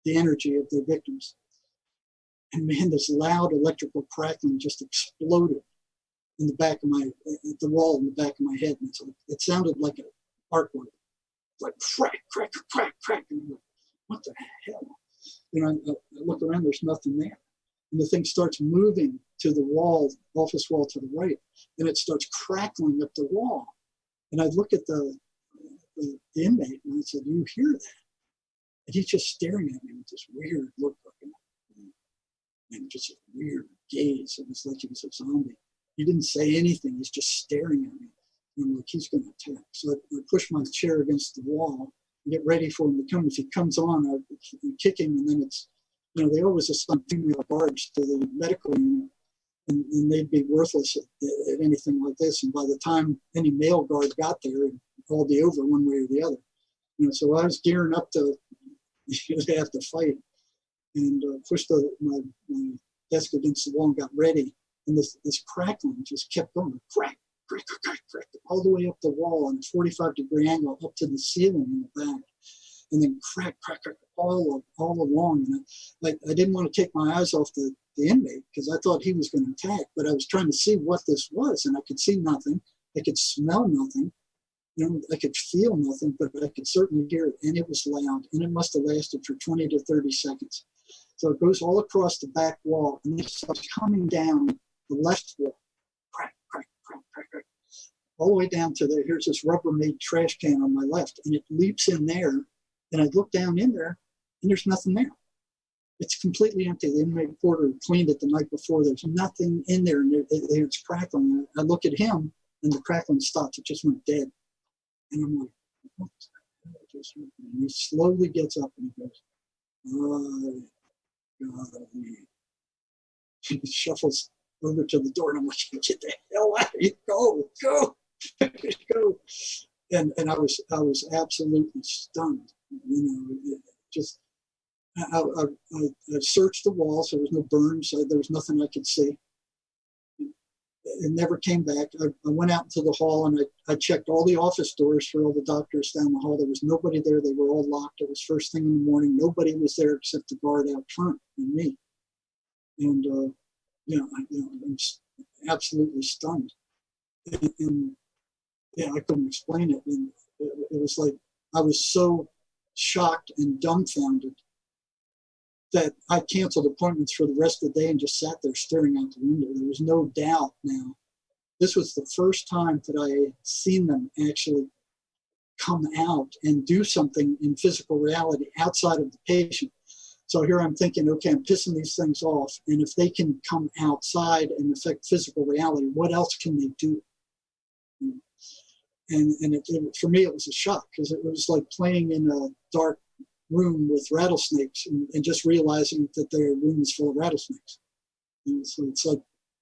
the energy of their victims. And man, this loud electrical crackling just exploded in the back of the wall in the back of my head. And it sounded like an artwork, like crack, crack, crack, crack. And I'm like, what the hell? You know, I look around, there's nothing there. And the thing starts moving to the wall, office wall to the right, and it starts crackling up the wall. And I look at the inmate, and I said, you hear that? And he's just staring at me with this weird look, and just a weird gaze. It was like he was a zombie. He didn't say anything. He's just staring at me. And I'm like, he's going to attack. So I push my chair against the wall and get ready for him to come. If he comes on, I kick him, and then it's, you know, they always assign female guards to the medical unit, and they'd be worthless at anything like this. And by the time any male guard got there, it'd all be over one way or the other. You know, so I was gearing up to have to fight, and pushed my desk against the wall and got ready. And this crackling just kept going, crack, crack, crack, crack, all the way up the wall on a 45-degree angle up to the ceiling in the back. And then crack, crack, crack, all along. And I didn't want to take my eyes off the inmate because I thought he was going to attack, but I was trying to see what this was, and I could see nothing. I could smell nothing. You know, I could feel nothing, but I could certainly hear it, and it was loud, and it must have lasted for 20 to 30 seconds. So it goes all across the back wall, and it starts coming down the left wall, crack, crack, crack, crack, crack, all the way down to there. Here's this Rubbermaid trash can on my left, and it leaps in there, and I look down in there, and there's nothing there. It's completely empty. The inmate porter cleaned it the night before. There's nothing in there, and it's crackling. I look at him, and the crackling stops. It just went dead. And I'm like, what the hell just happened? And he slowly gets up and he goes, oh, God of me. He shuffles over to the door, and I'm like, get the hell out of here. Go. Go. And I was absolutely stunned. You know, just, I searched the wall, so there was no burns. There was nothing I could see. It never came back. I went out into the hall, and I checked all the office doors for all the doctors down the hall. There was nobody there. They were all locked. It was first thing in the morning. Nobody was there except the guard out front and me. And, you know, I'm absolutely stunned. And yeah, I couldn't explain it. And it was like I was so shocked and dumbfounded that I canceled appointments for the rest of the day and just sat there staring out the window. There was no doubt now. This was the first time that I had seen them actually come out and do something in physical reality outside of the patient. So here I'm thinking, okay, I'm pissing these things off, and if they can come outside and affect physical reality, what else can they do? And for me, it was a shock, because it was like playing in a dark room with rattlesnakes and just realizing that their room is full of rattlesnakes. And so it's like,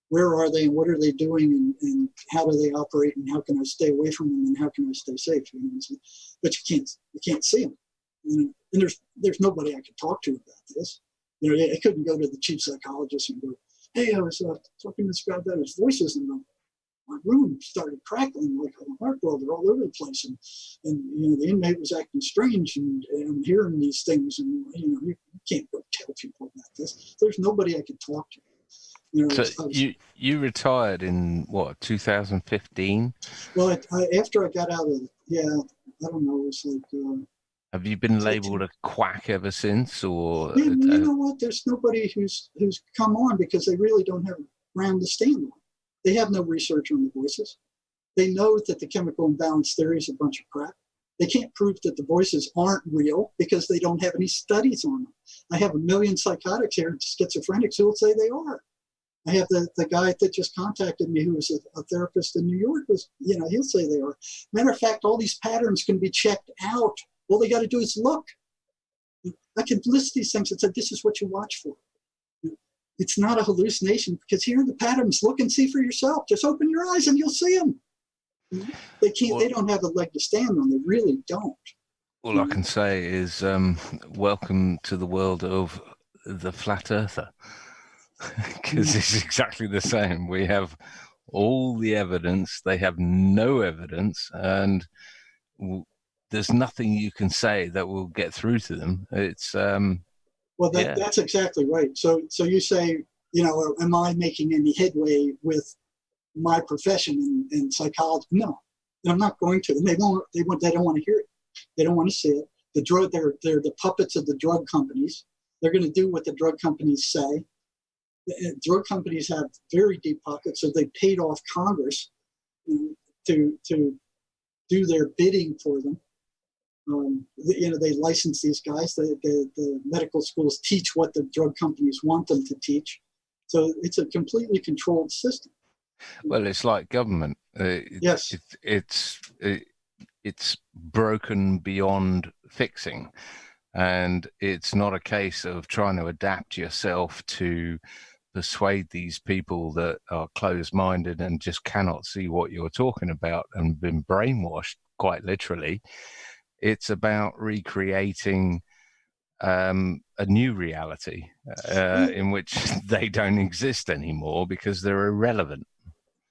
where are they and what are they doing, and how do they operate, and how can I stay away from them, and how can I stay safe? You know? So, but you can't see them. You know? And there's nobody I could talk to about this. You know, I couldn't go to the chief psychologist and go, hey, I was talking to this guy about his voices, and my room started crackling like a heart welder all over the place, and you know, the inmate was acting strange, and I'm hearing these things, and you know, you can't go tell people about this. There's nobody I could talk to. You know, so you retired in what, 2015? Well, after I got out of, I don't know, it was like. Have you been labelled a quack ever since, or? Yeah, you know what? There's nobody who's come on, because they really don't have ground to stand on. They have no research on the voices. They know that the chemical imbalance theory is a bunch of crap. They can't prove that the voices aren't real because they don't have any studies on them. I have a million psychotics here, schizophrenics, who will say they are. I have the guy that just contacted me, who was a therapist in New York, was, he'll say they are. Matter of fact, all these patterns can be checked out. All they got to do is look. I can list these things and say, this is what you watch for. It's not a hallucination, because here are the patterns. Look and see for yourself. Just open your eyes and you'll see them. They can't. They don't have a leg to stand on. They really don't. All I can say is welcome to the world of the flat earther, because it's exactly the same. We have all the evidence. They have no evidence, and there's nothing you can say that will get through to them. It's well, that's exactly right. So you say, am I making any headway with my profession in psychology? No, I'm not going to. And they won't. They don't want to hear it. They don't want to see it. They're the puppets of the drug companies. They're going to do what the drug companies say. The drug companies have very deep pockets, so they paid off Congress to do their bidding for them. They license these guys. The medical schools teach what the drug companies want them to teach. So it's a completely controlled system. Well, it's like government. Yes. It's broken beyond fixing. And it's not a case of trying to adapt yourself to persuade these people that are closed-minded and just cannot see what you're talking about and been brainwashed, quite literally. It's about recreating a new reality in which they don't exist anymore because they're irrelevant.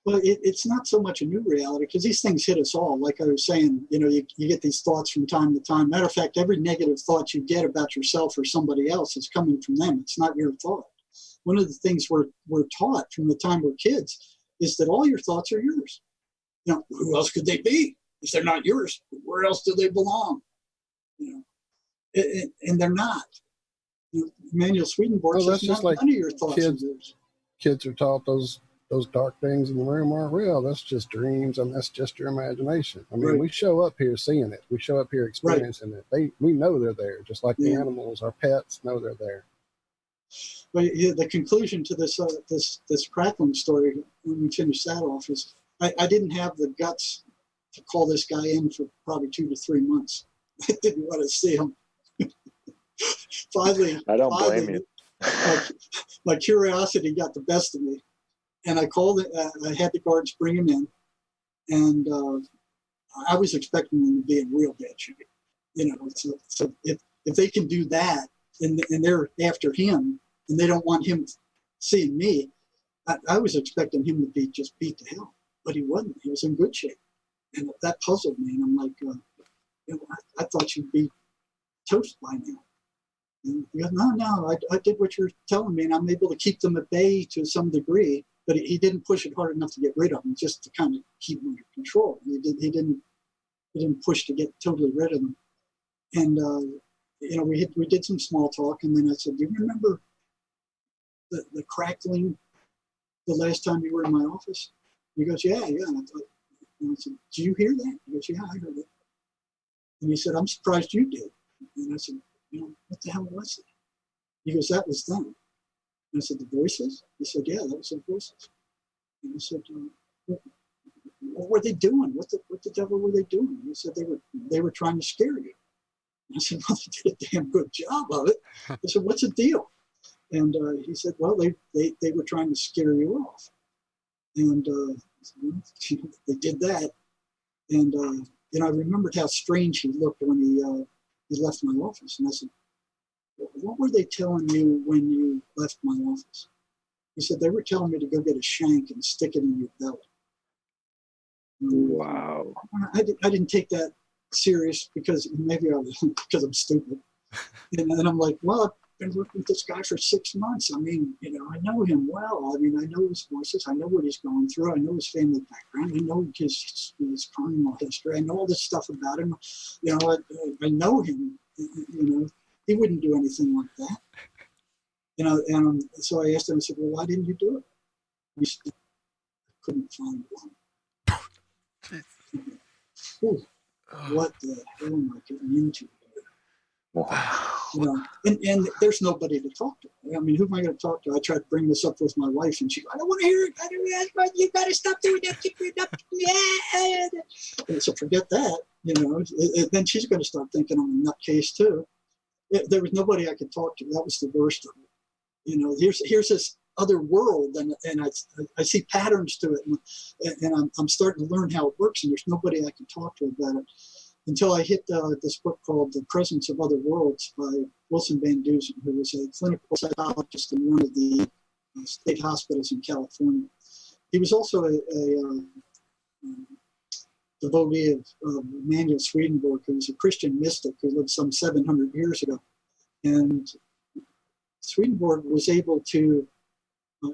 Well, it's not so much a new reality, because these things hit us all. Like I was saying, you get these thoughts from time to time. Matter of fact, every negative thought you get about yourself or somebody else is coming from them. It's not your thought. One of the things we're taught from the time we're kids is that all your thoughts are yours. Who else could they be? If they're not yours, where else do they belong? And they're not. Emanuel Swedenborg says just none like of your thoughts are yours. Kids are taught those dark things in the room aren't real. That's just dreams, and that's just your imagination. I mean, Right. We show up here seeing it. We show up here experiencing it. We know they're there, just like the animals, our pets know they're there. But the conclusion to this crackling story, when we finish that off, is I didn't have the guts to call this guy in for probably 2 to 3 months. I didn't want to see him. Finally, I don't blame you. My curiosity got the best of me, and I called. I had the guards bring him in, and I was expecting him to be in real bad shape. So if they can do that, and they're after him, and they don't want him seeing me, I was expecting him to be just beat to hell, but he wasn't. He was in good shape, and that puzzled me. And I'm like, I thought you'd be toast by now. And he goes, no, I did what you're telling me, and I'm able to keep them at bay to some degree. But he didn't push it hard enough to get rid of them, just to kind of keep them under control. He didn't push to get totally rid of them. And we did some small talk, and then I said, "Do you remember the crackling the last time you were in my office?" He goes, "Yeah." And I said, "Did you hear that?" He goes, "Yeah, I heard it." And he said, "I'm surprised you did." And I said, "What the hell was it?" He goes, "That was them." And I said, "The voices?" He said, "Yeah, that was the voices." And I said, "What were they doing? What the devil were they doing?" He said, they were trying to scare you." And I said, "Well, they did a damn good job of it." I said, "What's the deal?" And he said, "Well, they were trying to scare you off." And they did that. And I remembered how strange he looked when he left my office. And I said, "What were they telling you when you left my office?" He said, "They were telling me to go get a shank and stick it in your belly." Wow. I didn't take that serious because because I'm stupid. And I'm like, "Well, I've been working with this guy for 6 months. I mean, I know him well. I mean, I know his voices. I know what he's going through. I know his family background. I know his criminal history. I know all this stuff about him. I know him. He wouldn't do anything like that." And so I asked him, I said, "Well, why didn't you do it?" He said, "I couldn't find one." Whew, what the hell am I getting into here? Wow. You know, and there's nobody to talk to. I mean, who am I going to talk to? I tried to bring this up with my wife, and she, I don't want to hear it. You got to stop doing that. Yeah. And so forget that. You know, and then she's going to start thinking I'm a nutcase too. There was nobody I could talk to. That was the worst of it. You know, here's this other world, and I see patterns to it, and I'm starting to learn how it works, and there's nobody I can talk to about it. Until I hit this book called The Presence of Other Worlds by Wilson Van Dusen, who was a clinical psychologist in one of the state hospitals in California. He was also a devotee of Emanuel Swedenborg, who was a Christian mystic who lived some 700 years ago. And Swedenborg was able to,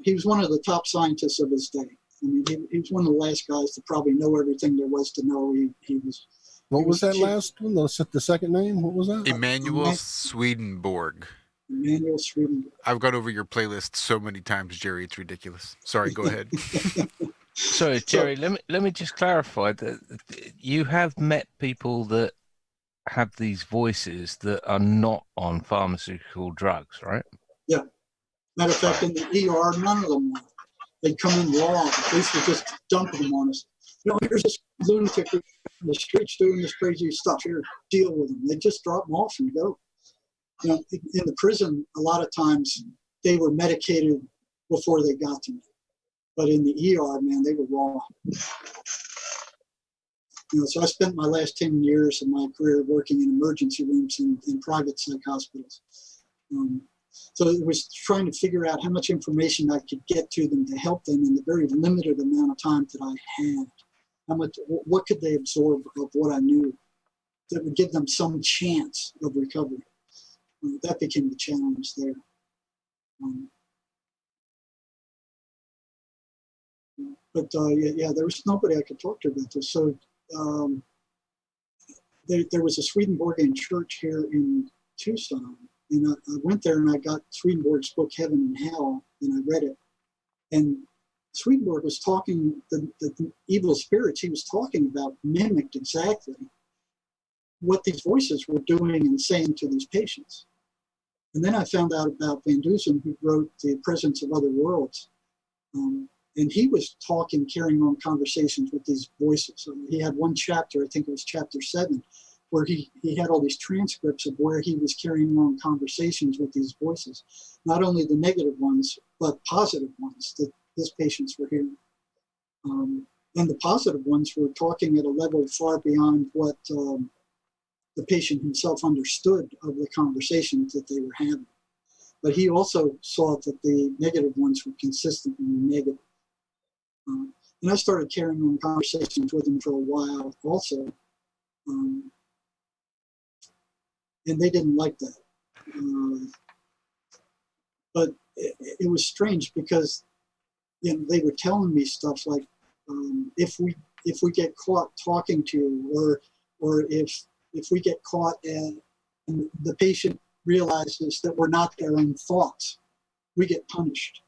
he was one of the top scientists of his day. I mean, he was one of the last guys to probably know everything there was to know. He was. What was that last one? The second name? What was that? Emanuel Swedenborg. Emanuel Swedenborg. I've gone over your playlist so many times, Jerry. It's ridiculous. Sorry, go ahead. Sorry, Jerry. Let me just clarify that you have met people that have these voices that are not on pharmaceutical drugs, right? Yeah. Matter of fact, in the ER, none of them were. They'd come in raw. The police would just dump them on us. You know, here's this lunatic in the streets doing this crazy stuff. Here, deal with them. They just drop them off and go. You know, in the prison, a lot of times they were medicated before they got to me. But in the ER, man, they were raw. You know, so I spent my last 10 years of my career working in emergency rooms in private psych hospitals. So it was trying to figure out how much information I could get to them to help them in the very limited amount of time that I had. What could they absorb of what I knew that would give them some chance of recovery? That became the challenge there. But there was nobody I could talk to about this. So there was a Swedenborgian church here in Tucson. And I went there and I got Swedenborg's book, Heaven and Hell, and I read it. And Swedenborg was talking, the evil spirits he was talking about mimicked exactly what these voices were doing and saying to these patients. And then I found out about Van Dusen, who wrote The Presence of Other Worlds. And he was carrying on conversations with these voices. So he had one chapter, I think it was chapter 7, where he had all these transcripts of where he was carrying on conversations with these voices. Not only the negative ones, but positive ones that his patients were hearing. And the positive ones were talking at a level far beyond what the patient himself understood of the conversations that they were having. But he also saw that the negative ones were consistently negative. And I started carrying on conversations with him for a while also. And they didn't like that. But it was strange because, you know, they were telling me stuff like, if we get caught talking to you, or if we get caught and the patient realizes that we're not their own thoughts, we get punished.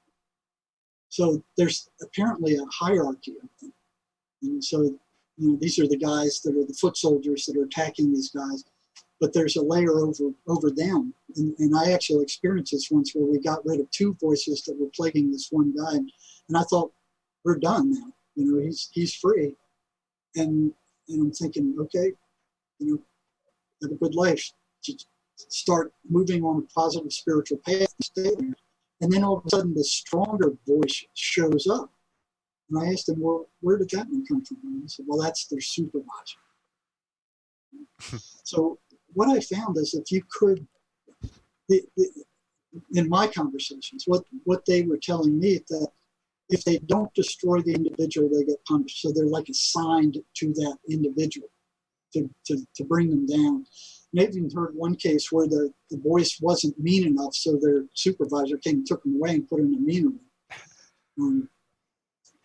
So there's apparently a hierarchy of them. And so, you know, these are the guys that are the foot soldiers that are attacking these guys, but there's a layer over them. And I actually experienced this once where we got rid of 2 voices that were plaguing this one guy. And I thought, we're done now. You know, he's free. And I'm thinking, okay, you know, have a good life. Just start moving on a positive spiritual path and stay there. And then all of a sudden, this stronger voice shows up. And I asked him, well, where did that one come from? And he said, well, that's their supervisor. So what I found is if you could, in my conversations, what they were telling me that if they don't destroy the individual, they get punished. So they're like assigned to that individual to bring them down. And I've even heard one case where the voice wasn't mean enough, so their supervisor came and took them away and put in a meaner one.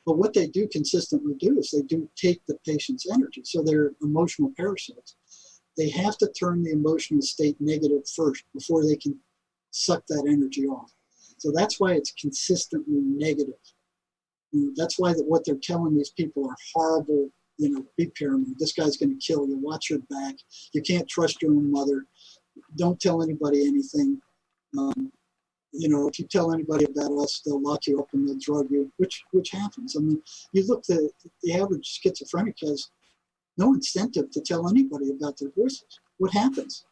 But what they do consistently do is they do take the patient's energy. So they're emotional parasites. They have to turn the emotional state negative first before they can suck that energy off. So that's why it's consistently negative. That's why what they're telling these people are horrible, you know, be paranoid. This guy's going to kill you. Watch your back. You can't trust your own mother. don't tell anybody anything. You know, if you tell anybody about us, they'll lock you up and they'll drug you, which happens. I mean, you look, the average schizophrenic has no incentive to tell anybody about their voices. What happens?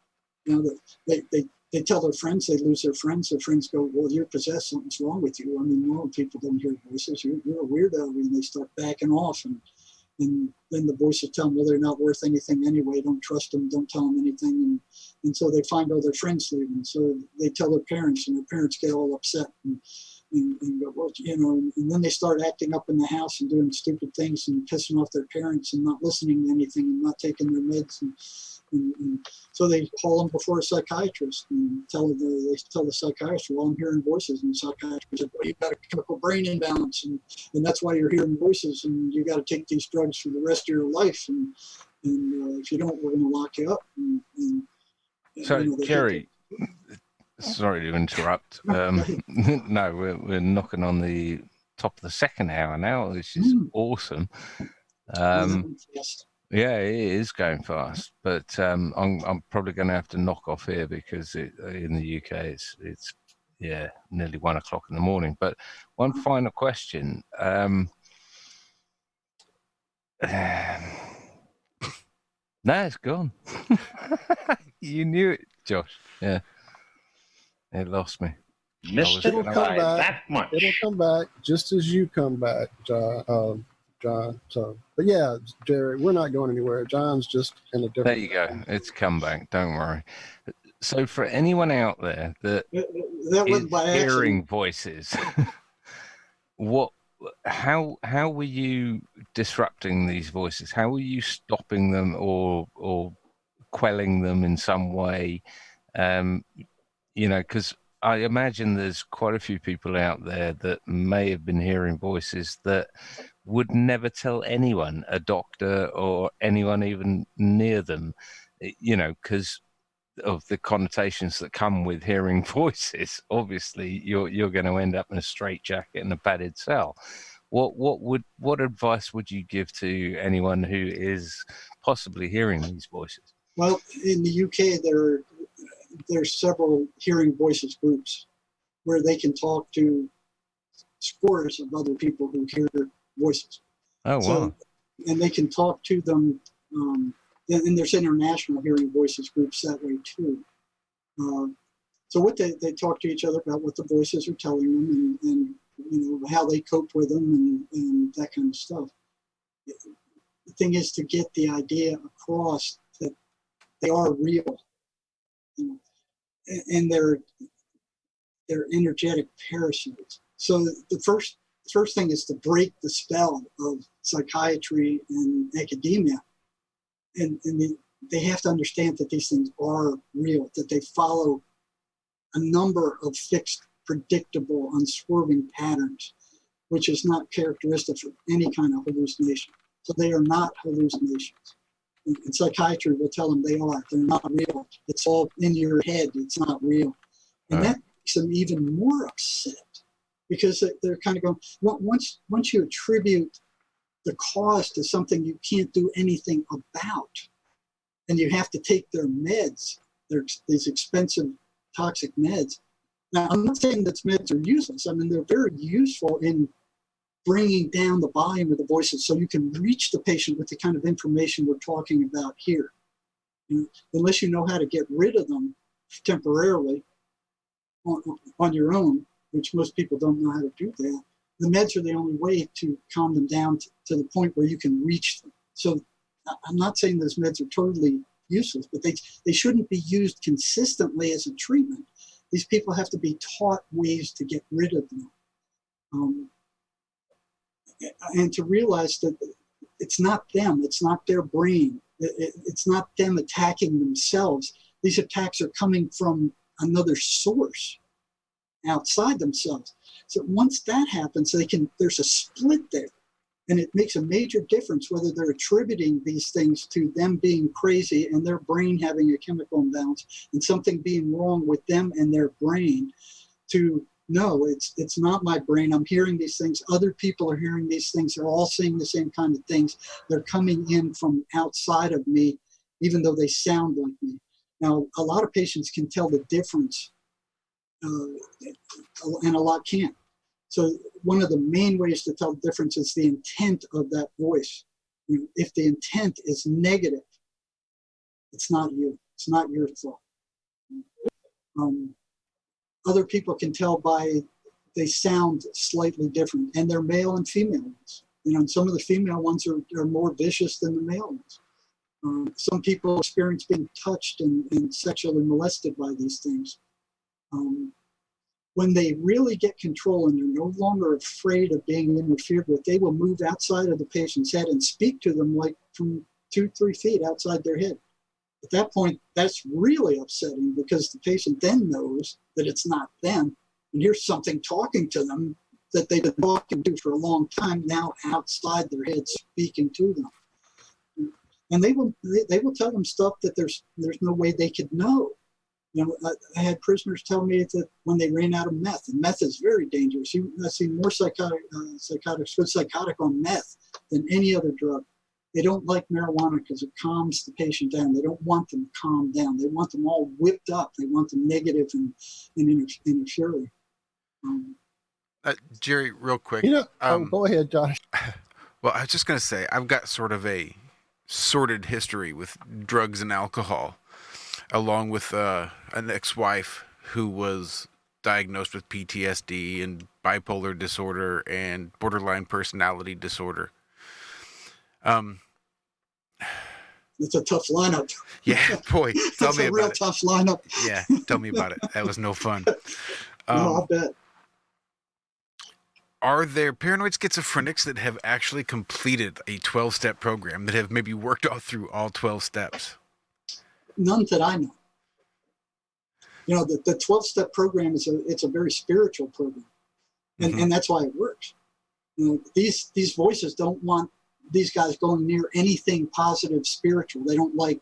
You know, they tell their friends, they lose their friends go, well, you're possessed, something's wrong with you. I mean, normal people don't hear voices. You're a weirdo, and they start backing off, and then the voices tell them, well, they're not worth anything anyway. Don't trust them. Don't tell them anything. And so they find all their friends leaving. So they tell their parents, and their parents get all upset and go, well, you know, and then they start acting up in the house and doing stupid things and pissing off their parents and not listening to anything and not taking their meds. And so they haul them before a psychiatrist and tell the psychiatrist, well, I'm hearing voices. And the psychiatrist said, well, you've got a chemical brain imbalance, and that's why you're hearing voices, and you got to take these drugs for the rest of your life. And if you don't, we're going to lock you up. So, you know, Jerry, sorry to interrupt. No, we're knocking on the top of the second hour now, which is awesome. Yes. Yeah, it is going fast, but I'm probably going to have to knock off here because in the UK it's nearly 1 o'clock in the morning. But one final question. No, it's gone. You knew it, Josh. Yeah, it lost me. It'll come back. It'll come back just as you come back, John. So, but yeah, Jerry, we're not going anywhere. John's just in a different. There you go. It's come back. Don't worry. So, for anyone out there that wasn't by is hearing accident. voices, how were you disrupting these voices? How were you stopping them or quelling them in some way? You know, because I imagine there's quite a few people out there that may have been hearing voices that would never tell anyone, a doctor or anyone even near them, you know, because of the connotations that come with hearing voices. Obviously, you're going to end up in a straitjacket and a padded cell. What advice would you give to anyone who is possibly hearing these voices? Well, in the UK, there's several hearing voices groups where they can talk to scores of other people who hear voices. Oh, wow. So, and they can talk to them, and there's international hearing voices groups that way too. So what they talk to each other about what the voices are telling them and you know, how they cope with them and that kind of stuff. The thing is to get the idea across that they are real, you know, and they're energetic parasites. So the first thing is to break the spell of psychiatry and academia, and they have to understand that these things are real, that they follow a number of fixed, predictable, unswerving patterns, which is not characteristic of any kind of hallucination. So they are not hallucinations. And psychiatry will tell them they are. They're not real. It's all in your head. It's not real. And that makes them even more upset because they're kind of going, once you attribute the cause to something you can't do anything about, and you have to take their meds, these expensive toxic meds. Now, I'm not saying that meds are useless. I mean, they're very useful in bringing down the volume of the voices so you can reach the patient with the kind of information we're talking about here. You know, unless you know how to get rid of them temporarily on your own, which most people don't know how to do that, the meds are the only way to calm them down to the point where you can reach them. So I'm not saying those meds are totally useless, but they shouldn't be used consistently as a treatment. These people have to be taught ways to get rid of them. And to realize that it's not them, it's not their brain, it's not them attacking themselves. These attacks are coming from another source outside themselves. So once that happens, there's a split there. And it makes a major difference whether they're attributing these things to them being crazy and their brain having a chemical imbalance and something being wrong with them and their brain, to no, it's not my brain. I'm hearing these things. Other people are hearing these things. They're all seeing the same kind of things. They're coming in from outside of me, even though they sound like me. Now, a lot of patients can tell the difference, and a lot can't. So one of the main ways to tell the difference is the intent of that voice. If the intent is negative, it's not you. It's not your thought. Other people can tell by they sound slightly different, and they're male and female ones. And some of the female ones are more vicious than the male ones. Some people experience being touched and sexually molested by these things. When they really get control and they're no longer afraid of being interfered with, they will move outside of the patient's head and speak to them like from 2-3 feet outside their head. At that point, that's really upsetting because the patient then knows that it's not them. And here's something talking to them that they've been talking to for a long time, now outside their head speaking to them. And they will tell them stuff that there's no way they could know. I had prisoners tell me that when they ran out of meth, and meth is very dangerous. I see more psychotics go psychotic on meth than any other drug. They don't like marijuana because it calms the patient down. They don't want them calmed down. They want them all whipped up. They want them negative and interfering. Jerry, real quick. Go ahead, Josh. Well, I was just going to say, I've got sort of a sordid history with drugs and alcohol, along with an ex-wife who was diagnosed with PTSD and bipolar disorder and borderline personality disorder. It's a tough lineup. Yeah, boy, tell me about it. It's a real tough lineup. Yeah, tell me about it. That was no fun. No, I'll bet. Are there paranoid schizophrenics that have actually completed a 12-step program, that have maybe worked through all 12 steps? None that I know. The 12-step program it's a very spiritual program, and that's why it works. These voices don't want these guys going near anything positive spiritual. They don't like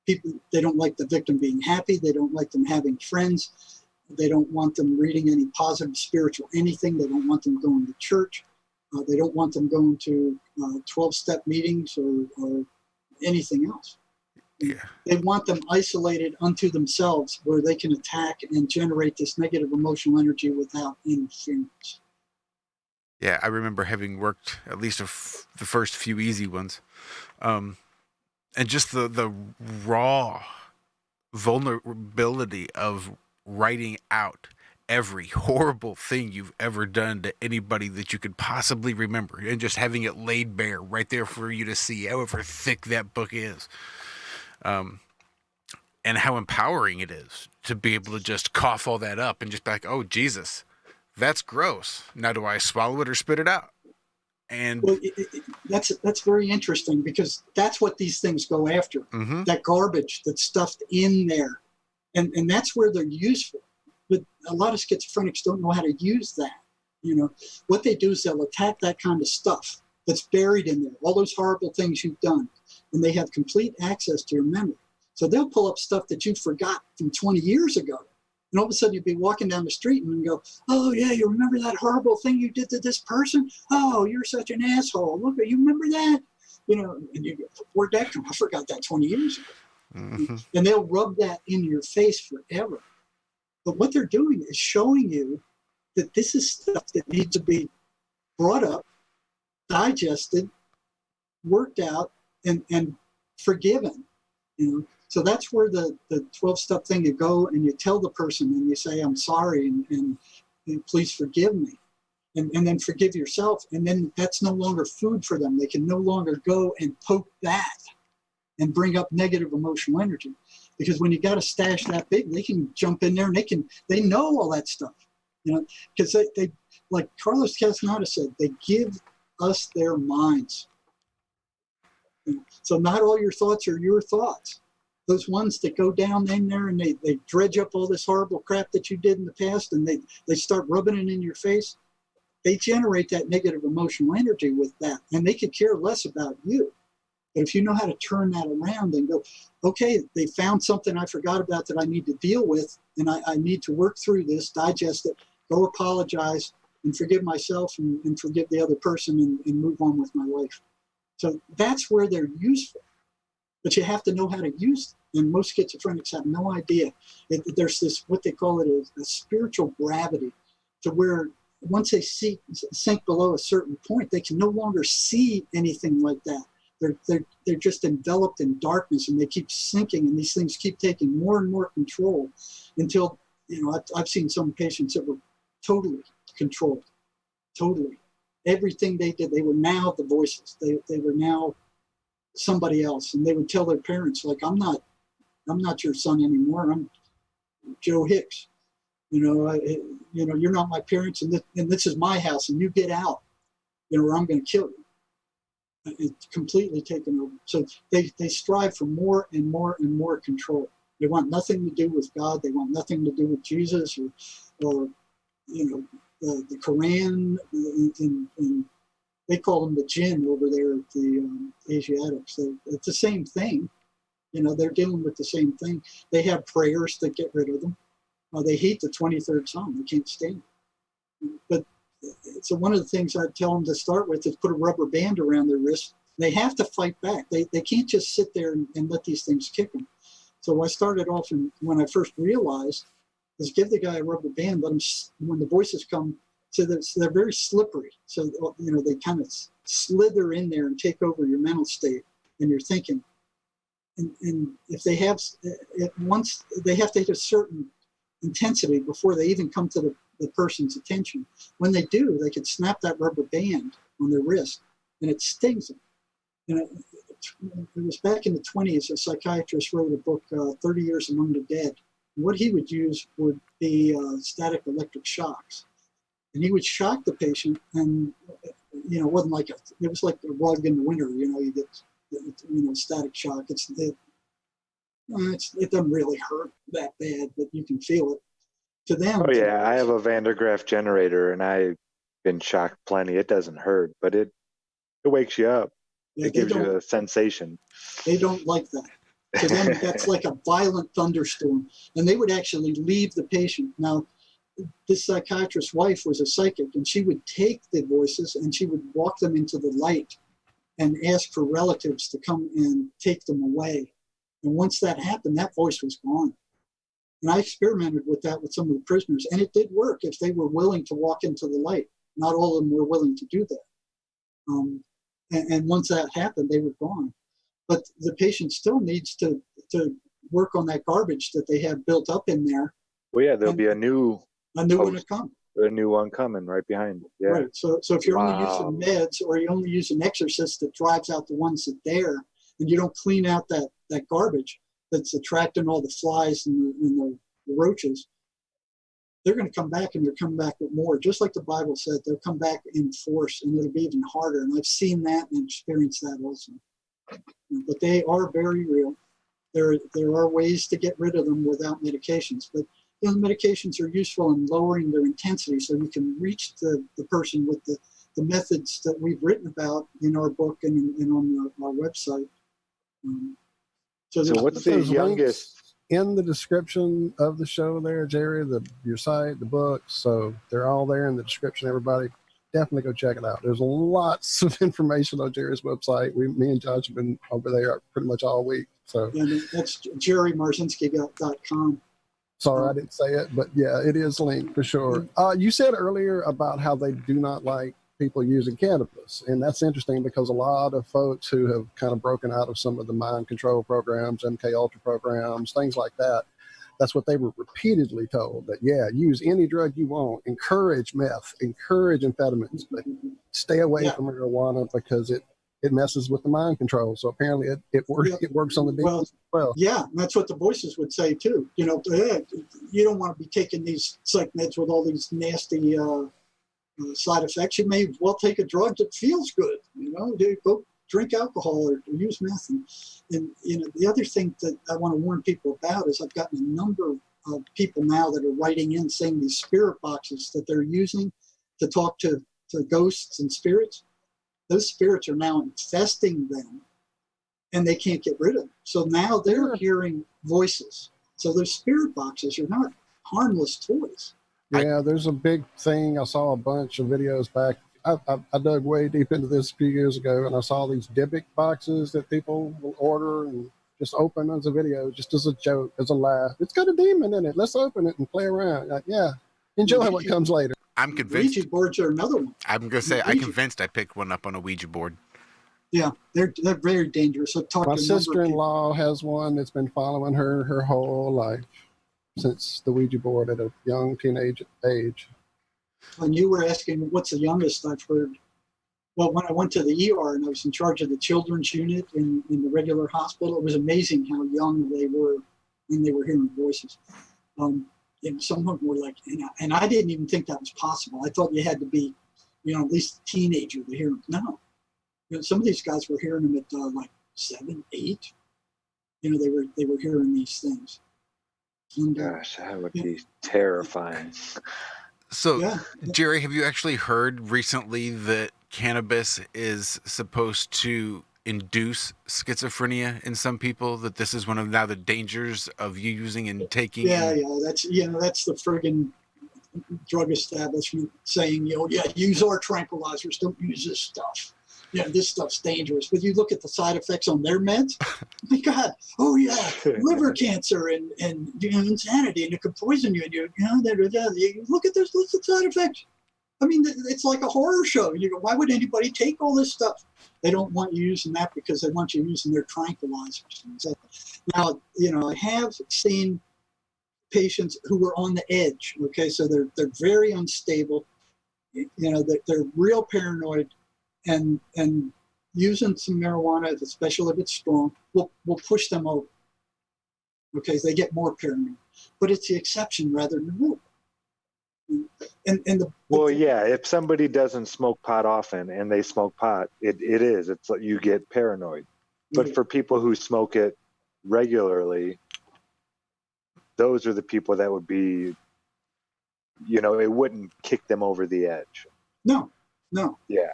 people. They don't like the victim being happy. They don't like them having friends. They don't want them reading any positive spiritual anything. They don't want them going to church. They don't want them going to 12-step meetings or anything else. Yeah. They want them isolated unto themselves where they can attack and generate this negative emotional energy without interference. Yeah, I remember having worked at least the first few easy ones. And just the raw vulnerability of writing out every horrible thing you've ever done to anybody that you could possibly remember, and just having it laid bare right there for you to see, however thick that book is. And how empowering it is to be able to just cough all that up and just be like, oh, Jesus, that's gross. Now, do I swallow it or spit it out? And well, that's very interesting, because that's what these things go after. Mm-hmm. That garbage that's stuffed in there. And that's where they're useful. But a lot of schizophrenics don't know how to use that. What they do is they'll attack that kind of stuff that's buried in there, all those horrible things you've done. And they have complete access to your memory. So they'll pull up stuff that you forgot from 20 years ago. And all of a sudden you'd be walking down the street and go, oh yeah, you remember that horrible thing you did to this person? Oh, you're such an asshole. Look, you remember that? And you go, where'd that come? I forgot that 20 years ago. Mm-hmm. And they'll rub that in your face forever. But what they're doing is showing you that this is stuff that needs to be brought up, digested, worked out, and forgiven. So that's where the 12-step thing, you go and you tell the person and you say, I'm sorry, and please forgive me. And then forgive yourself. And then that's no longer food for them. They can no longer go and poke that and bring up negative emotional energy. Because when you got a stash that big, they can jump in there and they know all that stuff. Because they, like Carlos Castaneda said, they give us their minds. So not all your thoughts are your thoughts. Those ones that go down in there and they dredge up all this horrible crap that you did in the past, and they start rubbing it in your face, they generate that negative emotional energy with that, and they could care less about you. But if you know how to turn that around and go, okay, they found something I forgot about that I need to deal with, and I need to work through this, digest it, go apologize, and forgive myself and forgive the other person and move on with my life. So that's where they're useful. But you have to know how to use And most schizophrenics have no idea. There's this, what they call it, a spiritual gravity, to where once they sink below a certain point, they can no longer see anything like that. They're just enveloped in darkness, and they keep sinking, and these things keep taking more and more control until, I've seen some patients that were totally controlled, totally. Everything they did, they were now the voices. They were now somebody else, and they would tell their parents, like, I'm not your son anymore. I'm Joe Hicks. You're not my parents, and this is my house, and you get out, or I'm going to kill you. It's completely taken over. So they strive for more and more and more control. They want nothing to do with God. They want nothing to do with Jesus or the Quran. And they call them the jinn over there at the Asiatics. So it's the same thing. They're dealing with the same thing. They have prayers that get rid of them. They hate the 23rd Psalm. They can't stand it. But so one of the things I tell them to start with is put a rubber band around their wrist. They have to fight back. They can't just sit there and let these things kick them. So I started off, when I first realized, is give the guy a rubber band, let him, when the voices come, so they're very slippery. So, they kind of slither in there and take over your mental state and your thinking. And if they have, once they have to hit a certain intensity before they even come to the person's attention. When they do, they can snap that rubber band on their wrist, and it stings them. It was back in the 1920s, a psychiatrist wrote a book, 30 Years Among the Dead. And what he would use would be static electric shocks. And he would shock the patient, and, it wasn't like it was like a rug in the winter, you get, static shock. It doesn't really hurt that bad, but you can feel it. To them. Oh yeah, I have a Van der Graaf generator, and I've been shocked plenty. It doesn't hurt, but it wakes you up. Yeah, it gives you a sensation. They don't like that. To them, that's like a violent thunderstorm, and they would actually leave the patient. Now, this psychiatrist's wife was a psychic, and she would take the voices and she would walk them into the light and ask for relatives to come and take them away. And once that happened, that voice was gone. And I experimented with that with some of the prisoners, and it did work if they were willing to walk into the light. Not all of them were willing to do that. And once that happened, they were gone. But the patient still needs to work on that garbage that they have built up in there. Well, yeah, there'll be a new one to come. A new one coming right behind it. Yeah. Right. So if you're only using meds, or you only use an exorcist that drives out the ones that are there, and you don't clean out that garbage that's attracting all the flies and the roaches, they're going to come back, and they're coming back with more. Just like the Bible said, they'll come back in force, and it'll be even harder. And I've seen that and experienced that also. But they are very real. There are ways to get rid of them without medications. But the medications are useful in lowering their intensity, so you can reach the person with the methods that we've written about in our book and on our website. So what's the youngest? In the description of the show there, Jerry, your site, the books, so they're all there in the description. Everybody, definitely go check it out. There's lots of information on Jerry's website. Me and Josh have been over there pretty much all week. So and that's jerrymarzinsky.com. Sorry, I didn't say it, but yeah, it is linked for sure. You said earlier about how they do not like people using cannabis, and that's interesting because a lot of folks who have kind of broken out of some of the mind control programs, MK Ultra programs, things like that, that's what they were repeatedly told, that use any drug you want, encourage meth, encourage amphetamines, but stay away from marijuana because it messes with the mind control. So apparently it works on the demons as well. Yeah, and that's what the voices would say too. You don't want to be taking these psych meds with all these nasty side effects. You may well take a drug that feels good. Go drink alcohol or use meth. And the other thing that I want to warn people about is I've gotten a number of people now that are writing in saying these spirit boxes that they're using to talk to ghosts and spirits. Those spirits are now infesting them, and they can't get rid of them. So now they're hearing voices. So those spirit boxes are not harmless toys. Yeah, there's a big thing. I saw a bunch of videos back. I dug way deep into this a few years ago, and I saw these Dybbuk boxes that people will order, and just open as a video, just as a joke, as a laugh. It's got a demon in it. Let's open it and play around. Like, yeah, enjoy what comes later. I'm convinced. Ouija boards are another one. I'm gonna say I'm Ouija- convinced I picked one up on a Ouija board. Yeah, they're very dangerous. I've talked My to a number of people. sister-in-law has one that's been following her whole life since the Ouija board at a young teenage age. And you were asking what's the youngest I've heard. Well, when I went to the ER and I was in charge of the children's unit in the regular hospital, it was amazing how young they were when they were hearing voices. And some of them were like, and I didn't even think that was possible. I thought you had to be, at least a teenager to hear them. No. Some of these guys were hearing them at like 7, 8. They were hearing these things. And, Gosh, that would be terrifying. So, Yeah. Jerry, have you actually heard recently that cannabis is supposed to induce schizophrenia in some people? That this is one of now the dangers of you using and taking? Yeah, that's the friggin' drug establishment saying, use our tranquilizers, don't use this stuff. Yeah, this stuff's dangerous. But you look at the side effects on their meds. My God, liver cancer and insanity, and it could poison you. And you look at this list of side effects. I mean, it's like a horror show. You go, why would anybody take all this stuff? They don't want you using that because they want you using their tranquilizers. Now, I have seen patients who were on the edge. Okay, so they're very unstable. They're real paranoid. And using some marijuana, especially if it's strong, will push them over. Okay, they get more paranoid, but it's the exception rather than the rule. If somebody doesn't smoke pot often and they smoke pot, it's like you get paranoid. But for people who smoke it regularly, those are the people that would be, it wouldn't kick them over the edge. No. Yeah.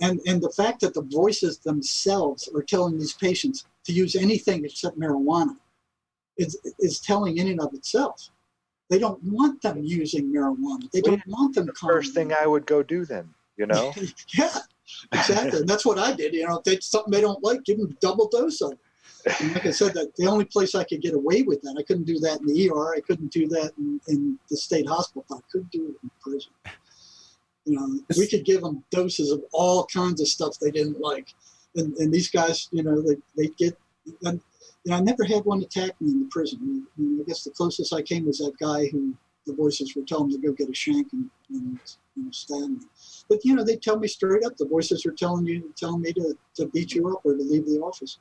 And the fact that the voices themselves are telling these patients to use anything except marijuana is telling in and of itself. They don't want them using marijuana. They don't want them. First thing I would go do then, Yeah, exactly. And that's what I did. If it's something they don't like, give them a double dose of it. And like I said, that the only place I could get away with that, I couldn't do that in the ER. I couldn't do that in the state hospital. I couldn't do it in prison. We could give them doses of all kinds of stuff they didn't like. And these guys, they get, I never had one attack me in the prison. I guess the closest I came was that guy who the voices were telling me to go get a shank and stab me. But, they tell me straight up, the voices are telling me to beat you up or to leave the office.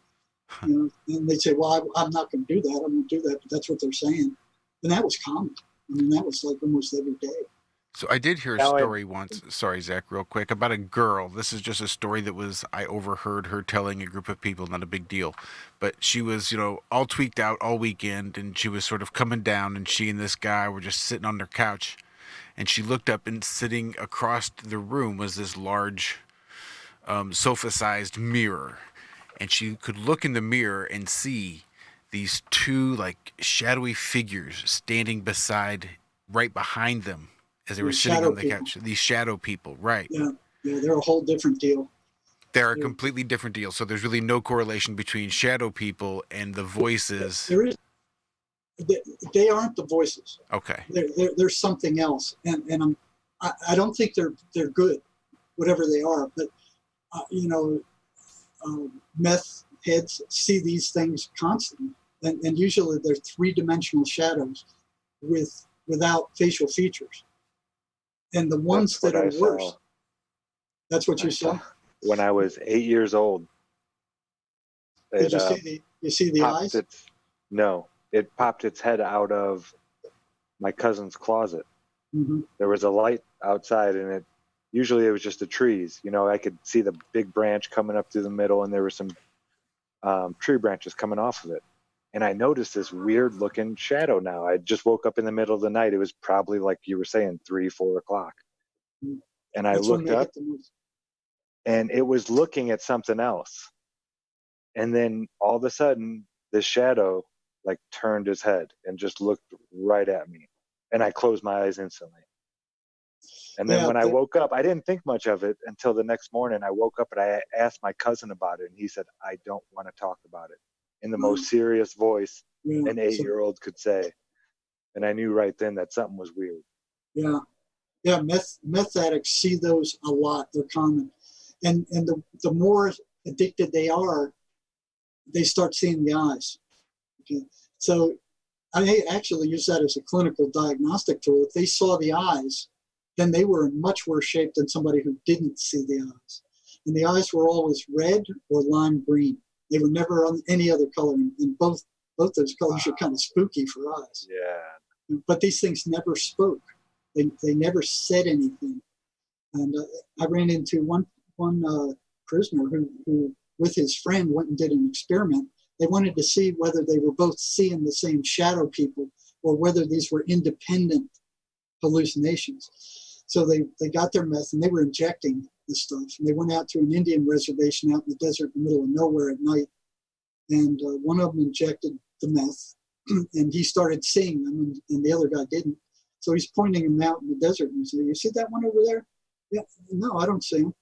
And they'd say, well, I'm not going to do that. I won't do that. But that's what they're saying. And that was common. That was like almost every day. So I did hear a story once, sorry, Zach, real quick, about a girl. This is just a story that I overheard her telling a group of people, not a big deal. But she was, all tweaked out all weekend, and she was sort of coming down, and she and this guy were just sitting on their couch. And she looked up, and sitting across the room was this large sofa-sized mirror. And she could look in the mirror and see these two, shadowy figures standing right behind them. As they were sitting on the couch, these shadow people, right? Yeah, they're a whole different deal. They're a completely different deal. So there's really no correlation between shadow people and the voices. There is. They aren't the voices. Okay. They're something else, and I don't think they're good, whatever they are. But meth heads see these things constantly, and usually they're 3-dimensional shadows without facial features. And the ones that are worse. That's what you saw? When I was 8 years old. Did you see the eyes? No, it popped its head out of my cousin's closet. Mm-hmm. There was a light outside, and usually it was just the trees. I could see the big branch coming up through the middle, and there were some tree branches coming off of it. And I noticed this weird looking shadow now. I just woke up in the middle of the night. It was probably, like you were saying, 3, 4 o'clock. And I looked up, and it was looking at something else. And then all of a sudden, this shadow turned his head and just looked right at me. And I closed my eyes instantly. And then when I woke up, I didn't think much of it until the next morning. I woke up and I asked my cousin about it, and he said, I don't want to talk about it. in the most serious voice Yeah. an 8-year-old could say. And I knew right then that something was weird. Yeah. Yeah. Meth addicts see those a lot. They're common. And the more addicted they are, they start seeing the eyes. Okay. So I actually use that as a clinical diagnostic tool. If they saw the eyes, then they were in much worse shape than somebody who didn't see the eyes. And the eyes were always red or lime green. They were never on any other color. And both those colors are kind of spooky for eyes. Yeah. But these things never spoke. They never said anything. And I ran into one prisoner who, with his friend, went and did an experiment. They wanted to see whether they were both seeing the same shadow people or whether these were independent hallucinations. So they got their meth and they were injecting this stuff. And they went out to an Indian reservation out in the desert in the middle of nowhere at night. And one of them injected the meth and he started seeing them and the other guy didn't. So he's pointing him out in the desert and he said, "You see that one over there?" "Yeah, no, I don't see him."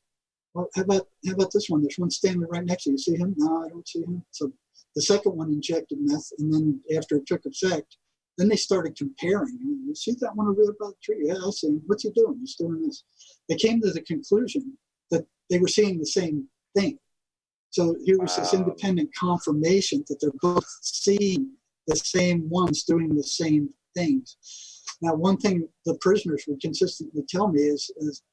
"Well, how about this one? There's one standing right next to you. You see him?" "No, I don't see him." So the second one injected meth, and then after it took effect, then they started comparing. "You see that one over there by the tree?" "Yeah, I see him." "What's he doing?" "He's doing this." They came to the conclusion that they were seeing the same thing. So here was this independent confirmation that they're both seeing the same ones doing the same things. Now, one thing the prisoners would consistently tell me is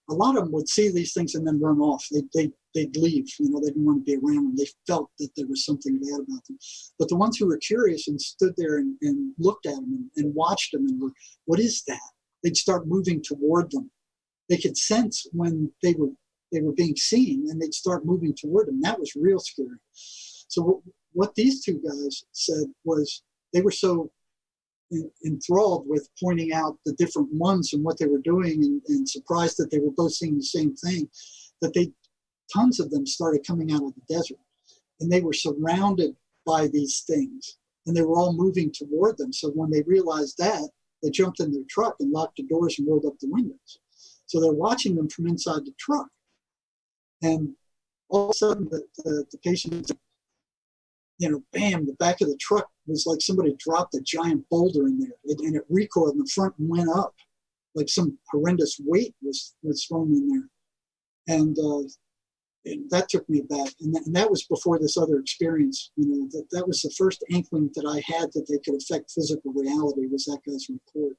a lot of them would see these things and then run off. They'd leave. You know, they didn't want to be around them. They felt that there was something bad about them. But the ones who were curious and stood there and looked at them and watched them and were, "What is that?" They'd start moving toward them. They could sense when they were being seen, and they'd start moving toward them. That was real scary. So what these two guys said was they were so enthralled with pointing out the different ones and what they were doing and surprised that they were both seeing the same thing, that tons of them started coming out of the desert. And they were surrounded by these things, and they were all moving toward them. So when they realized that, they jumped in their truck and locked the doors and rolled up the windows. So they're watching them from inside the truck. And all of a sudden, the patient, bam, the back of the truck was like somebody dropped a giant boulder in there. And it recoiled in the front and went up. Like some horrendous weight was thrown in there. And that took me back. And that was before this other experience. That was the first inkling that I had that they could affect physical reality was that guy's report.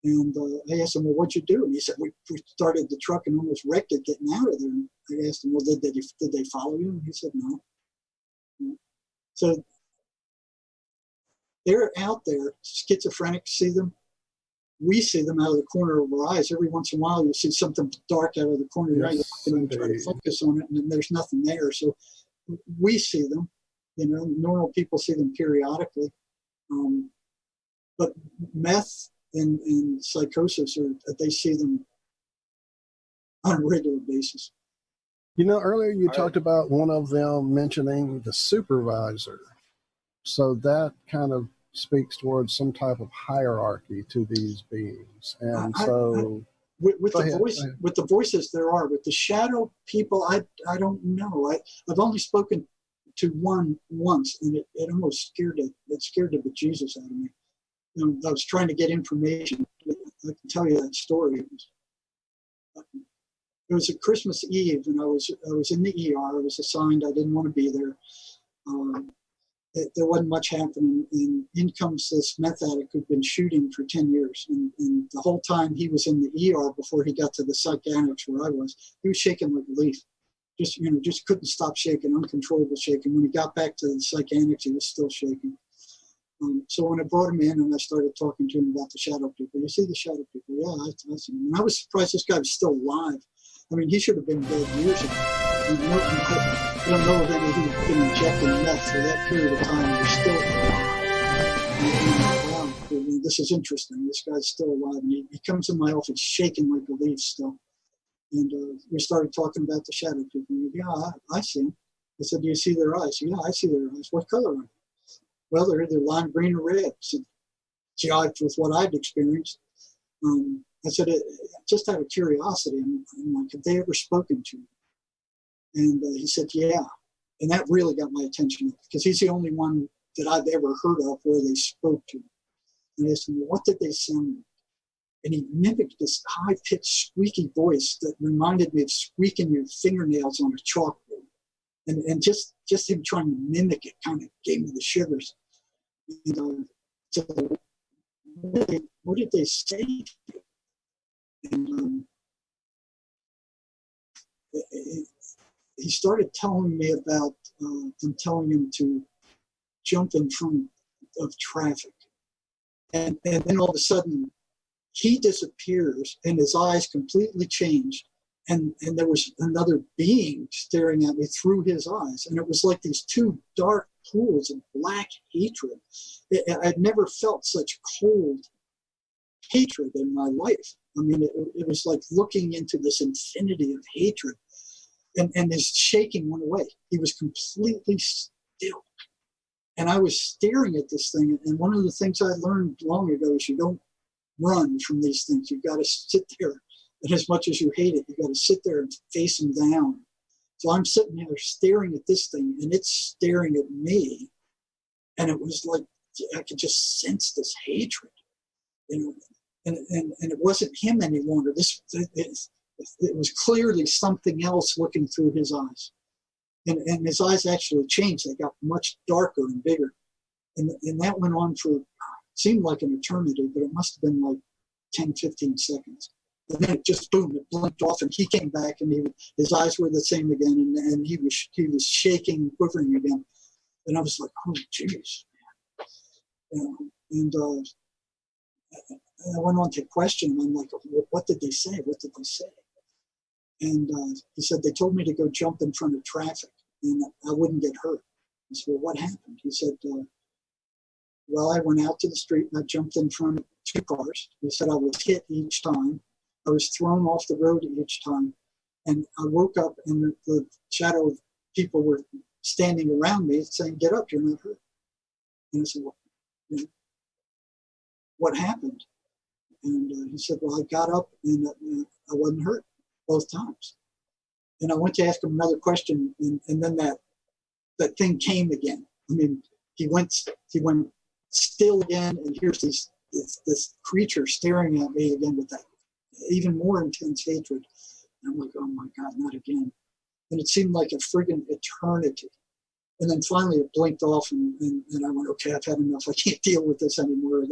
And I asked him, "Well, what'd you do?" And he said, we started the truck and almost wrecked it getting out of there. And I asked him, "Well, did they follow you?" And he said, "No." So they're out there. Schizophrenics see them. We see them out of the corner of our eyes. Every once in a while, you see something dark out of the corner of your eye. You try to focus on it, and then there's nothing there. So we see them. Normal people see them periodically. But meth and psychosis, they see them on a regular basis. Earlier you talked about one of them mentioning the supervisor. So that kind of speaks towards some type of hierarchy to these beings. And with the voices there are. With the shadow people, I don't know. I've only spoken to one once, and it almost scared the bejesus out of me. I was trying to get information. I can tell you that story. It was a Christmas Eve, and I was in the ER. I was assigned. I didn't want to be there. There wasn't much happening. And in comes this meth addict who'd been shooting for 10 years. And the whole time he was in the ER before he got to the psychiatrics where I was, he was shaking like a leaf. Just couldn't stop shaking, uncontrollable shaking. When he got back to the psychiatrics, he was still shaking. So when I brought him in and I started talking to him about the shadow people, "You see the shadow people?" "Yeah, I see them." And I was surprised this guy was still alive. I mean, he should have been dead years ago. You don't know of any who've been injecting meth for that period of time and they're still alive. Wow, this is interesting. This guy's still alive. And he comes in my office shaking like a leaf still. And we started talking about the shadow people. And "Yeah, I see them." I said, "Do you see their eyes?" "Yeah, I see their eyes." "What color are they?" "Well, they're either lime green or red." So jived with what I'd experienced. I said, just out of curiosity, I'm like, "Have they ever spoken to you?" And he said, "Yeah." And that really got my attention because he's the only one that I've ever heard of where they spoke to him. And I asked him, what did they sound like? And he mimicked this high-pitched, squeaky voice that reminded me of squeaking your fingernails on a chalkboard. And just him trying to mimic it kind of gave me the shivers. And, so what did they say? And he started telling me about them telling him to jump in front of traffic. And then all of a sudden, he disappears and his eyes completely changed. And there was another being staring at me through his eyes. And it was like these two dark pools of black hatred. I'd never felt such cold hatred in my life. I mean, it was like looking into this infinity of hatred. And his shaking went away. He was completely still. And I was staring at this thing. And one of the things I learned long ago is you don't run from these things. You've got to sit there. And as much as you hate it, you got to sit there and face them down. So I'm sitting there staring at this thing, and it's staring at me. And it was like I could just sense this hatred, you know. And it wasn't him any longer. It was clearly something else looking through his eyes. And his eyes actually changed. They got much darker and bigger. And that went on for, seemed like an eternity, but it must have been like 10, 15 seconds. And then it just, boom, it blinked off, and he came back, and his eyes were the same again, and he was shaking, quivering again. And I was like, oh, jeez. And I went on to question him. I'm like, what did they say? What did they say? And he said, they told me to go jump in front of traffic, and I wouldn't get hurt. I said, well, what happened? He said, well, I went out to the street, and I jumped in front of 2 cars. He said I was hit each time. I was thrown off the road each time. And I woke up, and the shadow of people were standing around me saying, get up, you're not hurt. And I said, well, you know, what happened? And he said, well, I got up, and I wasn't hurt both times. And I went to ask him another question, and then that thing came again. I mean, he went still again, and here's this creature staring at me again with that even more intense hatred. And I'm like, oh my God, not again. And it seemed like a friggin' eternity. And then finally it blinked off, and I went, okay, I've had enough. I can't deal with this anymore.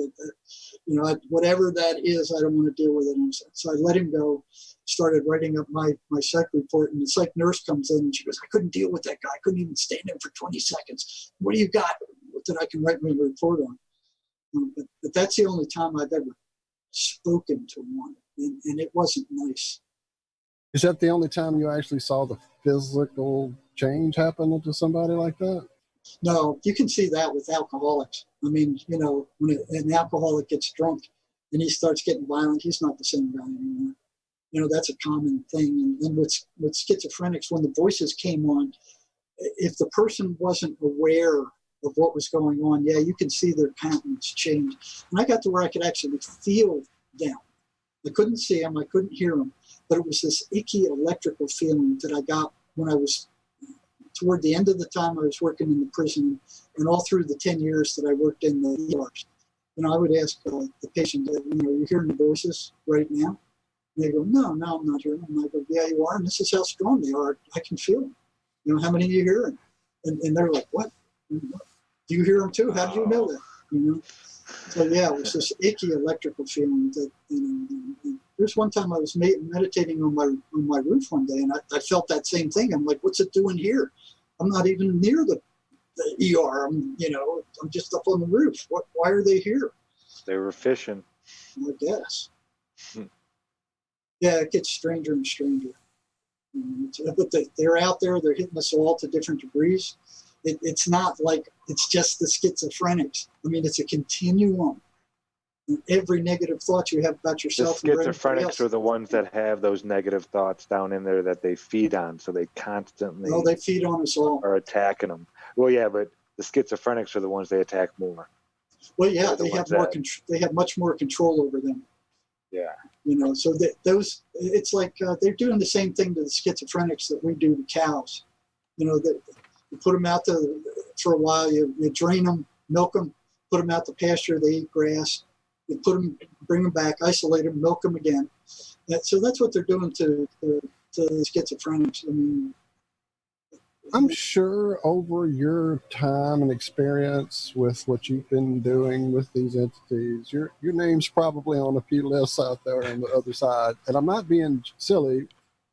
Whatever that is, I don't want to deal with it. And so I let him go, started writing up my psych report, and the psych nurse comes in, and she goes, I couldn't deal with that guy. I couldn't even stand him for 20 seconds. What do you got that I can write my report on? But that's the only time I've ever spoken to one, and it wasn't nice. Is that the only time you actually saw the physical change happen to somebody like that? No, you can see that with alcoholics. I mean, you know, when an alcoholic gets drunk and he starts getting violent, he's not the same guy anymore. You know, that's a common thing. And with schizophrenics, when the voices came on, if the person wasn't aware of what was going on, yeah, you can see their countenance change. And I got to where I could actually feel them. I couldn't see them, I couldn't hear them, but it was this icky electrical feeling that I got when I was toward the end of the time I was working in the prison, and all through the 10 years that I worked in the ERs. You know, I would ask the patient, you know, are you hearing the voices right now? And they go, no, I'm not hearing them. And I go, yeah, you are, and this is how strong they are. I can feel them. You know, how many are you hearing? And they're like, what? Do you hear them too? How did you know that? You know? So yeah, it was this icky electrical feeling that, you know, there's one time I was meditating on my roof one day, and I felt that same thing. I'm like, what's it doing here? I'm not even near the ER. I'm just up on the roof. Why are they here? They were fishing. I guess. Yeah, it gets stranger and stranger. But they're out there. They're hitting us all to different degrees. It's not like it's just the schizophrenics. I mean, it's a continuum. And every negative thought you have about yourself. The schizophrenics are the ones that have those negative thoughts down in there that they feed on, so they constantly. No, they feed on us all. Are attacking them. Well, yeah, but the schizophrenics are the ones they attack more. Well, yeah, they have more. They have much more control over them. Yeah. You know, so those. It's like they're doing the same thing to the schizophrenics that we do to cows. You know, You put them out for a while. You drain them, milk them, put them out to pasture. They eat grass. You put them, bring them back, isolate them, milk them again. So that's what they're doing to schizophrenics. I mean, I'm sure over your time and experience with what you've been doing with these entities, your name's probably on a few lists out there on the other side. And I'm not being silly.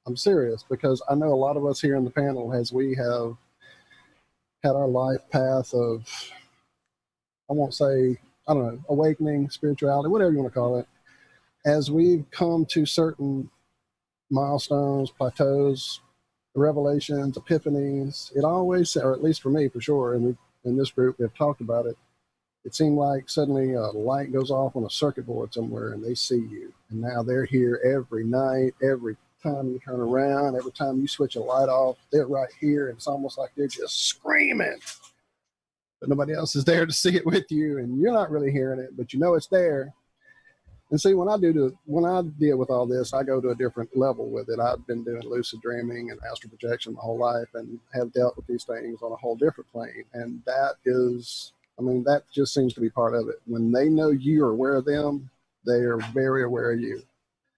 I'm serious, because I know a lot of us here in the panel, as we have had our life path of, I won't say, I don't know, awakening, spirituality, whatever you want to call it, as we've come to certain milestones, plateaus, revelations, epiphanies, it always, or at least for me, for sure, and in this group, we've talked about it, it seemed like suddenly a light goes off on a circuit board somewhere and they see you. And now they're here every night, every time you turn around, every time you switch a light off, they're right here. And it's almost like they're just screaming, but nobody else is there to see it with you. And you're not really hearing it, but you know it's there. And see, when I deal with all this, I go to a different level with it. I've been doing lucid dreaming and astral projection my whole life and have dealt with these things on a whole different plane. And that is, I mean, that just seems to be part of it. When they know you are aware of them, they are very aware of you.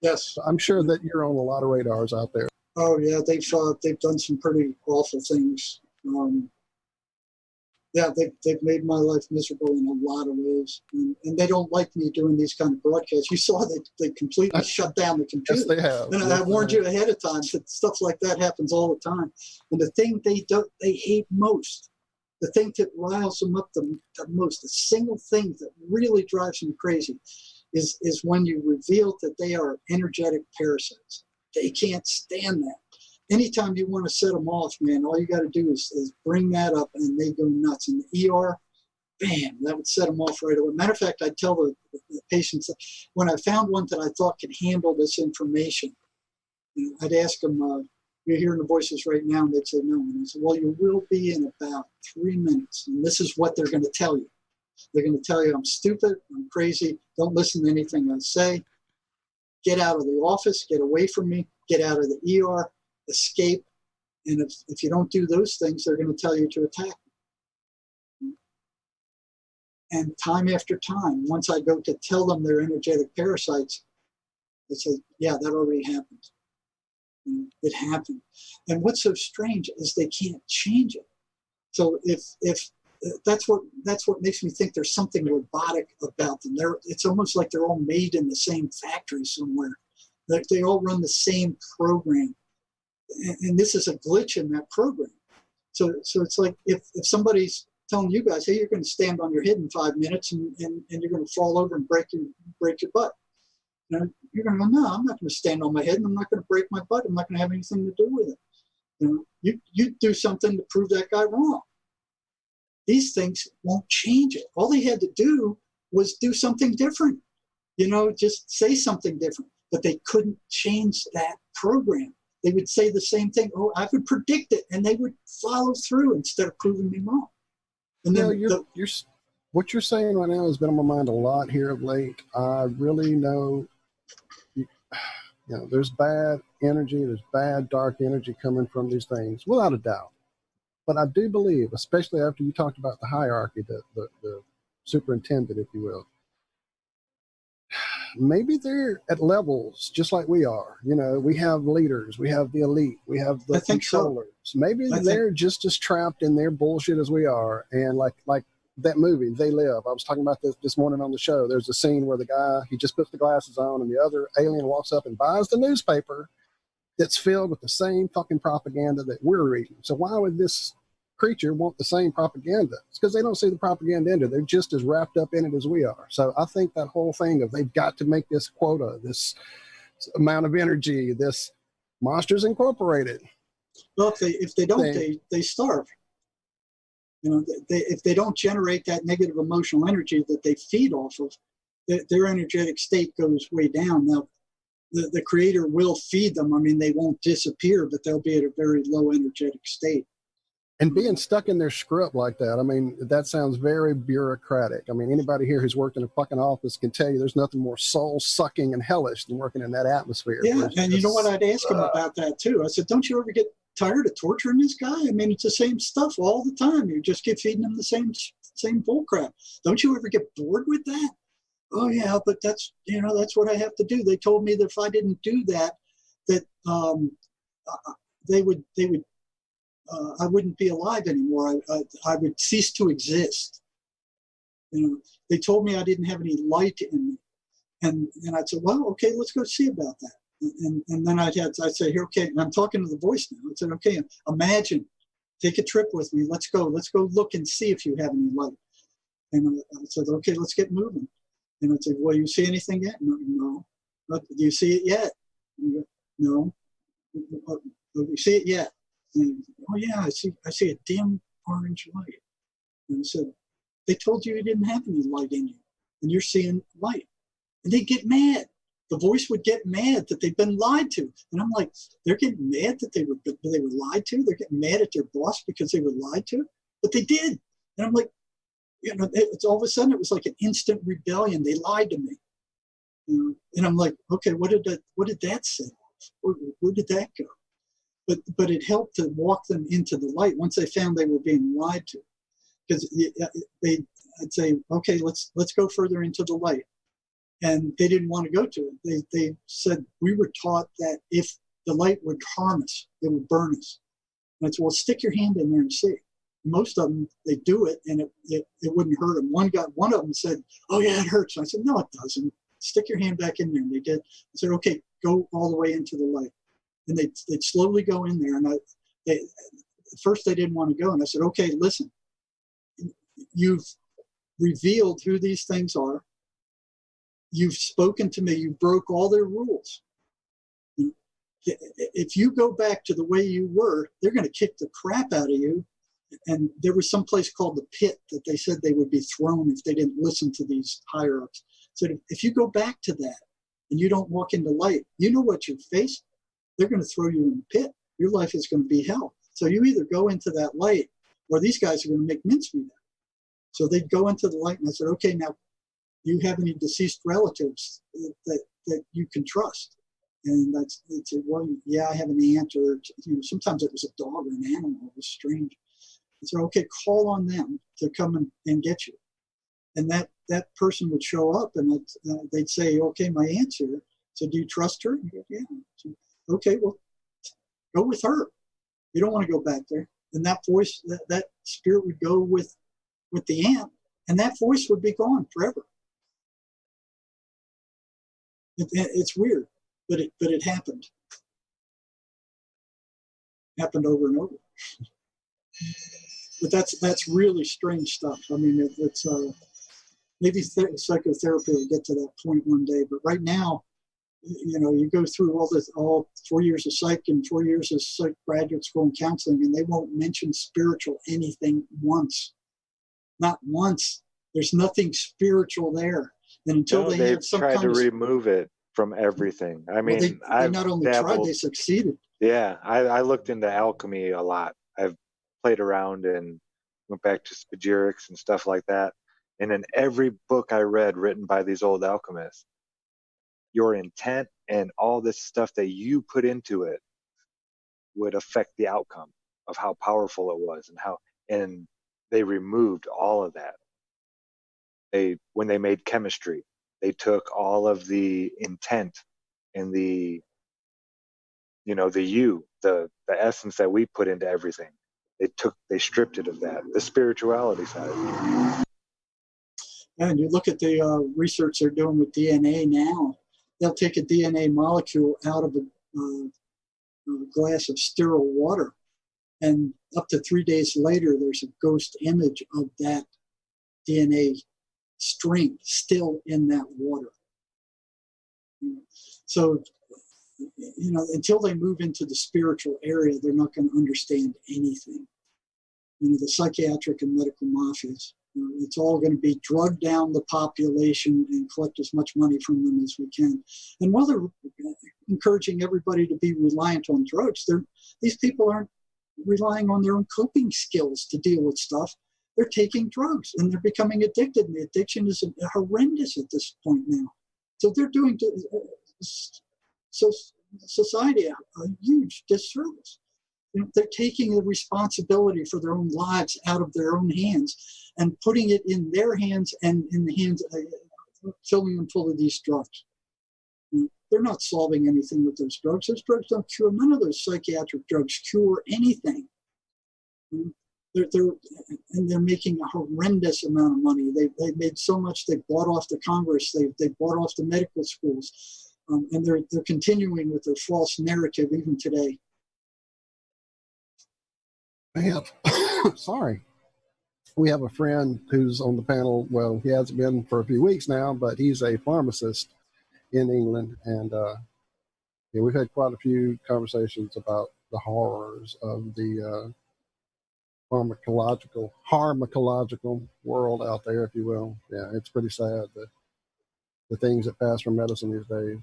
yes. So I'm sure that you're on a lot of radars out there. Oh yeah, they've done some pretty awful things. Yeah, they've made my life miserable in a lot of ways, and they don't like me doing these kind of broadcasts. You saw they completely shut down the computer. Yes, they have. And I warned you ahead of time that stuff like that happens all the time. And the thing they hate most, the thing that riles them up the most, the single thing that really drives them crazy, is when you reveal that they are energetic parasites. They can't stand that. Anytime you want to set them off, man, all you got to do is bring that up and they go nuts. In the ER, bam, that would set them off right away. Matter of fact, I'd tell the patients that when I found one that I thought could handle this information, you know, I'd ask them, you're hearing the voices right now, and they'd say no. And I said, well, you will be in about 3 minutes. And this is what they're going to tell you. They're going to tell you, I'm stupid, I'm crazy, don't listen to anything I say, get out of the office, get away from me, get out of the ER, escape. And if you don't do those things, they're going to tell you to attack them. And time after time, once I go to tell them they're energetic parasites, they say, yeah, that already happened. You know, it happened. And what's so strange is they can't change it. So if that's what makes me think there's something robotic about them. It's almost like they're all made in the same factory somewhere. They all run the same program. And this is a glitch in that program. So it's like if somebody's telling you guys, hey, you're going to stand on your head in 5 minutes and you're going to fall over and break your butt. You know, you're going to go, no, I'm not going to stand on my head and I'm not going to break my butt. I'm not going to have anything to do with it. You know, you do something to prove that guy wrong. These things won't change it. All they had to do was do something different. You know, just say something different. But they couldn't change that program. They would say the same thing. Oh, I would predict it, and they would follow through instead of proving me wrong. And then what you're saying right now has been on my mind a lot here of late. I really know, you know, there's bad energy, there's bad dark energy coming from these things, without a doubt. But I do believe, especially after you talked about the hierarchy, the superintendent, if you will, maybe they're at levels just like we are. You know, we have leaders, we have the elite, we have the controllers. So. Maybe they're just as trapped in their bullshit as we are. And like that movie, They Live. I was talking about this morning on the show. There's a scene where the guy, he just puts the glasses on and the other alien walks up and buys the newspaper that's filled with the same fucking propaganda that we're reading. So why would this creature want the same propaganda? It's because they don't see the propaganda in it. They're just as wrapped up in it as we are. So I think that whole thing of they've got to make this quota, this amount of energy, this Monsters Incorporated. Well, if they don't, they starve. You know, if they don't generate that negative emotional energy that they feed off of, their energetic state goes way down. Now, the creator will feed them. I mean, they won't disappear, but they'll be at a very low energetic state. And being stuck in their script like that, I mean, that sounds very bureaucratic. I mean, anybody here who's worked in a fucking office can tell you there's nothing more soul-sucking and hellish than working in that atmosphere. Yeah, and you know what? I'd ask them about that, too. I said, don't you ever get tired of torturing this guy? I mean, it's the same stuff all the time. You just keep feeding him the same bull crap. Don't you ever get bored with that? Oh yeah, but that's what I have to do. They told me that if I didn't do that, that I wouldn't be alive anymore. I would cease to exist. They told me I didn't have any light in me, and I'd say, well, okay, let's go see about that. And then I'd say, here, okay, and I'm talking to the voice now. I said, okay, imagine, take a trip with me. Let's go look and see if you have any light. And I said, okay, let's get moving. And I'd say, well, you see anything yet? No. Do you see it yet? No. Do you see it yet? And, oh yeah, I see a dim orange light. And I said, they told you didn't have any light in you, and you're seeing light. And they'd get mad. The voice would get mad that they've been lied to. And I'm like, they're getting mad that they were lied to? They're getting mad at their boss because they were lied to? But they did. And I'm like, it's all of a sudden it was like an instant rebellion. They lied to me. And I'm like, okay, what did that say? Where did that go? But it helped to walk them into the light once they found they were being lied to. Because I'd say, okay, let's go further into the light. And they didn't want to go to it. They said, we were taught that if the light would harm us, it would burn us. And I said, well, stick your hand in there and see. Most of them, they do it, and it wouldn't hurt them. One of them said, oh yeah, it hurts. I said, no, it doesn't. Stick your hand back in there. And they did. I said, okay, go all the way into the light. And they'd slowly go in there. And at first they didn't want to go. And I said, okay, listen, you've revealed who these things are. You've spoken to me. You broke all their rules. If you go back to the way you were, they're going to kick the crap out of you. And there was some place called the pit that they said they would be thrown if they didn't listen to these higher-ups. So if you go back to that and you don't walk into light, you know what you face? They're going to throw you in the pit. Your life is going to be hell. So you either go into that light or these guys are going to make mincemeat of it. So they'd go into the light, and I said, okay, now, do you have any deceased relatives that you can trust? And they'd say, well, yeah, I have an aunt, or sometimes it was a dog or an animal. It was strange. I said, okay, call on them to come and get you. And that person would show up, and they'd say, okay, my aunt's here. So do you trust her? And go, yeah. So, okay, well, go with her. You don't want to go back there. And that voice, that spirit would go with the aunt, and that voice would be gone forever. It's weird, but it happened. Happened over and over. But that's really strange stuff. I mean, it's maybe psychotherapy will get to that point one day. But right now, you go through all 4 years of psych and 4 years of psych graduate school and counseling, and they won't mention spiritual anything once. Not once. There's nothing spiritual there. And until they have some tried kind to of remove it from everything. I mean, they not only tried, they succeeded. Yeah, I looked into alchemy a lot. I've played around and went back to spagyrics and stuff like that. And in every book I read written by these old alchemists, your intent and all this stuff that you put into it would affect the outcome of how powerful it was and they removed all of that. When they made chemistry, they took all of the intent and the essence that we put into everything. They stripped it of that, the spirituality side. And you look at the research they're doing with DNA now. They'll take a DNA molecule out of a glass of sterile water, and up to 3 days later, there's a ghost image of that DNA string still in that water. So, until they move into the spiritual area, they're not going to understand anything. The psychiatric and medical mafias. It's all going to be drug down the population and collect as much money from them as we can. And while they're encouraging everybody to be reliant on drugs, these people aren't relying on their own coping skills to deal with stuff. They're taking drugs and they're becoming addicted. And the addiction is horrendous at this point now. So they're doing society a huge disservice. They're taking the responsibility for their own lives out of their own hands and putting it in their hands and in the hands, filling them full of these drugs. They're not solving anything with those drugs. Those drugs don't cure. None of those psychiatric drugs cure anything. They're making a horrendous amount of money. They've made so much. They bought off the Congress. They bought off the medical schools, and they're continuing with their false narrative even today. Sorry. We have a friend who's on the panel. Well, he hasn't been for a few weeks now, but he's a pharmacist in England, and yeah, we've had quite a few conversations about the horrors of the pharmacological world out there, if you will. Yeah, it's pretty sad, the things that pass for medicine these days.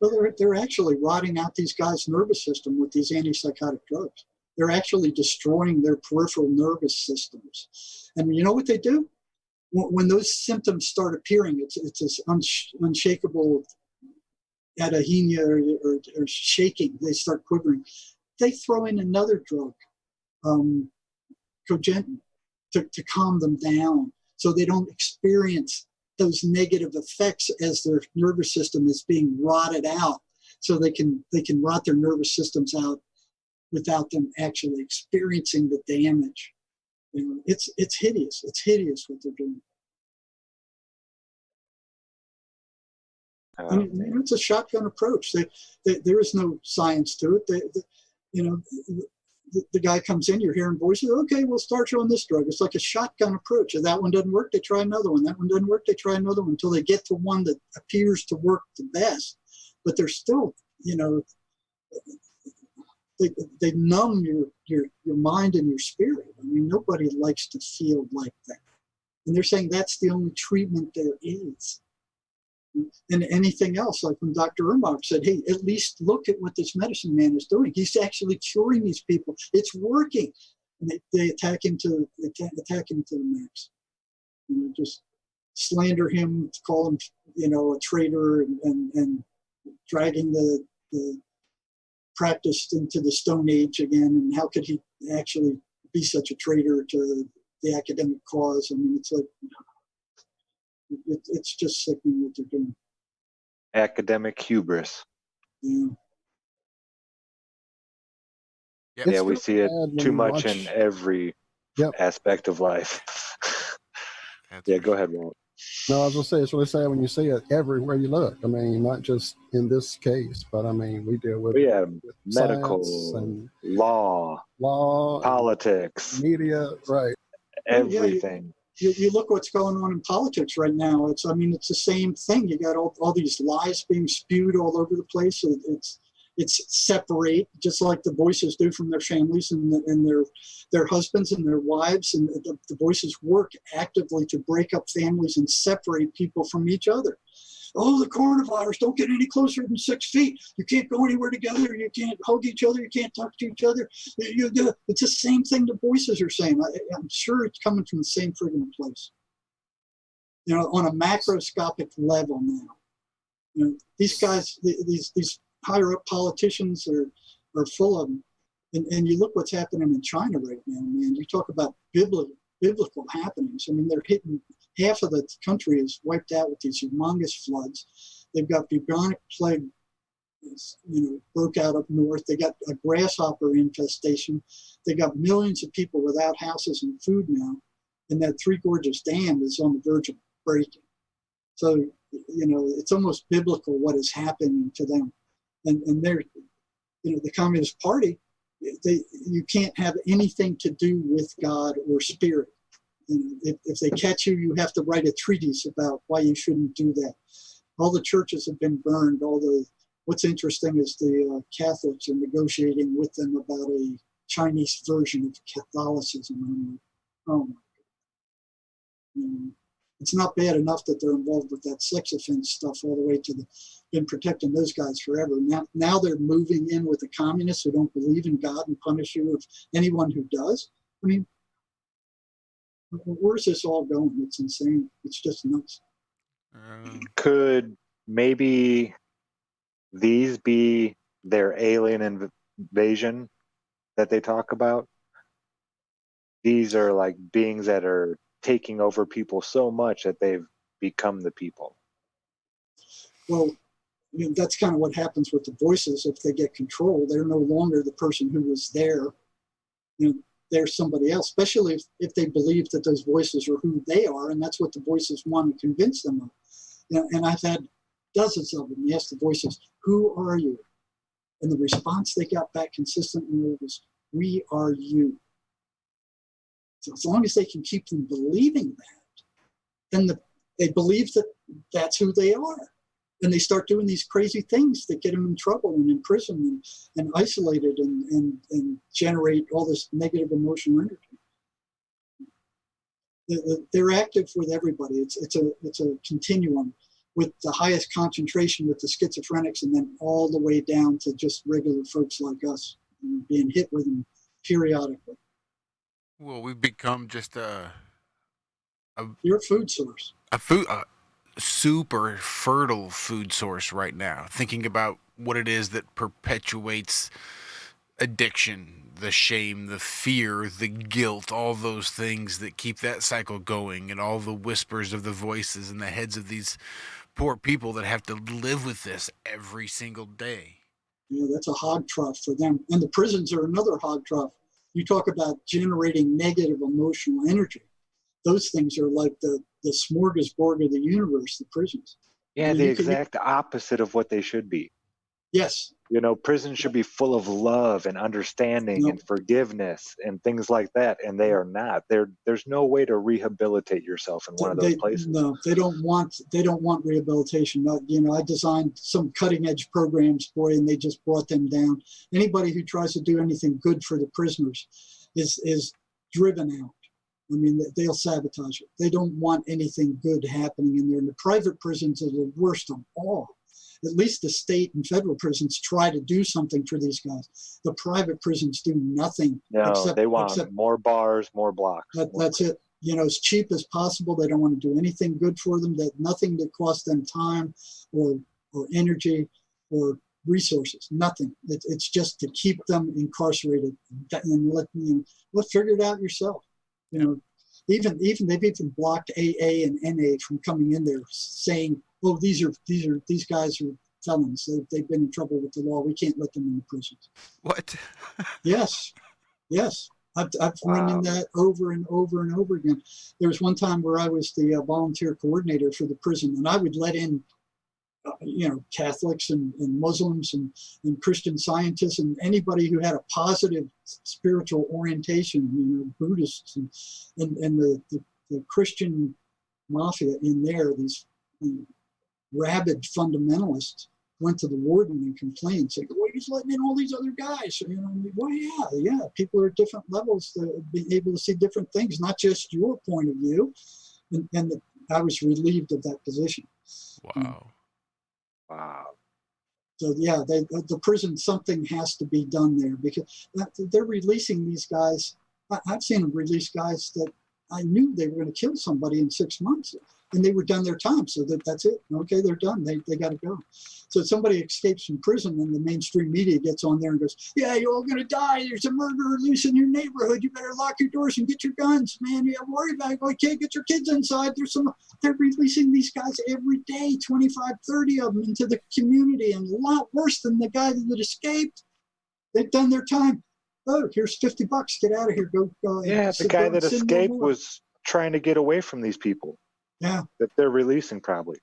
Well, they're actually rotting out these guys' nervous system with these antipsychotic drugs. They're actually destroying their peripheral nervous systems. And you know what they do? When those symptoms start appearing, it's this unshakable adahenia or shaking. They start quivering. They throw in another drug, cogentin, to calm them down so they don't experience those negative effects as their nervous system is being rotted out. So they can rot their nervous systems out without them actually experiencing the damage. You know, it's hideous. It's hideous what they're doing. I mean, it's a shotgun approach. There is no science to it. The guy comes in, you're hearing voices. Okay, we'll start you on this drug. It's like a shotgun approach. If that one doesn't work, they try another one. That one doesn't work, they try another one until they get to one that appears to work the best. But they're still, they numb your mind and your spirit. I mean, nobody likes to feel like that. And they're saying that's the only treatment there is. And anything else, like when Dr. Ermach said, hey, at least look at what this medicine man is doing. He's actually curing these people. It's working. And they attack him to the max. Just slander him, call him, a traitor, and dragging the practice into the Stone Age again. And how could he actually be such a traitor to the academic cause? I mean, it's like, it's just sickening what they're doing. Academic hubris. Yeah. Yeah, we see it too much in every aspect of life. Yeah, go ahead, Walt. No, I was going to say, it's really sad when you see it everywhere you look. I mean, not just in this case, but I mean, we deal with, with medical, and law, politics, media, right. Everything. You look what's going on in politics right now. It's the same thing. You got all these lies being spewed all over the place. It's separate, just like the voices do from their families and their husbands and their wives. And the voices work actively to break up families and separate people from each other. Oh, the coronavirus, don't get any closer than 6 feet. You can't go anywhere together. You can't hug each other. You can't talk to each other. It's the same thing the voices are saying. I'm sure it's coming from the same friggin' place. On a macroscopic level now. These guys, these higher up politicians are full of them. And you look what's happening in China right now, man. You talk about biblical happenings. I mean, they're hitting, half of the country is wiped out with these humongous floods. They've got bubonic plague, broke out up north. They got a grasshopper infestation. They got millions of people without houses and food now. And that Three Gorges Dam is on the verge of breaking. So, it's almost biblical what is happening to them. And they're, the Communist Party, you can't have anything to do with God or spirit. If they catch you, you have to write a treatise about why you shouldn't do that. All the churches have been burned. What's interesting is the Catholics are negotiating with them about a Chinese version of Catholicism. And I'm like, oh my God. It's not bad enough that they're involved with that sex offense stuff all the way to been protecting those guys forever. Now they're moving in with the communists who don't believe in God and punish you with anyone who does. I mean, where's this all going? It's insane. It's just nuts. Could maybe these be their alien invasion that they talk about, these are like beings that are taking over people so much that they've become the people. Well, that's kind of what happens with the voices. If they get control, they're no longer the person who was there. They're somebody else, especially if they believe that those voices are who they are, and that's what the voices want to convince them of. And I've had dozens of them ask the voices, "Who are you?" And the response they got back consistently was, "We are you." So as long as they can keep them believing that, then they believe that that's who they are. And they start doing these crazy things that get them in trouble and in prison and isolated and generate all this negative emotional energy. They're active with everybody. It's a continuum, with the highest concentration with the schizophrenics, and then all the way down to just regular folks like us, being hit with them periodically. Well, we've become just You're a food source. a super fertile food source right now. Thinking about what it is that perpetuates addiction, the shame, the fear, the guilt, all those things that keep that cycle going, and all the whispers of the voices in the heads of these poor people that have to live with this every single day. That's a hog trough for them. And the prisons are another hog trough. You talk about generating negative emotional energy. Those things are like the smorgasbord of the universe, the prisons. Yeah, the exact opposite of what they should be. Yes. Prisons should be full of love and understanding and forgiveness and things like that, and they are not. There's no way to rehabilitate yourself in one of those places. No, they don't want rehabilitation. I designed some cutting edge programs, boy, and they just brought them down. Anybody who tries to do anything good for the prisoners is driven out. I mean, they'll sabotage it. They don't want anything good happening in there. And the private prisons are the worst of all. At least the state and federal prisons try to do something for these guys. The private prisons do nothing. No, they want more bars, more blocks. That's it. As cheap as possible. They don't want to do anything good for them. Nothing that costs them time or energy or resources. Nothing. It's just to keep them incarcerated and figure it out yourself. Even they've even blocked AA and NA from coming in there saying, "Oh, these guys are felons. They've been in trouble with the law. We can't let them in the prisons." What? Yes. I've run in that over and over and over again. There was one time where I was the volunteer coordinator for the prison, and I would let in Catholics and Muslims and Christian Scientists and anybody who had a positive spiritual orientation, Buddhists and the Christian Mafia in there, these rabid fundamentalists went to the warden and complained, saying, "Well, he's letting in all these other guys." Well, yeah, people are at different levels, being able to see different things, not just your point of view. And I was relieved of that position. Wow. Wow. So yeah, the prison, something has to be done there, because they're releasing these guys. I've seen them release guys that I knew they were going to kill somebody in 6 months, and they were done their time. So that's it. Okay, they're done. They got to go. So if somebody escapes from prison, and the mainstream media gets on there and goes, "Yeah, you're all going to die. There's a murderer loose in your neighborhood. You better lock your doors and get your guns, man. You have to worry about it. Okay, get your kids inside." They're releasing these guys every day, 25, 30 of them into the community, and a lot worse than the guy that escaped. They've done their time. Oh, here's $50. Get out of here. Go. Yeah, the guy that escaped was trying to get away from these people. Yeah. That they're releasing probably.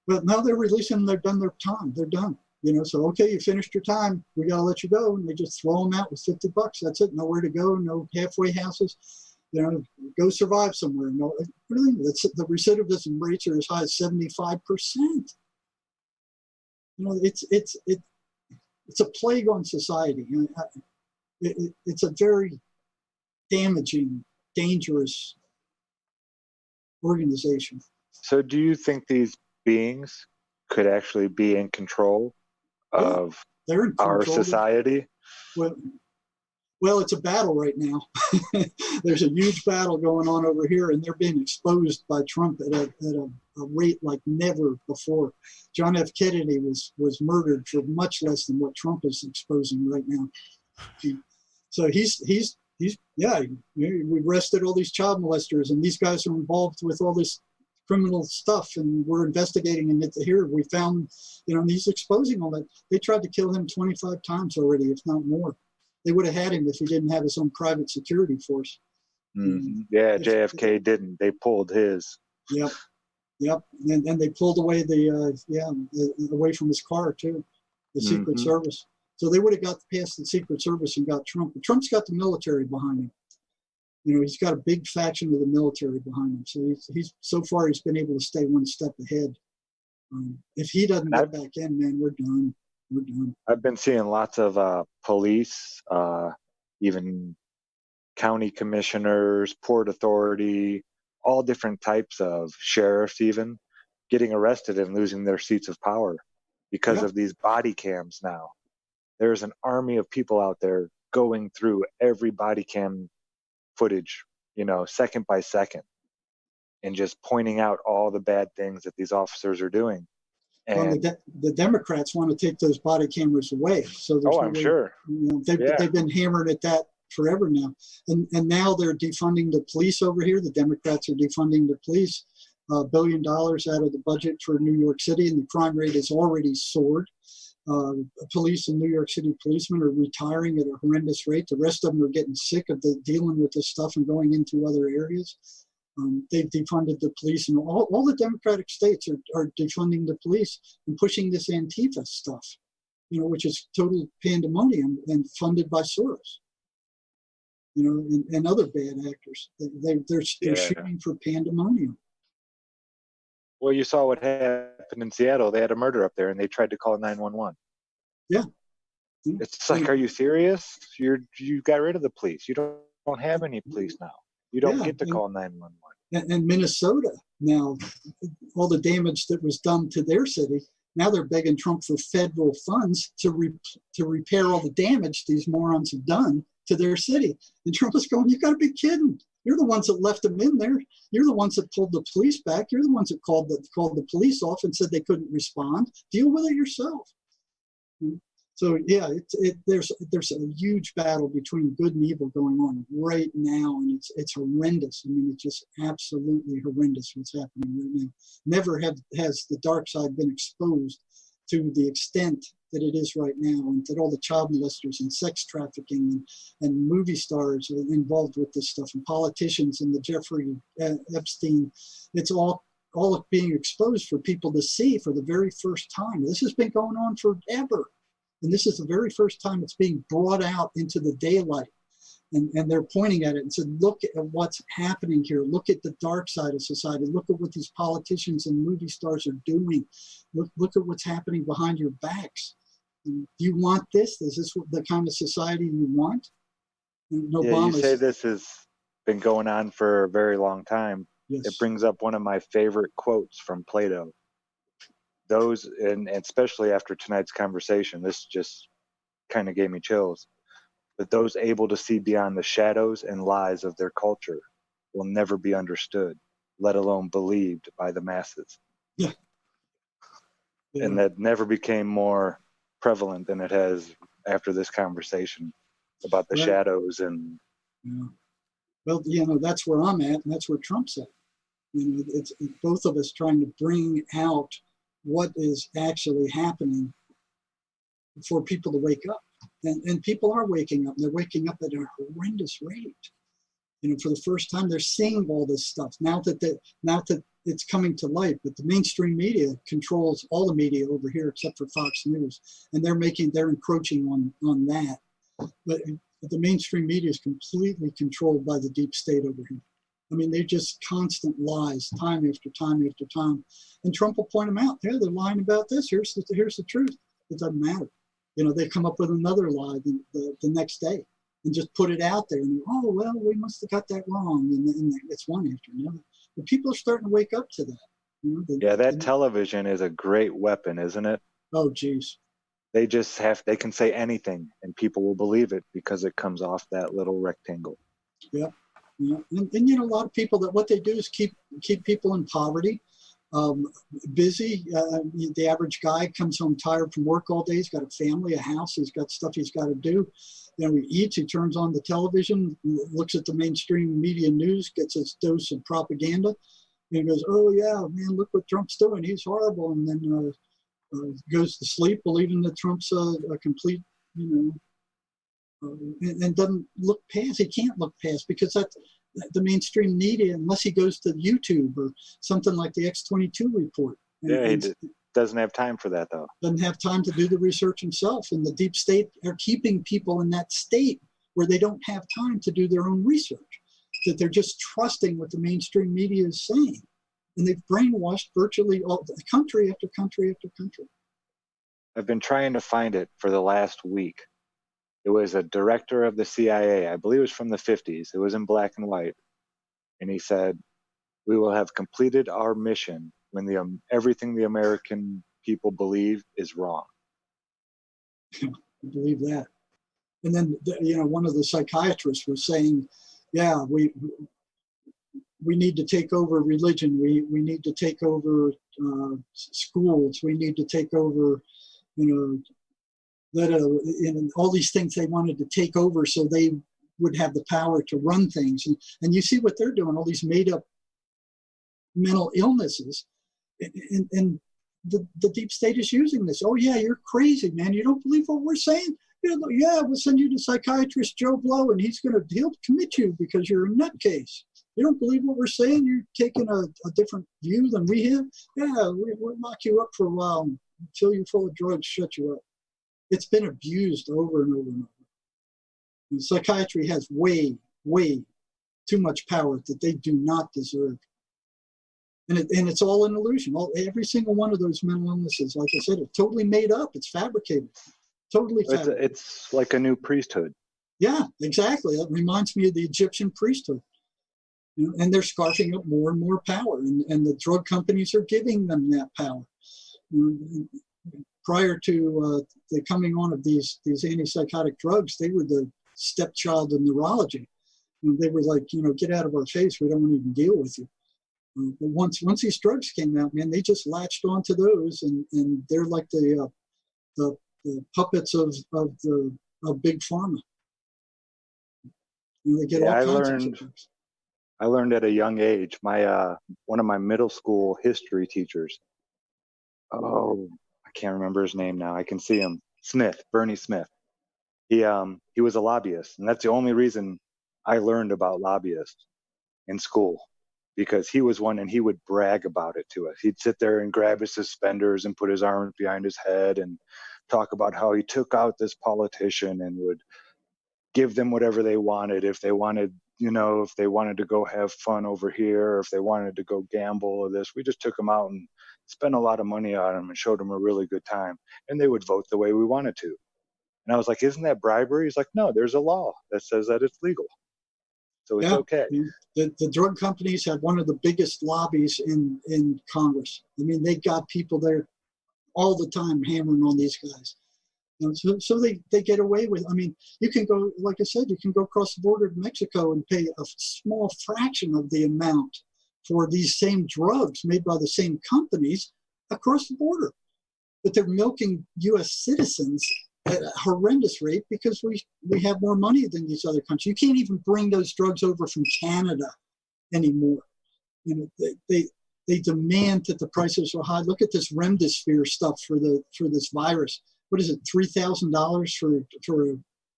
But now they're releasing them. They've done their time. They're done. So, okay, you finished your time. We got to let you go. And they just throw them out with $50. That's it. Nowhere to go. No halfway houses. Go survive somewhere. No, really, the recidivism rates are as high as 75%. It's a plague on society. It's a very damaging, dangerous organization. So do you think these beings could actually be in control of They're in our control. society? Well, Well, it's a battle right now. There's a huge battle going on over here, and they're being exposed by Trump at a rate like never before. John F. Kennedy was murdered for much less than what Trump is exposing right now. So he's we arrested all these child molesters, and these guys are involved with all this criminal stuff, and we're investigating. And here we found, and he's exposing all that. They tried to kill him 25 times already, if not more. They would have had him if he didn't have his own private security force. Mm-hmm. Yeah, JFK didn't. They pulled his. Yep. And they pulled away away from his car too, the Secret Service. So they would have got past the Secret Service and got Trump. But Trump's got the military behind him. He's got a big faction of the military behind him. So he's so far he's been able to stay one step ahead. If he doesn't get back in, man, we're done. I've been seeing lots of police, even county commissioners, port authority, all different types of sheriffs even getting arrested and losing their seats of power because of these body cams now. There's an army of people out there going through every body cam footage, second by second, and just pointing out all the bad things that these officers are doing. And the Democrats want to take those body cameras away. So I'm sure. They've been hammering at that forever now. And now they're defunding the police over here. The Democrats are defunding the police, $1 billion out of the budget for New York City, and the crime rate has already soared. Police in New York City, policemen are retiring at a horrendous rate. The rest of them are getting sick of dealing with this stuff and going into other areas. They've defunded the police, and all the Democratic states are defunding the police and pushing this Antifa stuff, which is total pandemonium and funded by Soros, and other bad actors. They're shooting for pandemonium. Well, you saw what happened in Seattle. They had a murder up there, and they tried to call 911. Yeah. It's like, are you serious? You got rid of the police. You don't have any police now. You don't get to call 911. And Minnesota, now, all the damage that was done to their city, now they're begging Trump for federal funds to repair all the damage these morons have done to their city. And Trump is going, you got to be kidding. You're the ones that left them in there. You're the ones that pulled the police back. You're the ones that called the police off and said they couldn't respond. Deal with it yourself. So yeah, there's a huge battle between good and evil going on right now, and it's horrendous. I mean, it's just absolutely horrendous what's happening right now. Never has the dark side been exposed to the extent that it is right now, and that all the child molesters and sex trafficking and movie stars are involved with this stuff, and politicians and the Jeffrey Epstein, it's all being exposed for people to see for the very first time. This has been going on forever. And this is the very first time it's being brought out into the daylight. And they're pointing at it and said, look at what's happening here. Look at the dark side of society. Look at what these politicians and movie stars are doing. Look at what's happening behind your backs. Do you want this? Is this the kind of society you want? You say this has been going on for a very long time. Yes. It brings up one of my favorite quotes from Plato. Those, and especially after tonight's conversation, this just kind of gave me chills. But those able to see beyond the shadows and lies of their culture will never be understood, let alone believed by the masses. Yeah. And that never became more prevalent than it has after this conversation about the shadows and. Yeah. Well, that's where I'm at, and that's where Trump's at. It's both of us trying to bring out what is actually happening for people to wake up. And people are waking up. They're waking up at a horrendous rate. For the first time, they're seeing all this stuff. Now that it's coming to light, but the mainstream media controls all the media over here except for Fox News. And they're encroaching on that. But the mainstream media is completely controlled by the deep state over here. I mean, they're just constant lies, time after time after time. And Trump will point them out. They're lying about this. Here's the truth. It doesn't matter. They come up with another lie the next day and just put it out there. And we must have got that wrong. And it's one after another. But people are starting to wake up to that. That television is a great weapon, isn't it? Oh, geez. they can say anything and people will believe it because it comes off that little rectangle. Yeah. Yeah. And you know, a lot of people, that what they do is keep people in poverty, busy. The average guy comes home tired from work all day. He's got a family, a house. He's got stuff he's got to do. Then he eats. He turns on the television, looks at the mainstream media news, gets his dose of propaganda, and he goes, "Oh yeah, man, look what Trump's doing. He's horrible." And then goes to sleep believing that Trump's a complete, you know, and doesn't look past. He can't look past because that the mainstream media, unless he goes to YouTube or something like the X-22 report. Yeah, he doesn't have time for that though. Doesn't have time to do the research himself, and the deep state are keeping people in that state where they don't have time to do their own research, that they're just trusting what the mainstream media is saying. And they've brainwashed virtually all country after country after country. I've been trying to find it for the last week. It was a director of the CIA, I believe it was from the 50s. It was in black and white. And he said, "We will have completed our mission when everything the American people believe is wrong." I believe that. And then, you know, one of the psychiatrists was saying, yeah, we need to take over religion. We need to take over schools. We need to take over, you know, and all these things they wanted to take over so they would have the power to run things. And you see what they're doing, all these made up mental illnesses. And the deep state is using this. "Oh yeah, you're crazy, man. You don't believe what we're saying? Yeah, we'll send you to psychiatrist Joe Blow and he'll commit you because you're a nutcase. You don't believe what we're saying? You're taking a different view than we have? Yeah, we'll lock you up for a while, fill you full of drugs, shut you up." It's been abused over and over and over. And psychiatry has way, way too much power that they do not deserve. And it's all an illusion. Every single one of those mental illnesses, like I said, it's totally made up. It's fabricated. Totally fabricated. It's like a new priesthood. Yeah, exactly. That reminds me of the Egyptian priesthood. You know, and they're scarfing up more and more power, and the drug companies are giving them that power. You know, prior to the coming on of these antipsychotic drugs, they were the stepchild of neurology. You know, they were like, you know, get out of our face. We don't want to even deal with you. But once these drugs came out, man, they just latched onto those, and they're like the puppets of big pharma. You know, they get all kinds of drugs. I learned at a young age. My one of my middle school history teachers. Oh, I can't remember his name now. I can see him. Bernie Smith. He was a lobbyist, and that's the only reason I learned about lobbyists in school, because he was one, and he would brag about it to us. He'd sit there and grab his suspenders and put his arms behind his head and talk about how he took out this politician and would give them whatever they wanted. If they wanted, you know, if they wanted to go have fun over here, or if they wanted to go gamble or this, we just took them out and spent a lot of money on them and showed them a really good time. And they would vote the way we wanted to. And I was like, "Isn't that bribery?" He's like, "No, there's a law that says that it's legal. So it's okay." The drug companies have one of the biggest lobbies in Congress. I mean, they got people there all the time hammering on these guys. You know, so they get away with. I mean, you can go, like I said, you can go across the border to Mexico and pay a small fraction of the amount for these same drugs made by the same companies across the border. But they're milking U.S. citizens at a horrendous rate because we have more money than these other countries. You can't even bring those drugs over from Canada anymore. You know, they demand that the prices are high. Look at this remdesivir stuff for this virus. What is it, $3,000 for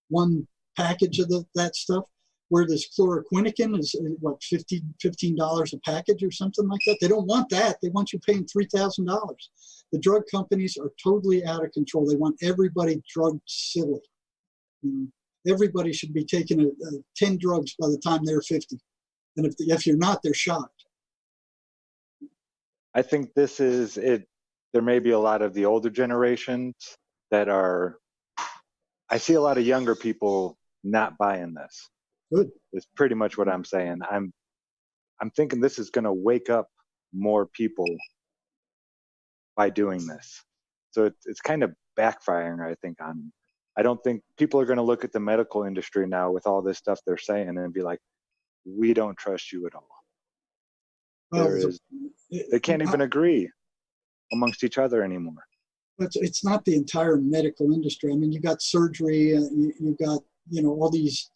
one package of that stuff? Where this chloroquinican is what, $15 a package or something like that. They don't want that. They want you paying $3,000. The drug companies are totally out of control. They want everybody drugged silly. Everybody should be taking 10 drugs by the time they're 50. And if you're not, they're shocked. I think this is it. There may be a lot of the older generations that are, I see a lot of younger people not buying this. Good. It's pretty much what I'm saying. I'm thinking this is going to wake up more people by doing this. So it's kind of backfiring, I think, on. I don't think people are going to look at the medical industry now with all this stuff they're saying and be like, we don't trust you at all. Well, They can't even agree amongst each other anymore. It's not the entire medical industry. I mean, you got surgery, you got, all these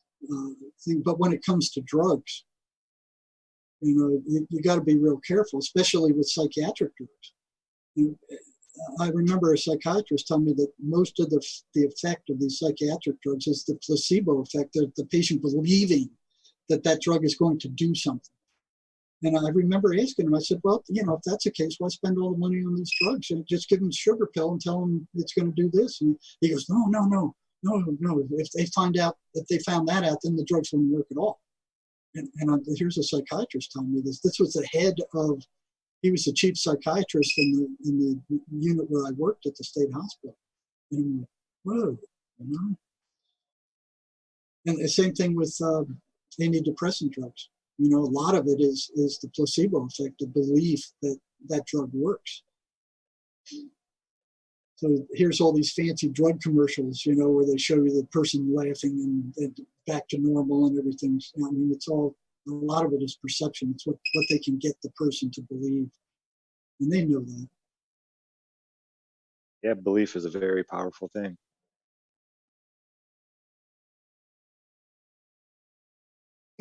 things. But when it comes to drugs, you got to be real careful, especially with psychiatric drugs. I remember a psychiatrist telling me that most of the effect of these psychiatric drugs is the placebo effect, the patient believing that drug is going to do something. And I remember asking him, I said, well, if that's the case, why spend all the money on these drugs? And just give them a sugar pill and tell them it's going to do this. And he goes, no. If they found that out, then the drugs wouldn't work at all. And here's a psychiatrist telling me this. This was the head of, he was the chief psychiatrist in the unit where I worked at the state hospital. And I'm like, whoa, And the same thing with antidepressant drugs. A lot of it is the placebo effect, the belief that drug works. So here's all these fancy drug commercials, where they show you the person laughing and back to normal and everything. I mean, it's all, a lot of it is perception. It's what they can get the person to believe. And they know that. Yeah, belief is a very powerful thing.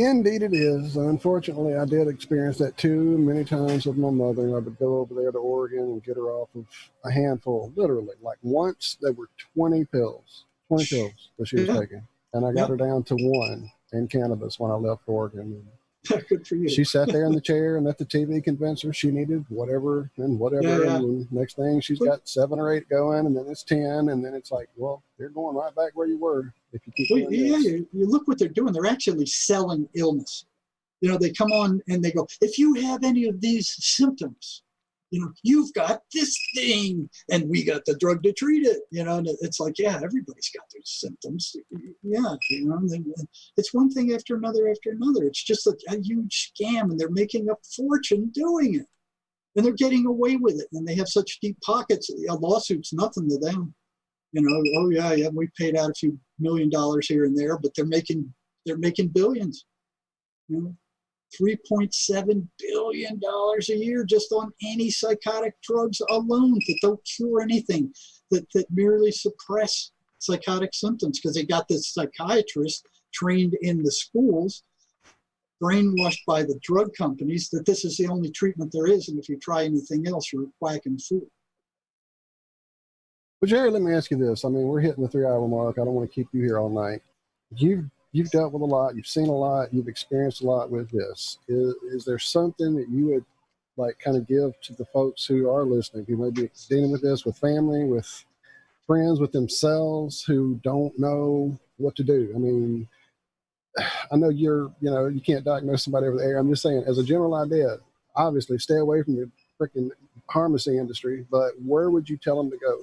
Indeed it is. Unfortunately, I did experience that too many times with my mother. I would go over there to Oregon and get her off of a handful, literally. Like once there were 20 pills that she was taking. And I got her down to one in cannabis when I left Oregon. Good for you. She sat there in the chair and let the TV convince her she needed whatever. And next thing she's got 7 or 8 going, and then it's 10, and then it's like, well, you're going right back where you were if you keep doing this. You look what they're doing. They're actually selling illness. They come on and they go, if you have any of these symptoms, you've got this thing, and we got the drug to treat it. And it's like, yeah, everybody's got their symptoms. Yeah, it's one thing after another after another. It's just a huge scam, and they're making a fortune doing it, and they're getting away with it, and they have such deep pockets. A lawsuit's nothing to them. Oh yeah, we paid out a few $1 million here and there, but they're making billions. $3.7 billion a year just on antipsychotic drugs alone that don't cure anything, that merely suppress psychotic symptoms, because they got this psychiatrist trained in the schools, brainwashed by the drug companies that this is the only treatment there is, and if you try anything else, you're a quack and fool. Well, Jerry, let me ask you this. I mean, we're hitting the 3-hour mark. I don't want to keep you here all night. You've dealt with a lot, you've seen a lot, you've experienced a lot with this. Is there something that you would like kind of give to the folks who are listening, who may be dealing with this, with family, with friends, with themselves, who don't know what to do? I mean, I know you can't diagnose somebody over the air. I'm just saying, as a general idea, obviously stay away from the freaking pharmacy industry, but where would you tell them to go?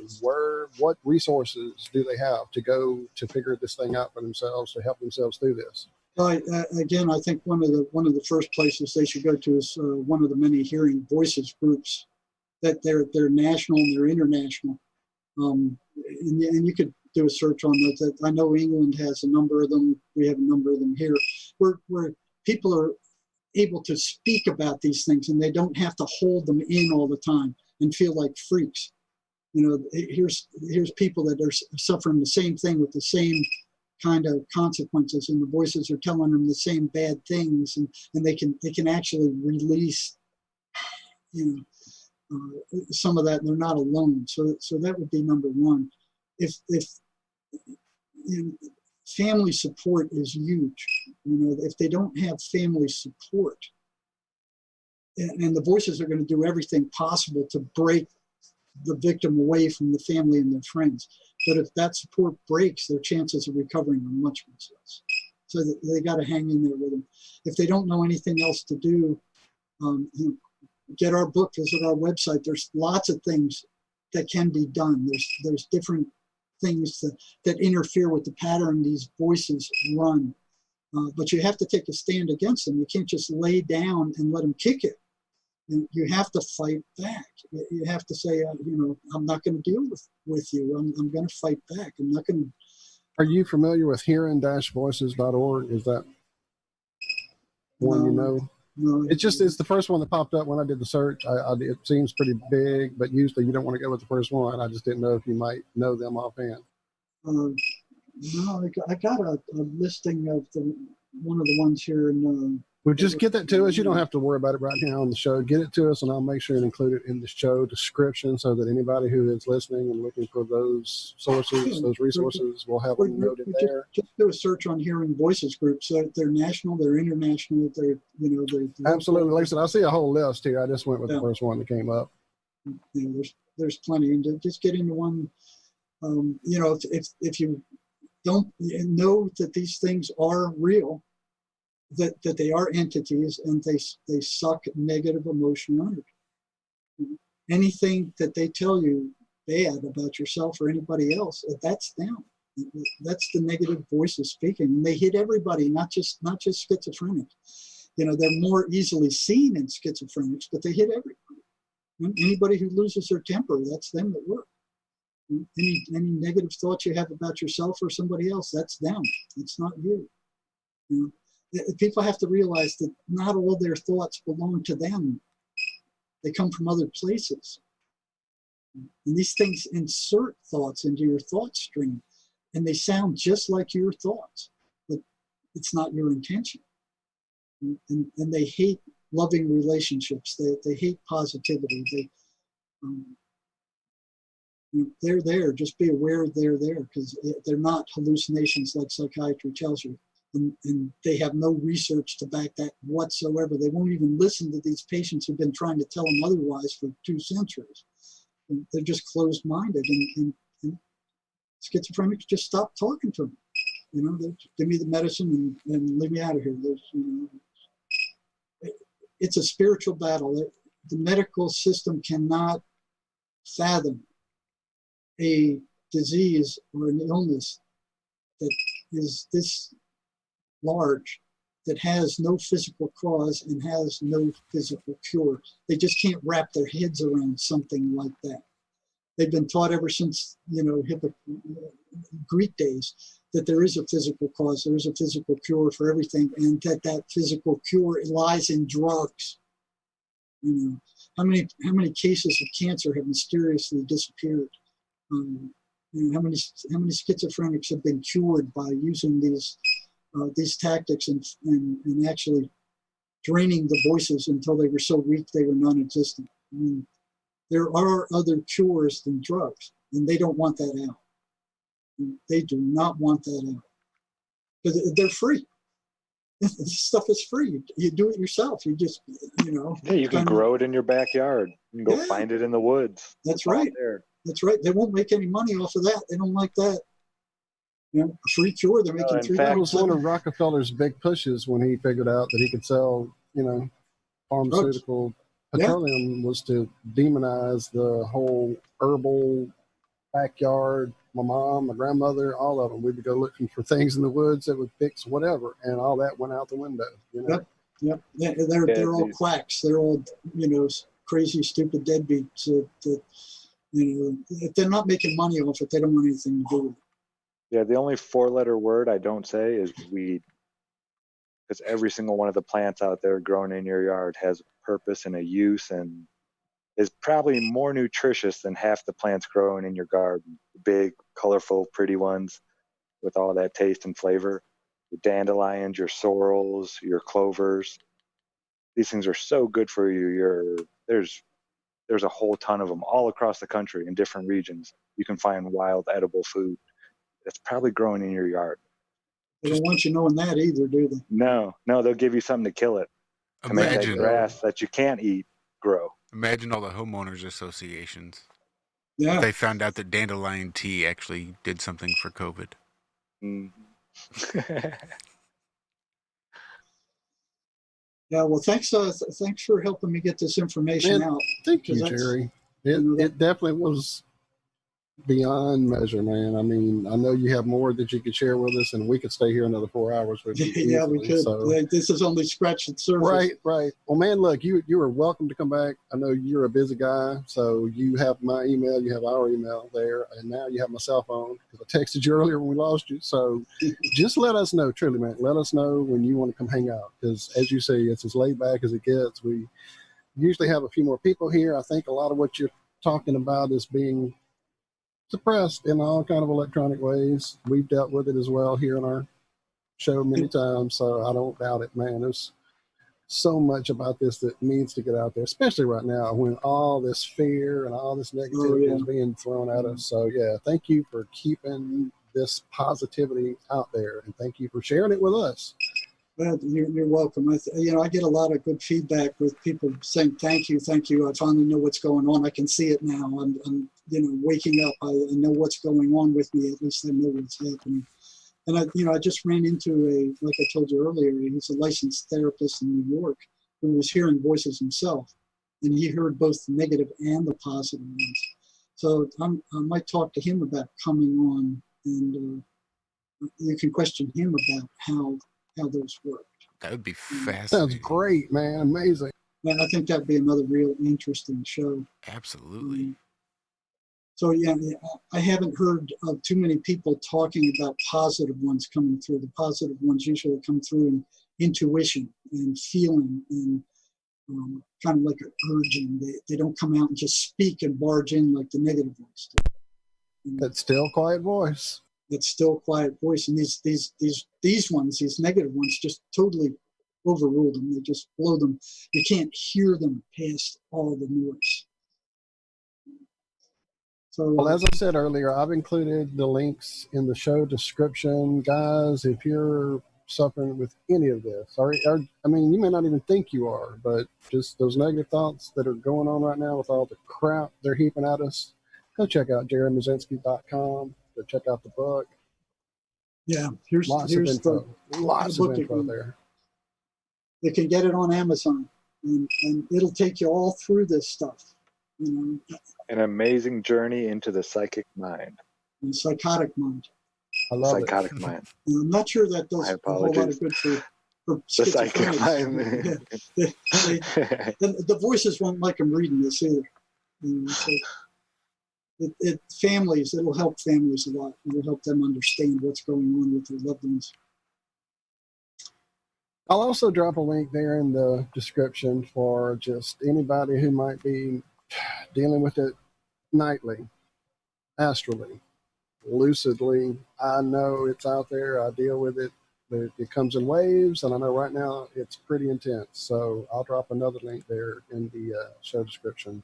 What resources do they have to go to figure this thing out for themselves, to help themselves through this? Again, I think one of the first places they should go to is one of the many hearing voices groups. That they're national and they're international, and you could do a search on those. I know England has a number of them. We have a number of them here, where people are able to speak about these things, and they don't have to hold them in all the time and feel like freaks. Here's people that are suffering the same thing with the same kind of consequences, and the voices are telling them the same bad things, and they can actually release some of that, and they're not alone. So that would be number one. If family support is huge. If they don't have family support, and the voices are going to do everything possible to break the victim away from the family and their friends. But if that support breaks, their chances of recovering are much, much less. So they got to hang in there with them. If they don't know anything else to do, get our book, visit our website. There's lots of things that can be done. There's different things that interfere with the pattern these voices run. But you have to take a stand against them. You can't just lay down and let them kick it. You have to fight back. You have to say, I'm not going to deal with you. I'm going to fight back. I'm not going to. Are you familiar with hearing-voices.org? Is that one you know? No, It's the first one that popped up when I did the search. It seems pretty big, but usually you don't want to go with the first one. I just didn't know if you might know them offhand. No, I got a listing of one of the ones here in. Well, just get that to us. You don't have to worry about it right now on the show. Get it to us, and I'll make sure and include it in the show description so that anybody who is listening and looking for those sources, those resources, will have them noted there. Just do a search on Hearing Voices groups. So they're national, they're international, they're Absolutely. Like I said, I see a whole list here. I just went with the first one that came up. There's plenty, and just get into one. If you don't know that these things are real, that they are entities, and they suck negative emotion out of you. Anything that they tell you bad about yourself or anybody else, that's them. That's the negative voices speaking, and they hit everybody, not just schizophrenic. They're more easily seen in schizophrenics, but they hit everybody. Anybody who loses their temper, that's them at work. Any negative thoughts you have about yourself or somebody else, that's them. It's not you. People have to realize that not all their thoughts belong to them. They come from other places. And these things insert thoughts into your thought stream, and they sound just like your thoughts, but it's not your intention. And they hate loving relationships. They hate positivity. They're there. Just be aware they're there, because they're not hallucinations like psychiatry tells you. And they have no research to back that whatsoever. They won't even listen to these patients who've been trying to tell them otherwise for 2 centuries. And they're just closed-minded. And schizophrenics just stop talking to them. They give me the medicine and leave me out of here. It's a spiritual battle. The medical system cannot fathom a disease or an illness that is this large, that has no physical cause and has no physical cure. They just can't wrap their heads around something like that. They've been taught ever since, Greek days, that there is a physical cause, there is a physical cure for everything, and that physical cure lies in drugs. How many cases of cancer have mysteriously disappeared? How many schizophrenics have been cured by using these tactics and actually draining the voices until they were so weak they were non-existent? There are other cures than drugs, and they don't want that out. They do not want that out, because they're free. This stuff is free. You do it yourself. You just, Yeah, you can grow it in your backyard. You can go find it in the woods. That's right. That's right. They won't make any money off of that. They don't like that. A free cure, they're making $3. That was one of Rockefeller's big pushes when he figured out that he could sell, pharmaceutical petroleum, was to demonize the whole herbal backyard. My mom, my grandmother, all of them, we would go looking for things in the woods that would fix whatever, and all that went out the window. Yep. They're all quacks. They're all, crazy, stupid deadbeats. If they're not making money off it, they don't want anything to do with it. Yeah, the only 4-letter word I don't say is weed, because every single one of the plants out there grown in your yard has a purpose and a use, and is probably more nutritious than half the plants growing in your garden. Big, colorful, pretty ones with all that taste and flavor. Your dandelions, your sorrels, your clovers. These things are so good for you. There's a whole ton of them all across the country in different regions. You can find wild, edible food that's probably growing in your yard. They don't want you knowing that either, do they? No, they'll give you something to kill it. To make that grass that you can't eat grow. Imagine all the homeowners associations. Yeah. They found out that dandelion tea actually did something for COVID. Yeah, well, thanks for helping me get this information out. Thank you, Jerry. It definitely was beyond measure, man. I mean, I know you have more that you could share with us, and we could stay here another 4 hours with you. Yeah, we easily, could. So. This is only scratching the surface. Right, right. Well, man, look, you are welcome to come back. I know you're a busy guy, so you have my email, you have our email there, and now you have my cell phone because I texted you earlier when we lost you. So just let us know, truly, man. Let us know when you want to come hang out because, as you say, it's as laid back as it gets. We usually have a few more people here. I think a lot of what you're talking about is being suppressed in all kind of electronic ways. We've dealt with it as well here in our show many times, so I don't doubt it, man. There's so much about this that needs to get out there, especially right now when all this fear and all this negativity is being thrown at us. So yeah, thank you for keeping this positivity out there, and thank you for sharing it with us. Well, you're welcome. I get a lot of good feedback with people saying thank you. I finally know what's going on. I can see it now. I'm waking up. I know what's going on with me. At least I know what's happening. And I just ran into like I told you earlier, he's a licensed therapist in New York who was hearing voices himself, and he heard both the negative and the positive ones. So I might talk to him about coming on, and you can question him about how those worked. That would be fascinating. Sounds great, man. Amazing. And I think that'd be another real interesting show. Absolutely. So yeah, I haven't heard of too many people talking about positive ones coming through. The positive ones usually come through in intuition and feeling and kind of like an urging. They don't come out and just speak and barge in like the negative ones do. That still quiet voice. That still quiet voice, and these ones, these negative ones, just totally overrule them. They just blow them. You can't hear them past all the noise. So, well, as I said earlier, I've included the links in the show description. Guys, if you're suffering with any of this, or I mean, you may not even think you are, but just those negative thoughts that are going on right now with all the crap they're heaping at us, go check out JerryMarzinsky.com. Go check out the book. Yeah, here's of info. Lots of info there. You can get it on Amazon, and it'll take you all through this stuff. An amazing journey into the psychic mind. And psychotic mind. I love psychotic mind. I'm not sure that does a whole lot of good for the psychic mind. The voices won't like them reading this either. Families, it'll help families a lot. It'll help them understand what's going on with their loved ones. I'll also drop a link there in the description for just anybody who might be dealing with it nightly, astrally, lucidly. I know it's out there. I deal with it. It comes in waves, and I know right now it's pretty intense. So I'll drop another link there in the show description.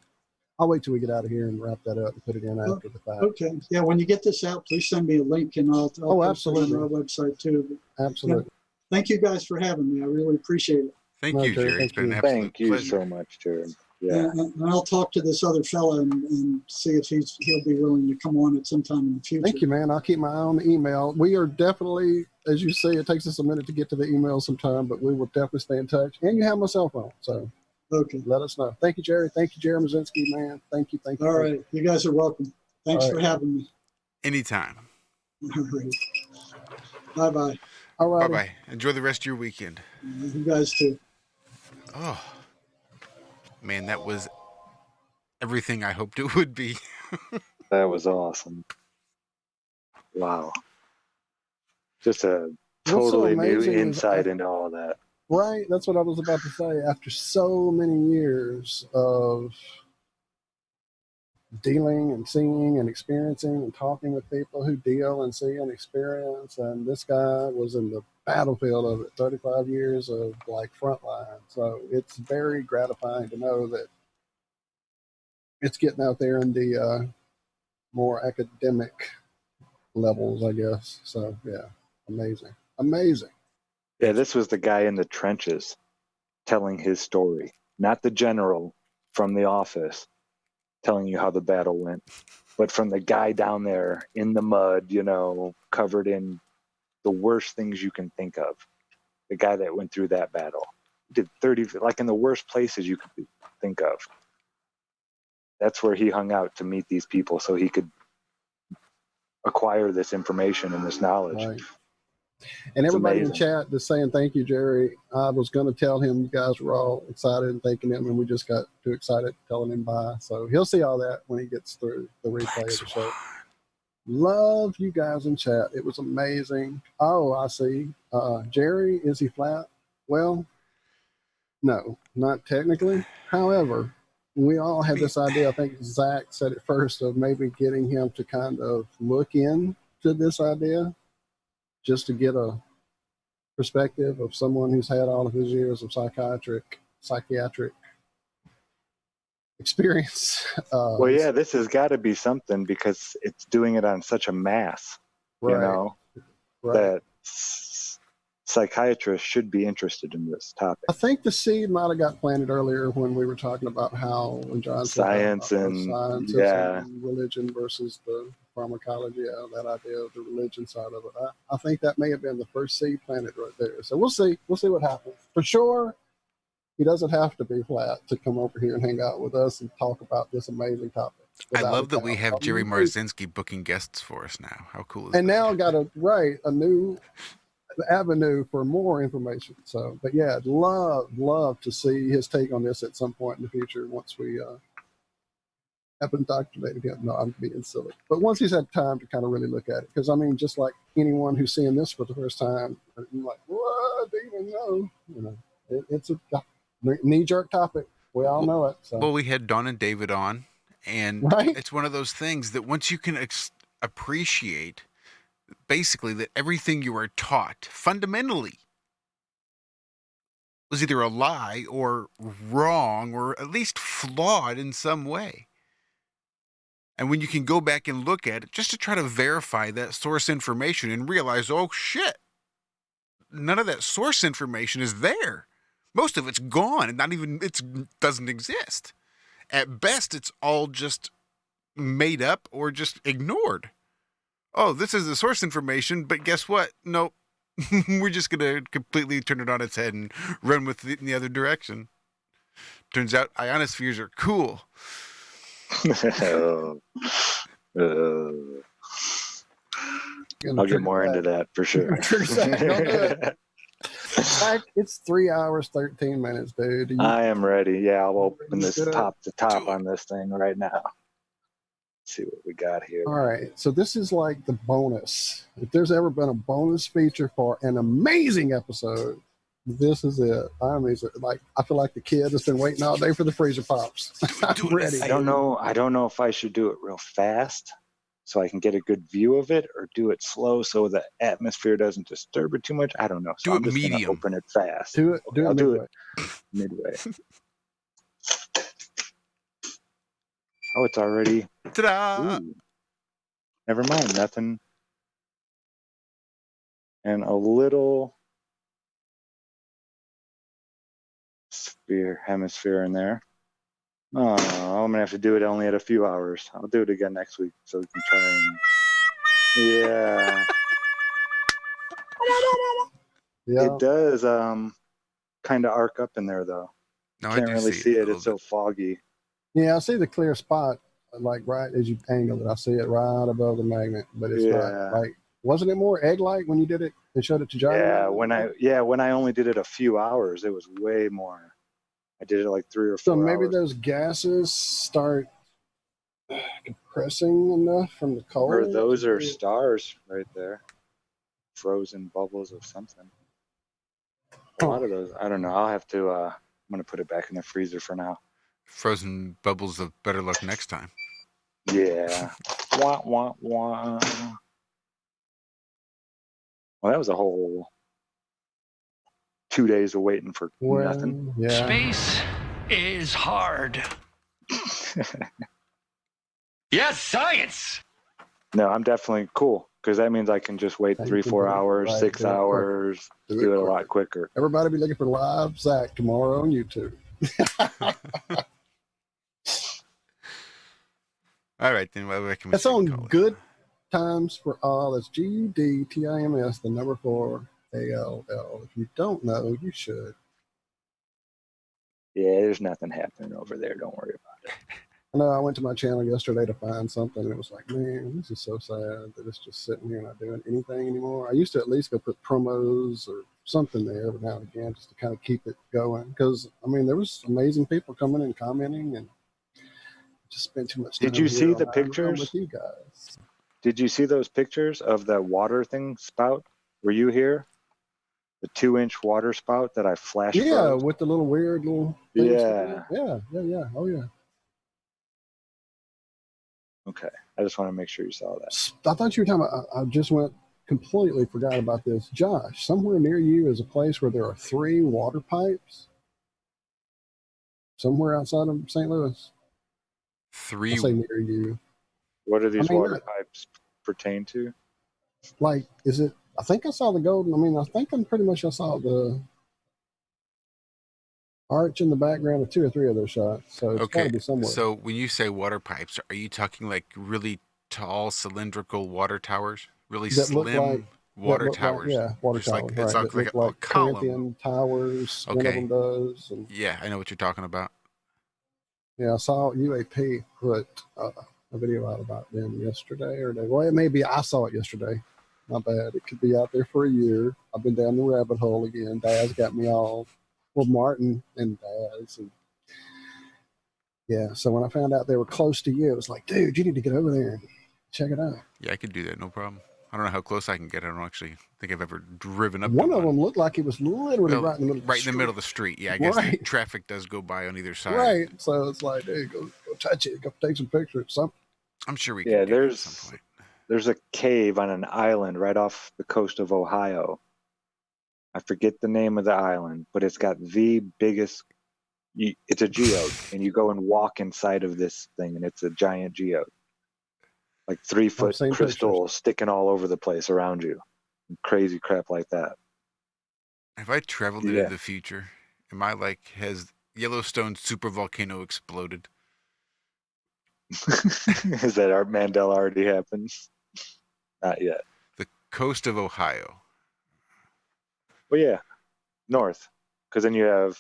I'll wait till we get out of here and wrap that up and put it in after the fact. Okay. Yeah, when you get this out, please send me a link, and I'll post it on our website too. Absolutely. Yeah. Thank you guys for having me. I really appreciate it. Thank you, Jerry. It's been an absolute pleasure. Thank you so much, Jerry. Yeah. And I'll talk to this other fella and see if he'll be willing to come on at some time in the future. Thank you, man. I'll keep my eye on the email. We are definitely, as you say, it takes us a minute to get to the email sometime, but we will definitely stay in touch. And you have my cell phone, so okay, let us know. Thank you, Jerry. Thank you, Jerry Marzinsky, man. Thank you. All right. You guys are welcome. Thanks for having me. Anytime. All right. Bye-bye. All right. Bye-bye. Enjoy the rest of your weekend. You guys too. Oh, man, that was everything I hoped it would be. That was awesome. Wow. Just a totally new insight into all of that. Right. That's what I was about to say. After so many years of dealing and seeing and experiencing and talking with people who deal and see and experience, and this guy was in the battlefield of it, 35 years of like frontline. So it's very gratifying to know that it's getting out there in the more academic levels, I guess. So yeah, amazing. Yeah, this was the guy in the trenches telling his story, not the general from the office telling you how the battle went, but from the guy down there in the mud, covered in the worst things you can think of. The guy that went through that battle did 30, like in the worst places you could think of. That's where he hung out to meet these people so he could acquire this information and this knowledge. Right. And It's everybody in amazing. chat just saying thank you, Jerry. I was going to tell him you guys were all excited and thanking him, and we just got too excited telling him bye. So he'll see all that when he gets through the replay of the show. Love you guys in chat. It was amazing. Oh, I see. Jerry, is he flat? Well, no, not technically. However, we all had this idea. I think Zach said it first, of maybe getting him to kind of look into this idea just to get a perspective of someone who's had all of his years of psychiatric experience. Well, yeah, this has got to be something because it's doing it on such a mass, right, you know, right. that psychiatrists should be interested in this topic. I think the seed might have got planted earlier when we were talking about how when John said Science and science and religion versus the pharmacology, that idea of the religion side of it. I think that may have been the first seed planted right there. So we'll see what happens. For sure, he doesn't have to be flat to come over here and hang out with us and talk about this amazing topic. I love that we have Jerry Marzinsky booking guests for us now. How cool is and that? now got a new avenue for more information. So, but yeah, I'd love to see his take on this at some point in the future once we have indoctrinated him. No, I'm being silly. But once he's had time to kind of really look at it, because I mean, just like anyone who's seeing this for the first time, you're like, what? Do you even know? You know, it's a knee-jerk topic. We all know it. So. Well, we had Don and David on, and right? It's one of those things that once you can appreciate basically that everything you are taught fundamentally was either a lie or wrong or at least flawed in some way. And when you can go back and look at it just to try to verify that source information and realize, oh shit, none of that source information is there. Most of it's gone and it doesn't exist. At best, it's all just made up or just ignored. Oh, this is the source information, but guess what? Nope. We're just going to completely turn it on its head and run with it in the other direction. Turns out ionospheres are cool. I'll get more into that for sure. It's 3 hours, 13 minutes, dude. I am ready. Yeah, I'll open this top to top on this thing right now. See what we got here. All right, so this is like the bonus. If there's ever been a bonus feature for an amazing episode, this is it. I feel like the kid has been waiting all day for the freezer pops. I'm ready. I don't know if I should do it real fast so I can get a good view of it, or do it slow so the atmosphere doesn't disturb it too much. I don't know. So I'm just gonna open it fast. I'll do it midway. Oh, it's already. Ta-da! Ooh. Never mind, nothing. And a little hemisphere in there. Oh, I'm gonna have to do it only at a few hours. I'll do it again next week so we can try and. Yeah. It does kind of arc up in there though. No, Can't really see it. It's so foggy. Yeah, I see the clear spot, like right as you angle it. I see it right above the magnet, but it's not like. Wasn't it more egg-like when you did it and showed it to John? Yeah, when I only did it a few hours, it was way more. I did it like 3 or 4 So maybe hours. those gases start compressing enough from the cold. Or those are stars right there, frozen bubbles of something. A lot of those. I don't know. I'll have to. I'm gonna put it back in the freezer for now. Frozen bubbles of better luck next time. Yeah. Wah, wah, wah. Well, that was a whole 2 days of waiting for nothing. Yeah. Space is hard. Yes, science. No, I'm definitely cool because that means I can just wait 3, 4 hours, 6 hours, do it a lot quicker. Everybody be looking for live Zach tomorrow on YouTube. All right, then. What can we That's say? on Good Times for All. That's GUDTIMS, the number 4 ALL. If you don't know, you should. Yeah, there's nothing happening over there. Don't worry about it. I know I went to my channel yesterday to find something, and it was like, man, this is so sad that it's just sitting here not doing anything anymore. I used to at least go put promos or something there every now and again just to kind of keep it going. Because, I mean, there was amazing people coming and commenting, and just spent too much time. Did you see the with pictures? you guys? Did you see those pictures of that water thing spout? Were you here? The 2-inch water spout that I flash Yeah, froze? with the little weird little things. Yeah. Yeah. Oh, yeah. Okay. I just want to make sure you saw that. I thought you were talking about, I just completely forgot about this. Josh, somewhere near you is a place where there are 3 water pipes. Somewhere outside of St. Louis. 3. I'll say near you. What do these water pipes pertain to? Like, is it, I think I saw the golden, I think I'm pretty much I saw the arch in the background of 2 or 3 of those shots. So it's got to be somewhere. So when you say water pipes, are you talking like really tall cylindrical water towers? Really that slim water towers? Water just towers. Like, right. It's That like look a column. Corinthian towers. One of them does. And yeah, I know what you're talking about. yeah, I saw UAP put a video out about them yesterday or day. Well, it may be I saw it yesterday. My bad. It could be out there for a year. I've been down the rabbit hole again. Daz got me all, well, Martin and Daz. And yeah, so when I found out they were close to you, it was like, dude, you need to get over there and check it out. Yeah, I could do that. No problem. I don't know how close I can get. I don't actually think I've ever driven up. One of them looked like it was literally right in the middle of the street. Right in the middle of the street. Yeah, I guess the traffic does go by on either side. Right. So it's like, hey, go touch it. Go take some pictures. I'm sure we can do it at some point. There's a cave on an island right off the coast of Ohio. I forget the name of the island, but it's got the biggest, it's a geode, and you go and walk inside of this thing, and it's a giant geode. Like 3-foot crystal sticking all over the place around you. Crazy crap like that. If I traveled into the future, am I like, has Yellowstone supervolcano exploded? Is that our Mandela already happened? Not yet. The coast of Ohio. Well, yeah, north, because then you have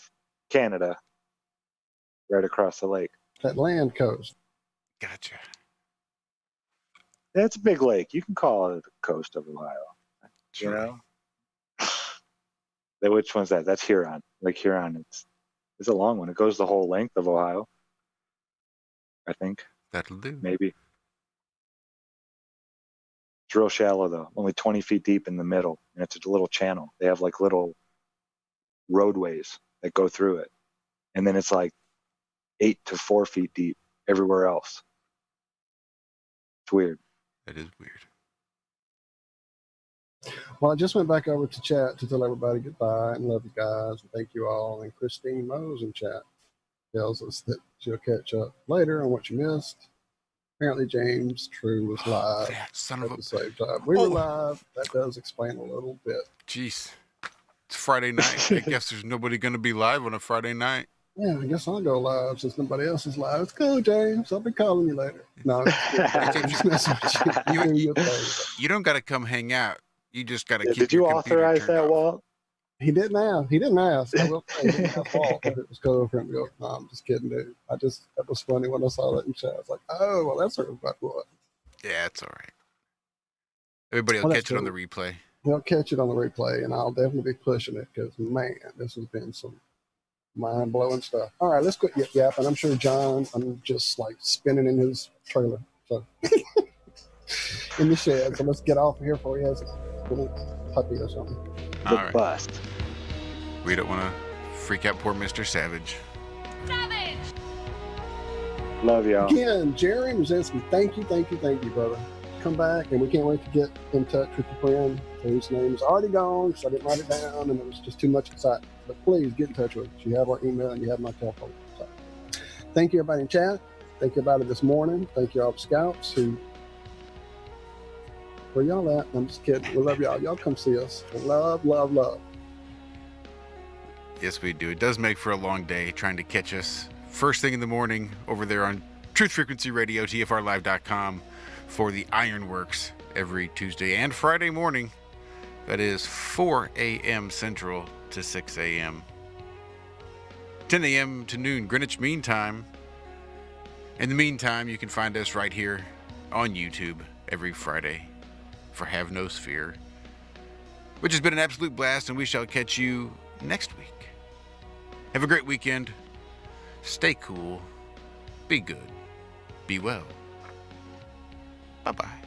Canada right across the lake. That land coast. Gotcha. Yeah, it's a big lake. You can call it the coast of Ohio. Sure. You know? Which one's that? That's Huron. Lake Huron. It's a long one. It goes the whole length of Ohio. I think. That'll do. Maybe. It's real shallow though. Only 20 feet deep in the middle. And it's a little channel. They have like little roadways that go through it. And then it's like 8 to 4 feet deep everywhere else. It's weird. That is weird. Well, I just went back over to chat to tell everybody goodbye and love you guys and thank you all. And Christine Mose in chat tells us that she'll catch up later on what you missed. Apparently, James True was live at the same time. We were live. That does explain a little bit. Jeez. It's Friday night. I guess there's nobody going to be live on a Friday night. Yeah, I guess I'll go live since nobody else is live. It's cool, James. I'll be calling you later. No, you don't got to come hang out. You just got to keep Did you authorize that, Walt? He didn't ask. I will say, he didn't have fault if it was cool for him to go, no, I'm just kidding, dude. That was funny when I saw that in chat. I was like, oh, well, that's sort of about what. Yeah, it's all right. Everybody will catch it on the replay. They'll catch it on the replay, and I'll definitely be pushing it because, man, this has been some mind-blowing stuff. All right, let's quit yapping. I'm sure John, I'm just like spinning in his trailer. So in the shed. So let's get off of here before he has a little puppy or something. The bust. We don't want to freak out poor Mr. Savage. Savage! Love y'all. Again, Jerry Marzinsky, thank you, brother. Come back, and we can't wait to get in touch with your friend whose name is already gone because I didn't write it down and it was just too much excitement. But please get in touch with us. You have our email and you have my telephone. So, thank you, everybody in chat. Thank you, everybody this morning. Thank you, all the scouts who. Where y'all at? I'm just kidding. We love y'all. Y'all come see us. Love, love, love. Yes, we do. It does make for a long day trying to catch us first thing in the morning over there on Truth Frequency Radio, TFRlive.com for the Ironworks every Tuesday and Friday morning. That is 4 a.m. Central to 6 a.m. 10 a.m. to noon Greenwich Mean Time. In the meantime, you can find us right here on YouTube every Friday for Have No Sphere, which has been an absolute blast, and we shall catch you next week. Have a great weekend. Stay cool. Be good. Be well. Bye-bye.